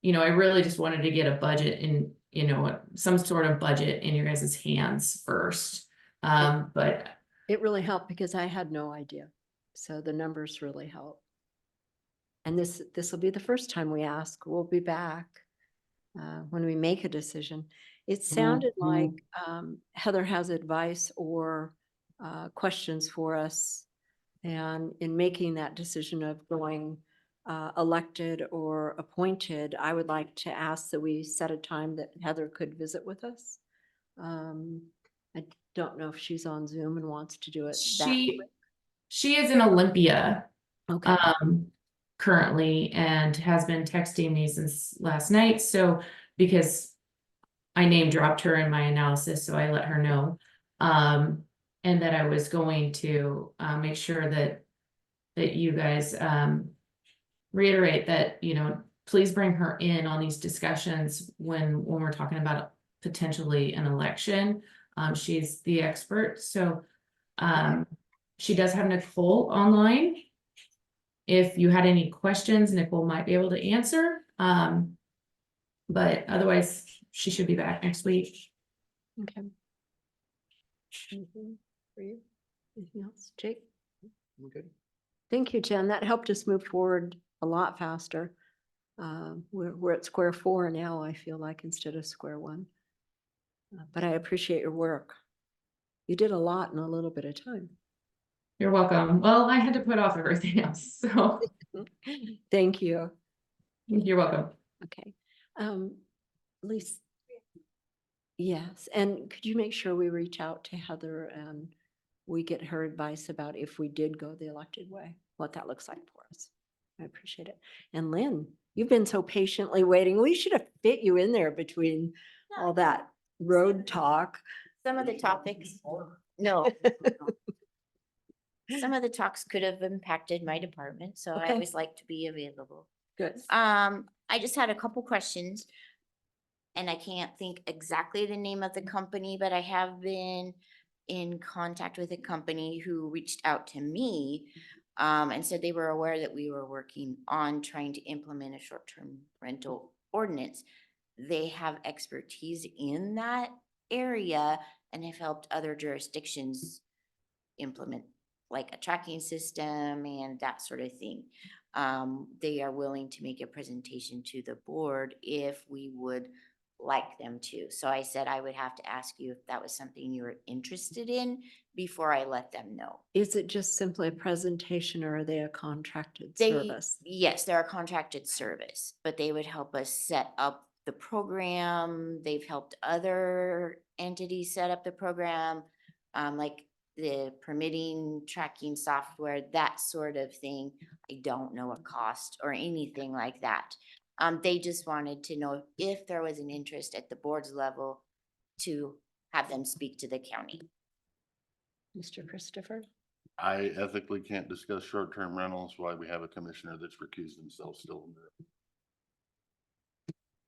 you know, I really just wanted to get a budget in, you know, some sort of budget in your guys' hands first. But It really helped because I had no idea. So the numbers really help. And this will be the first time we ask. We'll be back when we make a decision. It sounded like Heather has advice or questions for us. And in making that decision of going elected or appointed, I would like to ask that we set a time that Heather could visit with us. I don't know if she's on Zoom and wants to do it that She is in Olympia Okay. currently and has been texting me since last night. So because I name dropped her in my analysis, so I let her know. And that I was going to make sure that you guys reiterate that, you know, please bring her in on these discussions when we're talking about potentially an election. She's the expert, so she does have Nicole online. If you had any questions, Nicole might be able to answer. But otherwise, she should be back next week. Okay. Anything for you? Anything else, Jake? I'm good. Thank you, Jen. That helped us move forward a lot faster. We're at square four now, I feel like, instead of square one. But I appreciate your work. You did a lot in a little bit of time. You're welcome. Well, I had to put off everything else, so Thank you. you're welcome. Okay. Lisa. Yes, and could you make sure we reach out to Heather and we get her advice about if we did go the elected way, what that looks like for us? I appreciate it. And Lynn, you've been so patiently waiting. We should have fit you in there between all that road talk. Some of the topics, no. Some of the talks could have impacted my department, so I Okay. always like to be available. Good. I just had a couple questions. And I can't think exactly the name of the company, but I have been in contact with a company who reached out to me and said they were aware that we were working on trying to implement a short-term rental ordinance. They have expertise in that area and have helped other jurisdictions implement like a tracking system and that sort of thing. They are willing to make a presentation to the board if we would like them to. So I said I would have to ask you if that was something you were interested in before I let them know. Is it just simply a presentation or are they a contracted service? Yes, they're a contracted service, but they would help us set up the program. They've helped other entities set up the program, like the permitting tracking software, that sort of thing. I don't know a cost or anything like that. They just wanted to know if there was an interest at the board's level to have them speak to the county. Mr. Christopher? I ethically can't discuss short-term rentals while we have a commissioner that's recused himself still in there.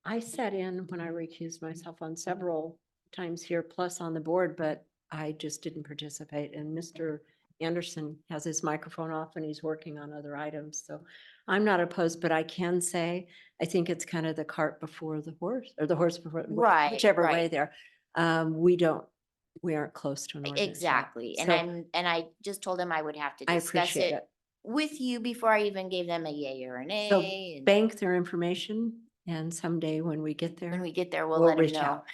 I sat in when I recused myself on several times here, plus on the board, but I just didn't participate. And Mr. Anderson has his microphone off and he's working on other items. So I'm not opposed, but I can say, I think it's kind of the cart before the horse or the horse before, Right, whichever way right. there. We aren't close to an ordinance yet. Exactly. And So I just told them I would have to I discuss appreciate it it. with you before I even gave them a yay or a So nay. And bank their information and someday when we get there. when we get there, we'll we'll let them reach know. out.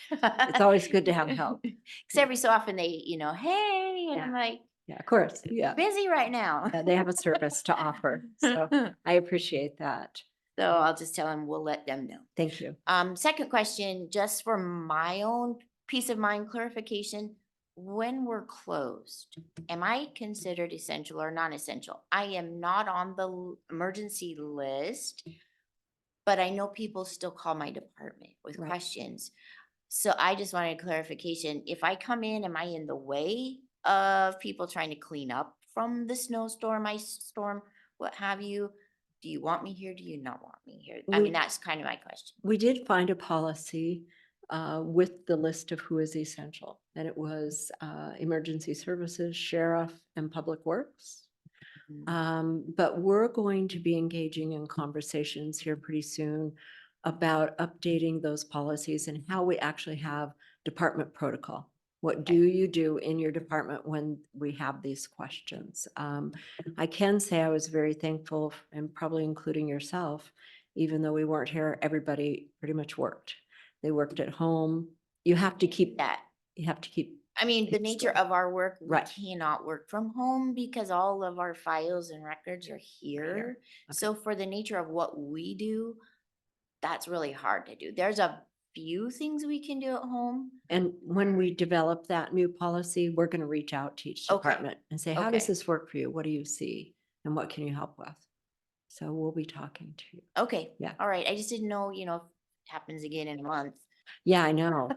It's always good to have help. Cause every so often they, hey, and I'm Yeah. like, Yeah, of course. Yeah. busy right now. Yeah, they have a service to offer. So I appreciate that. So I'll just tell them, we'll let them know. Thank you. Second question, just for my own peace of mind clarification, when we're closed, am I considered essential or non-essential? I am not on the emergency list, but I know people still call my department with Right. questions. So I just wanted clarification. If I come in, am I in the way of people trying to clean up from the snowstorm, ice storm, what have you? Do you want me here? Do you not want me here? I We- mean, that's kind of my question. We did find a policy with the list of who is essential. And it was emergency services, sheriff, and public works. But we're going to be engaging in conversations here pretty soon about updating those policies and how we actually have department protocol. What do you do in your department when we have these questions? I can say I was very thankful, and probably including yourself, even though we weren't here, everybody pretty much worked. They worked at home, You have to keep that. You have to keep, I mean, the It's nature still- of our work, we Right. cannot work from home because all of our files and records are here. So for the nature of what we do, that's really hard to do. There's a few things we can do at home. and when we develop that new policy, we're going to reach out to each Okay. department and say, how does Okay. this work for you? What do you see? And what can you help with? So we'll be talking to you. Okay. Yeah. All right. I just didn't know, if it happens again in a month. Yeah, I know.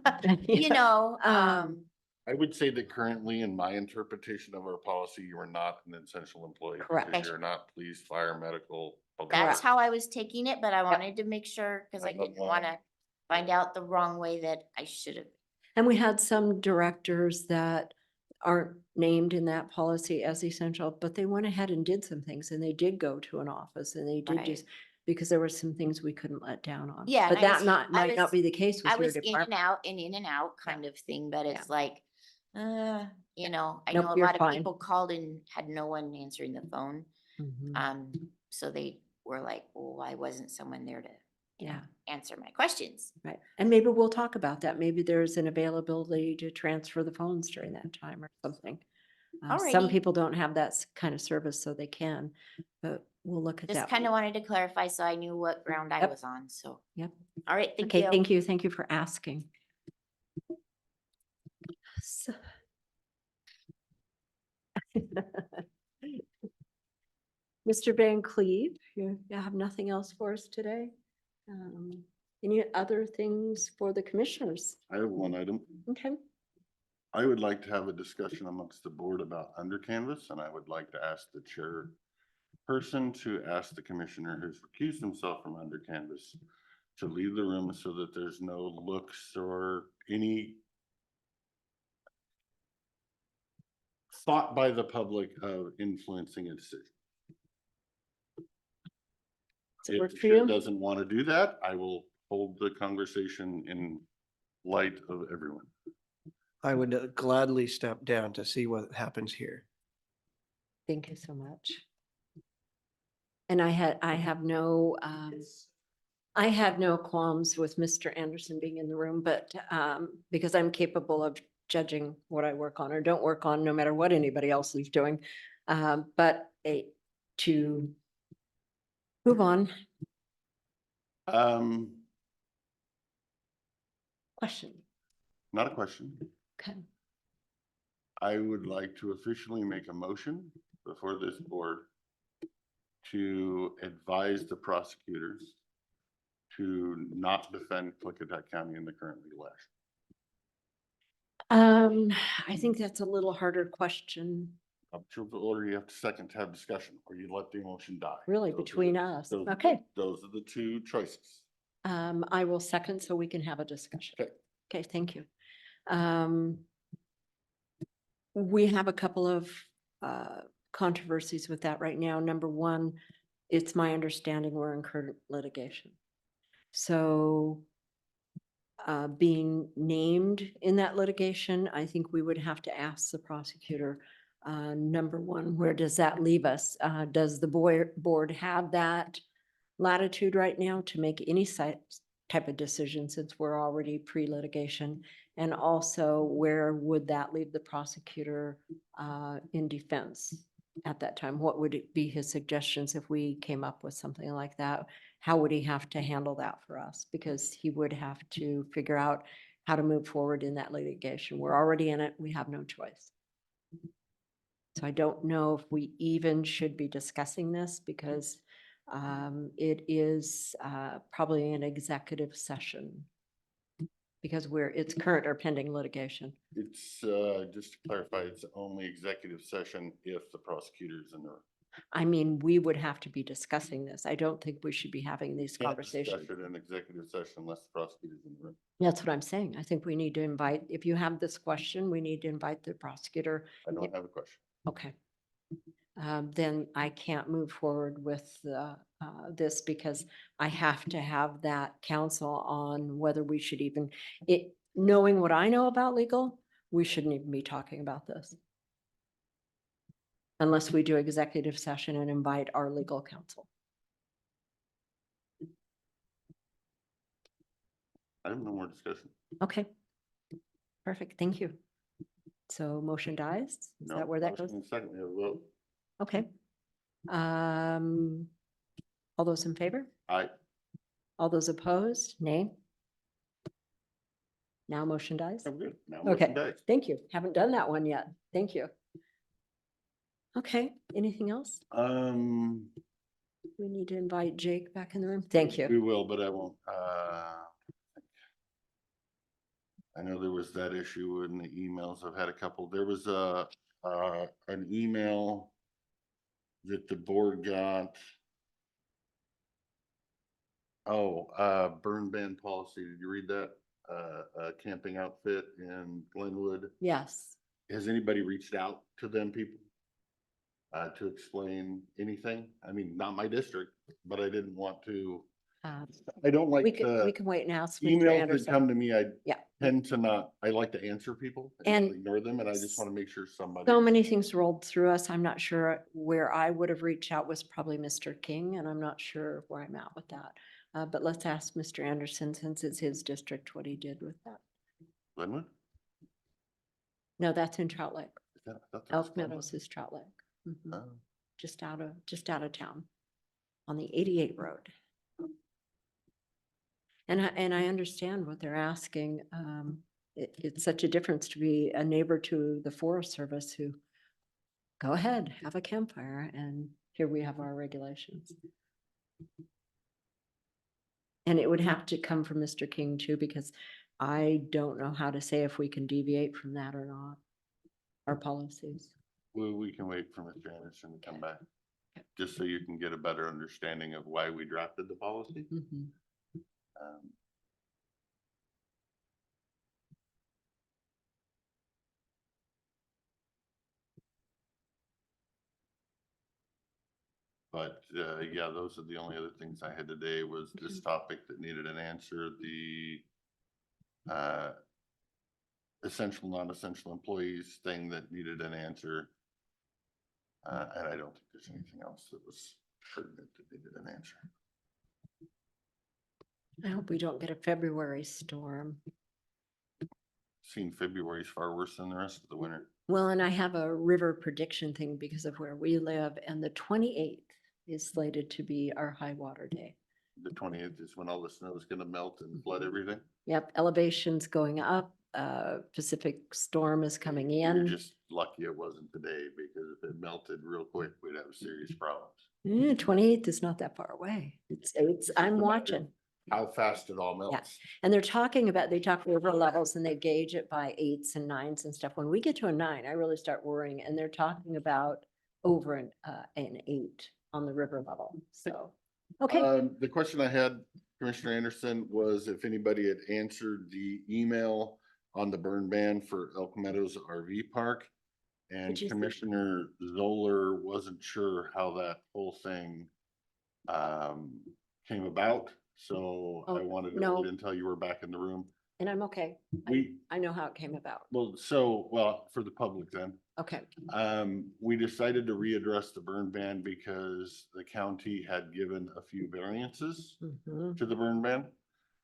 You know, I would say that currently, in my interpretation of our policy, you are not an essential employee. Correct. because You're not police, fire, medical. public that's works. how I was taking it, but I wanted to make sure, because I I love didn't want to that. find out the wrong way that I should have. And we had some directors that aren't named in that policy as essential, but they went ahead and did some things and they did go to an office and they did Right. just, because there were some things we couldn't let down on. Yeah, But and I that was- not, I might was- not be the case I with your was in and department. out and in and out kind of thing, but it's like, I Nope, know a you're lot of fine. people called and had no one answering the phone. Mhm. So they were like, well, why wasn't someone there to Yeah, answer my questions? right. And maybe we'll talk about that. Maybe there's an availability to transfer the phones during that time or something. Some Alrighty. people don't have that kind of service, so they can, but we'll look at that. Just kind of wanted to clarify so I knew what ground I Yep. was on, so. Yep. All right, thank Okay, you. thank you. Thank you for asking. So- Mr. Van Cleve, you have nothing else for us today? Any other things for the commissioners? I have one item. Okay, I would like to have a discussion amongst the board about under canvas, and I would like to ask the chairperson to ask the commissioner who's recused himself from under canvas to leave the room so that there's no looks or any thought by the public of influencing a decision. does it If work the for chair you? doesn't want to do that, I will hold the conversation in light of everyone. I would gladly step down to see what happens here. Thank you so much. And I have no, I have no qualms with Mr. Anderson being in the room, but, because I'm capable of judging what I work on or don't work on, no matter what anybody else is doing. But to move on, question, Not a question. okay. I would like to officially make a motion before this board to advise the prosecutors to not defend Klickitat County in the current legal action. I think that's a little harder question, Up to the order, you have to second to have discussion, or you let the emotion die. really, Those are between the- us. those are the- Okay. Those are the two choices. I will second so we can have a discussion. Okay. Okay, thank you. We have a couple of controversies with that right now. Number one, it's my understanding we're in current litigation. So being named in that litigation, I think we would have to ask the prosecutor, number one, where does that leave us? Does the board have that latitude right now to make any type of decision since we're already pre-litigation? And also, where would that leave the prosecutor in defense at that time? What would it be his suggestions if we came up with something like that? How would he have to handle that for us? Because he would have to figure out how to move forward in that litigation. We're already in it. We have no choice. So I don't know if we even should be discussing this because it is probably an executive session because it's current or pending litigation. It's, just to clarify, it's only executive session if the prosecutor's in the room. I mean, we would have to be discussing this. I don't think we should be having these Can't conversations. discuss it in executive session unless the prosecutor's in the room. That's what I'm saying. I think we need to invite, if you have this question, we need to invite the prosecutor. I don't have a question. Okay. Then I can't move forward with this because I have to have that counsel on whether we should even, knowing what I know about legal, we shouldn't even be talking about this. Unless we do executive session and invite our legal counsel. I have no more discussion. Okay. Perfect, thank you. So motion dies? Is No, that where that goes? motion and second, we have a vote. Okay. All those in favor? Aye. All those opposed? Nay? Now motion dies? I'm good. Now Okay, motion dies. thank you. Haven't done that one yet. Thank you. Okay, anything else? We need to invite Jake back in the room. Thank We you. will, but I won't. I know there was that issue in the emails. I've had a couple. There was an email that the board got. Oh, burn ban policy. Did you read that? Camping outfit in Glenwood. Yes. Has anybody reached out to them people? To explain anything? I mean, not my district, but I didn't want to, I don't like We can the wait and ask Mr. emails that Anderson. come to me. I Yeah. tend to not, I like to answer people And and ignore them, and I just want to make sure somebody. So many things rolled through us. I'm not sure where I would have reached out was probably Mr. King, and I'm not sure where I'm at with that. But let's ask Mr. Anderson, since it's his district, what he did with that. Glenwood? No, that's in Trout Lake. I thought that was Elk Glenwood. Meadows is Trout Lake. Mhm. Oh. Just out of town on the 88 road. And I understand what they're asking. It's such a difference to be a neighbor to the Forest Service who go ahead, have a campfire, and here we have our regulations. And it would have to come from Mr. King too, because I don't know how to say if we can deviate from that or not. Our policies. We can wait for Mr. Anderson to come back, just so you can get a better understanding of why we drafted the policy. Mhm. But yeah, those are the only other things I had today was this topic that needed an answer, the essential, non-essential employees thing that needed an answer. And I don't think there's anything else that was pertinent that needed an answer. I hope we don't get a February storm. Seen February's far worse than the rest of the winter. Well, and I have a river prediction thing because of where we live, and the 28th is slated to be our high water day. The 20th is when all the snow is gonna melt and flood everything. Yep, elevation's going up, Pacific storm is coming You're in. just lucky it wasn't today, because if it melted real quick, we'd have serious problems. 28th is not that far away. I'm watching. How fast it all melts. And they're talking about, they talk river levels and they gauge it by 8s and 9s and stuff. When we get to a 9, I really start worrying, and they're talking about over an 8 on the river level. So, okay. The question I had, Commissioner Anderson, was if anybody had answered the email on the burn ban for Elk Meadows RV Park. And Did you see- Commissioner Zoller wasn't sure how that whole thing came about. So I Oh, wanted to no. wait until you were back in the room. And I'm okay. I know how it came about. Well, for the public then. Okay. We decided to readdress the burn ban because the county had given a few variances Mhm. to the burn ban.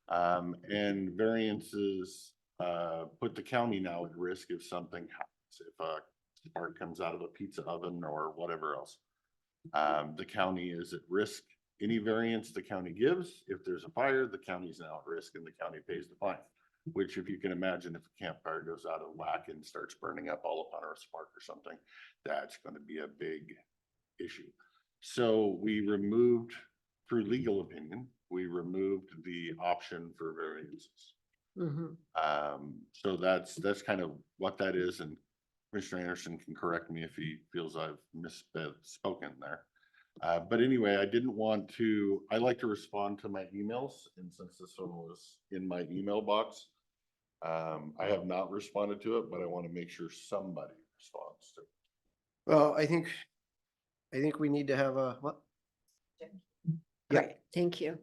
And variances, put the county now at risk if something happens, if a spark comes out of a pizza oven or whatever else. The county is at risk. Any variance the county gives, if there's a fire, the county's now at risk and the county pays the fine. Which, if you can imagine, if a campfire goes out of whack and starts burning up all upon a spark or something, that's gonna be a big issue. So we removed, through legal opinion, we removed the option for variances. Mhm. So that's kind of what that is, and Commissioner Anderson can correct me if he feels I've misspoken there. But anyway, I like to respond to my emails, and since this one was in my email box, I have not responded to it, but I want to make sure somebody responds to it. Well, I think we need to have what? Great, thank you.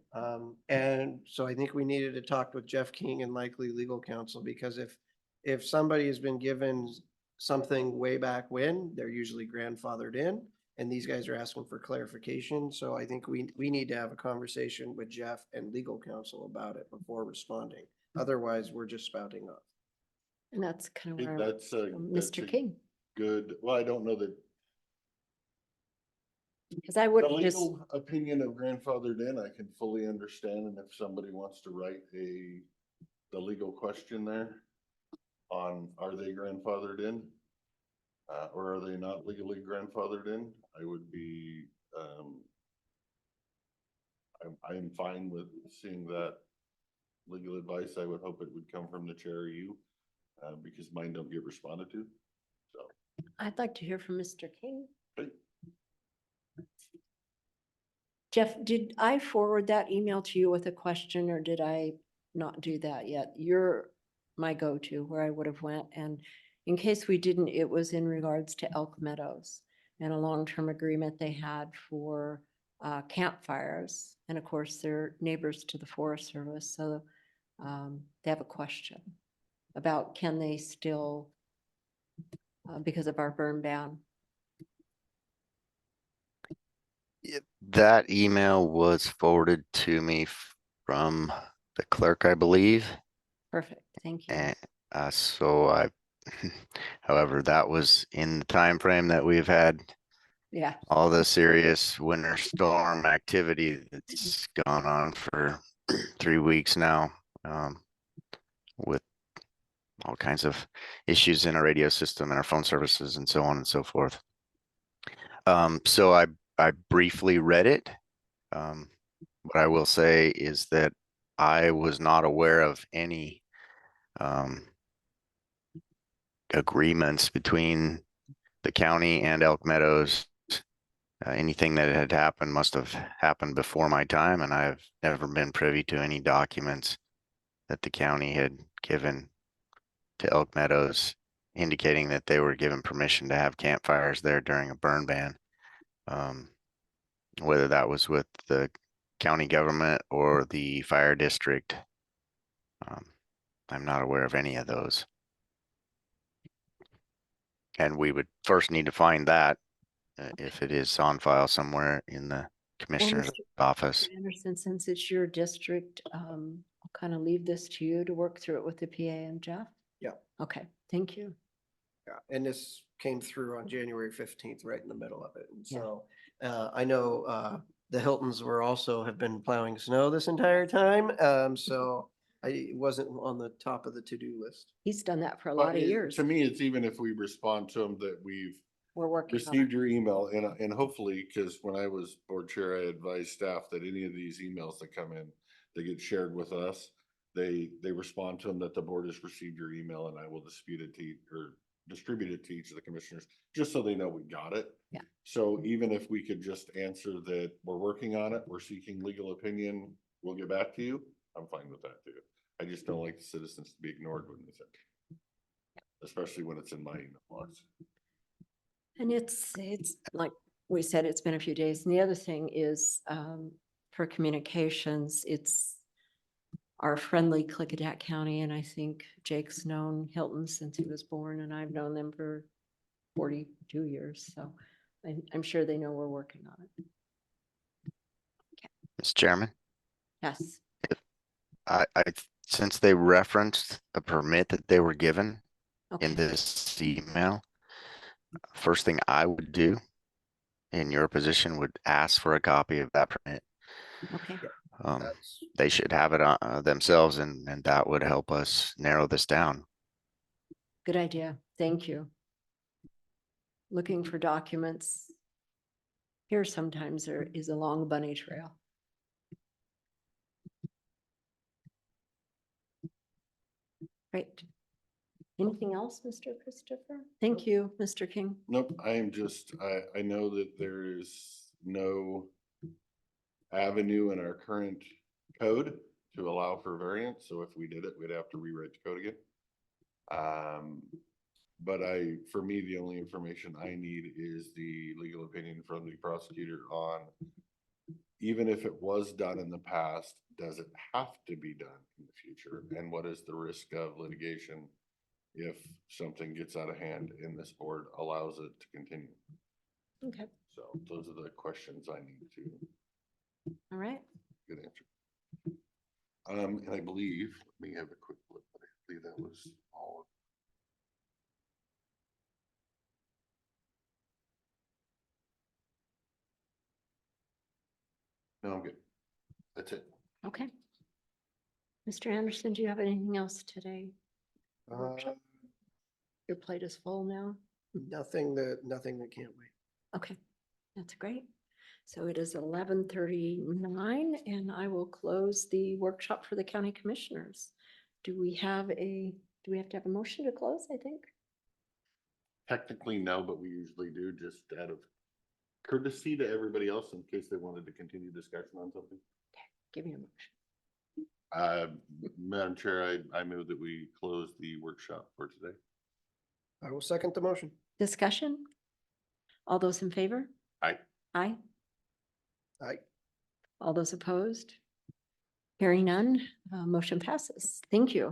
And so I think we needed to talk with Jeff King and likely legal counsel, because if somebody has been given something way back when, they're usually grandfathered in, and these guys are asking for clarification. So I think we need to have a conversation with Jeff and legal counsel about it before responding. Otherwise, we're just spouting off. And that's kind of Think where, that's a, that's Mr. a King, good, well, I don't know that because I the would just, legal opinion of grandfathered in, I can fully understand, and if somebody wants to write the legal question there on, are they grandfathered in? Or are they not legally grandfathered in? I would be, I'm fine with seeing that legal advice. I would hope it would come from the chair or you, because mine don't get responded to, so. I'd like to hear from Mr. King. Okay. Jeff, did I forward that email to you with a question, or did I not do that yet? You're my go-to where I would have went, and in case we didn't, it was in regards to Elk Meadows and a long-term agreement they had for campfires. And of course, they're neighbors to the Forest Service, so they have a question about can they still, because of our burn ban. That email was forwarded to me from the clerk, I believe. Perfect, thank you. And so I, however, that was in the time frame that we've had Yeah, all the serious winter storm activity that's gone on for 3 weeks now, with all kinds of issues in our radio system and our phone services and so on and so forth. So I briefly read it. What I will say is that I was not aware of any agreements between the county and Elk Meadows. Anything that had happened must have happened before my time, and I've never been privy to any documents that the county had given to Elk Meadows indicating that they were given permission to have campfires there during a burn ban. Whether that was with the county government or the fire district, I'm not aware of any of those. And we would first need to find that if it is on file somewhere in the commissioner's Mr. office. Anderson, since it's your district, I'll kind of leave this to you to work through it with the PA and Jeff. Yeah. Okay, thank you. Yeah, and this came through on January 15th, right in the middle of it. And Yeah. so I know the Hiltons were also have been plowing snow this entire time. So I wasn't on the top of the to-do list. He's done that for a But lot of years. to me, it's even if we respond to them that we've We're working on received it. your email, and hopefully, because when I was board chair, I advised staff that any of these emails that come in, they get shared with us. They respond to them that the board has received your email, and I will dispute it to, or distribute it to each of the commissioners, just so they know we got it. Yeah. So even if we could just answer that we're working on it, we're seeking legal opinion, we'll get back to you, I'm fine with that too. I just don't like the citizens to be ignored when they say, especially when it's in my email box. And it's like we said, it's been a few days. And the other thing is, for communications, it's our friendly Klickitat County. And I think Jake's known Hilton since he was born, and I've known them for 42 years. So I'm sure they know we're working on it. Mr. Chairman, Yes. I since they referenced a permit that they were given in Okay. this email, first thing I would do in your position would ask for a copy of that permit. Okay. They should have it themselves, and that would help us narrow this down. Good idea. Thank you. Looking for documents. Here sometimes there is a long bunny trail. Great. Anything else, Mr. Christopher? Thank you, Mr. King. Nope, I am just, I know that there is no avenue in our current code to allow for variance, so if we did it, we'd have to rewrite the code again. But for me, the only information I need is the legal opinion from the prosecutor on, even if it was done in the past, does it have to be done in the future? And what is the risk of litigation if something gets out of hand and this board allows it to continue? Okay. So those are the questions I need to All right. get answered. And I believe, let me have a quick look, but I believe that was all No, I'm good. That's it. Okay. Mr. Anderson, do you have anything else today? Workshop? Your plate is full now? Nothing that can't wait. Okay, that's great. So it is 11:39 and I will close the workshop for the county commissioners. Do we have to have a motion to close, I think? Technically, no, but we usually do just out of courtesy to everybody else in case they wanted to continue discussion on something. Give me a motion. Madam Chair, I move that we close the workshop for today. I will second the motion. Discussion? All those in favor? Aye. Aye. Aye. All those opposed? Hearing none, motion passes. Thank you.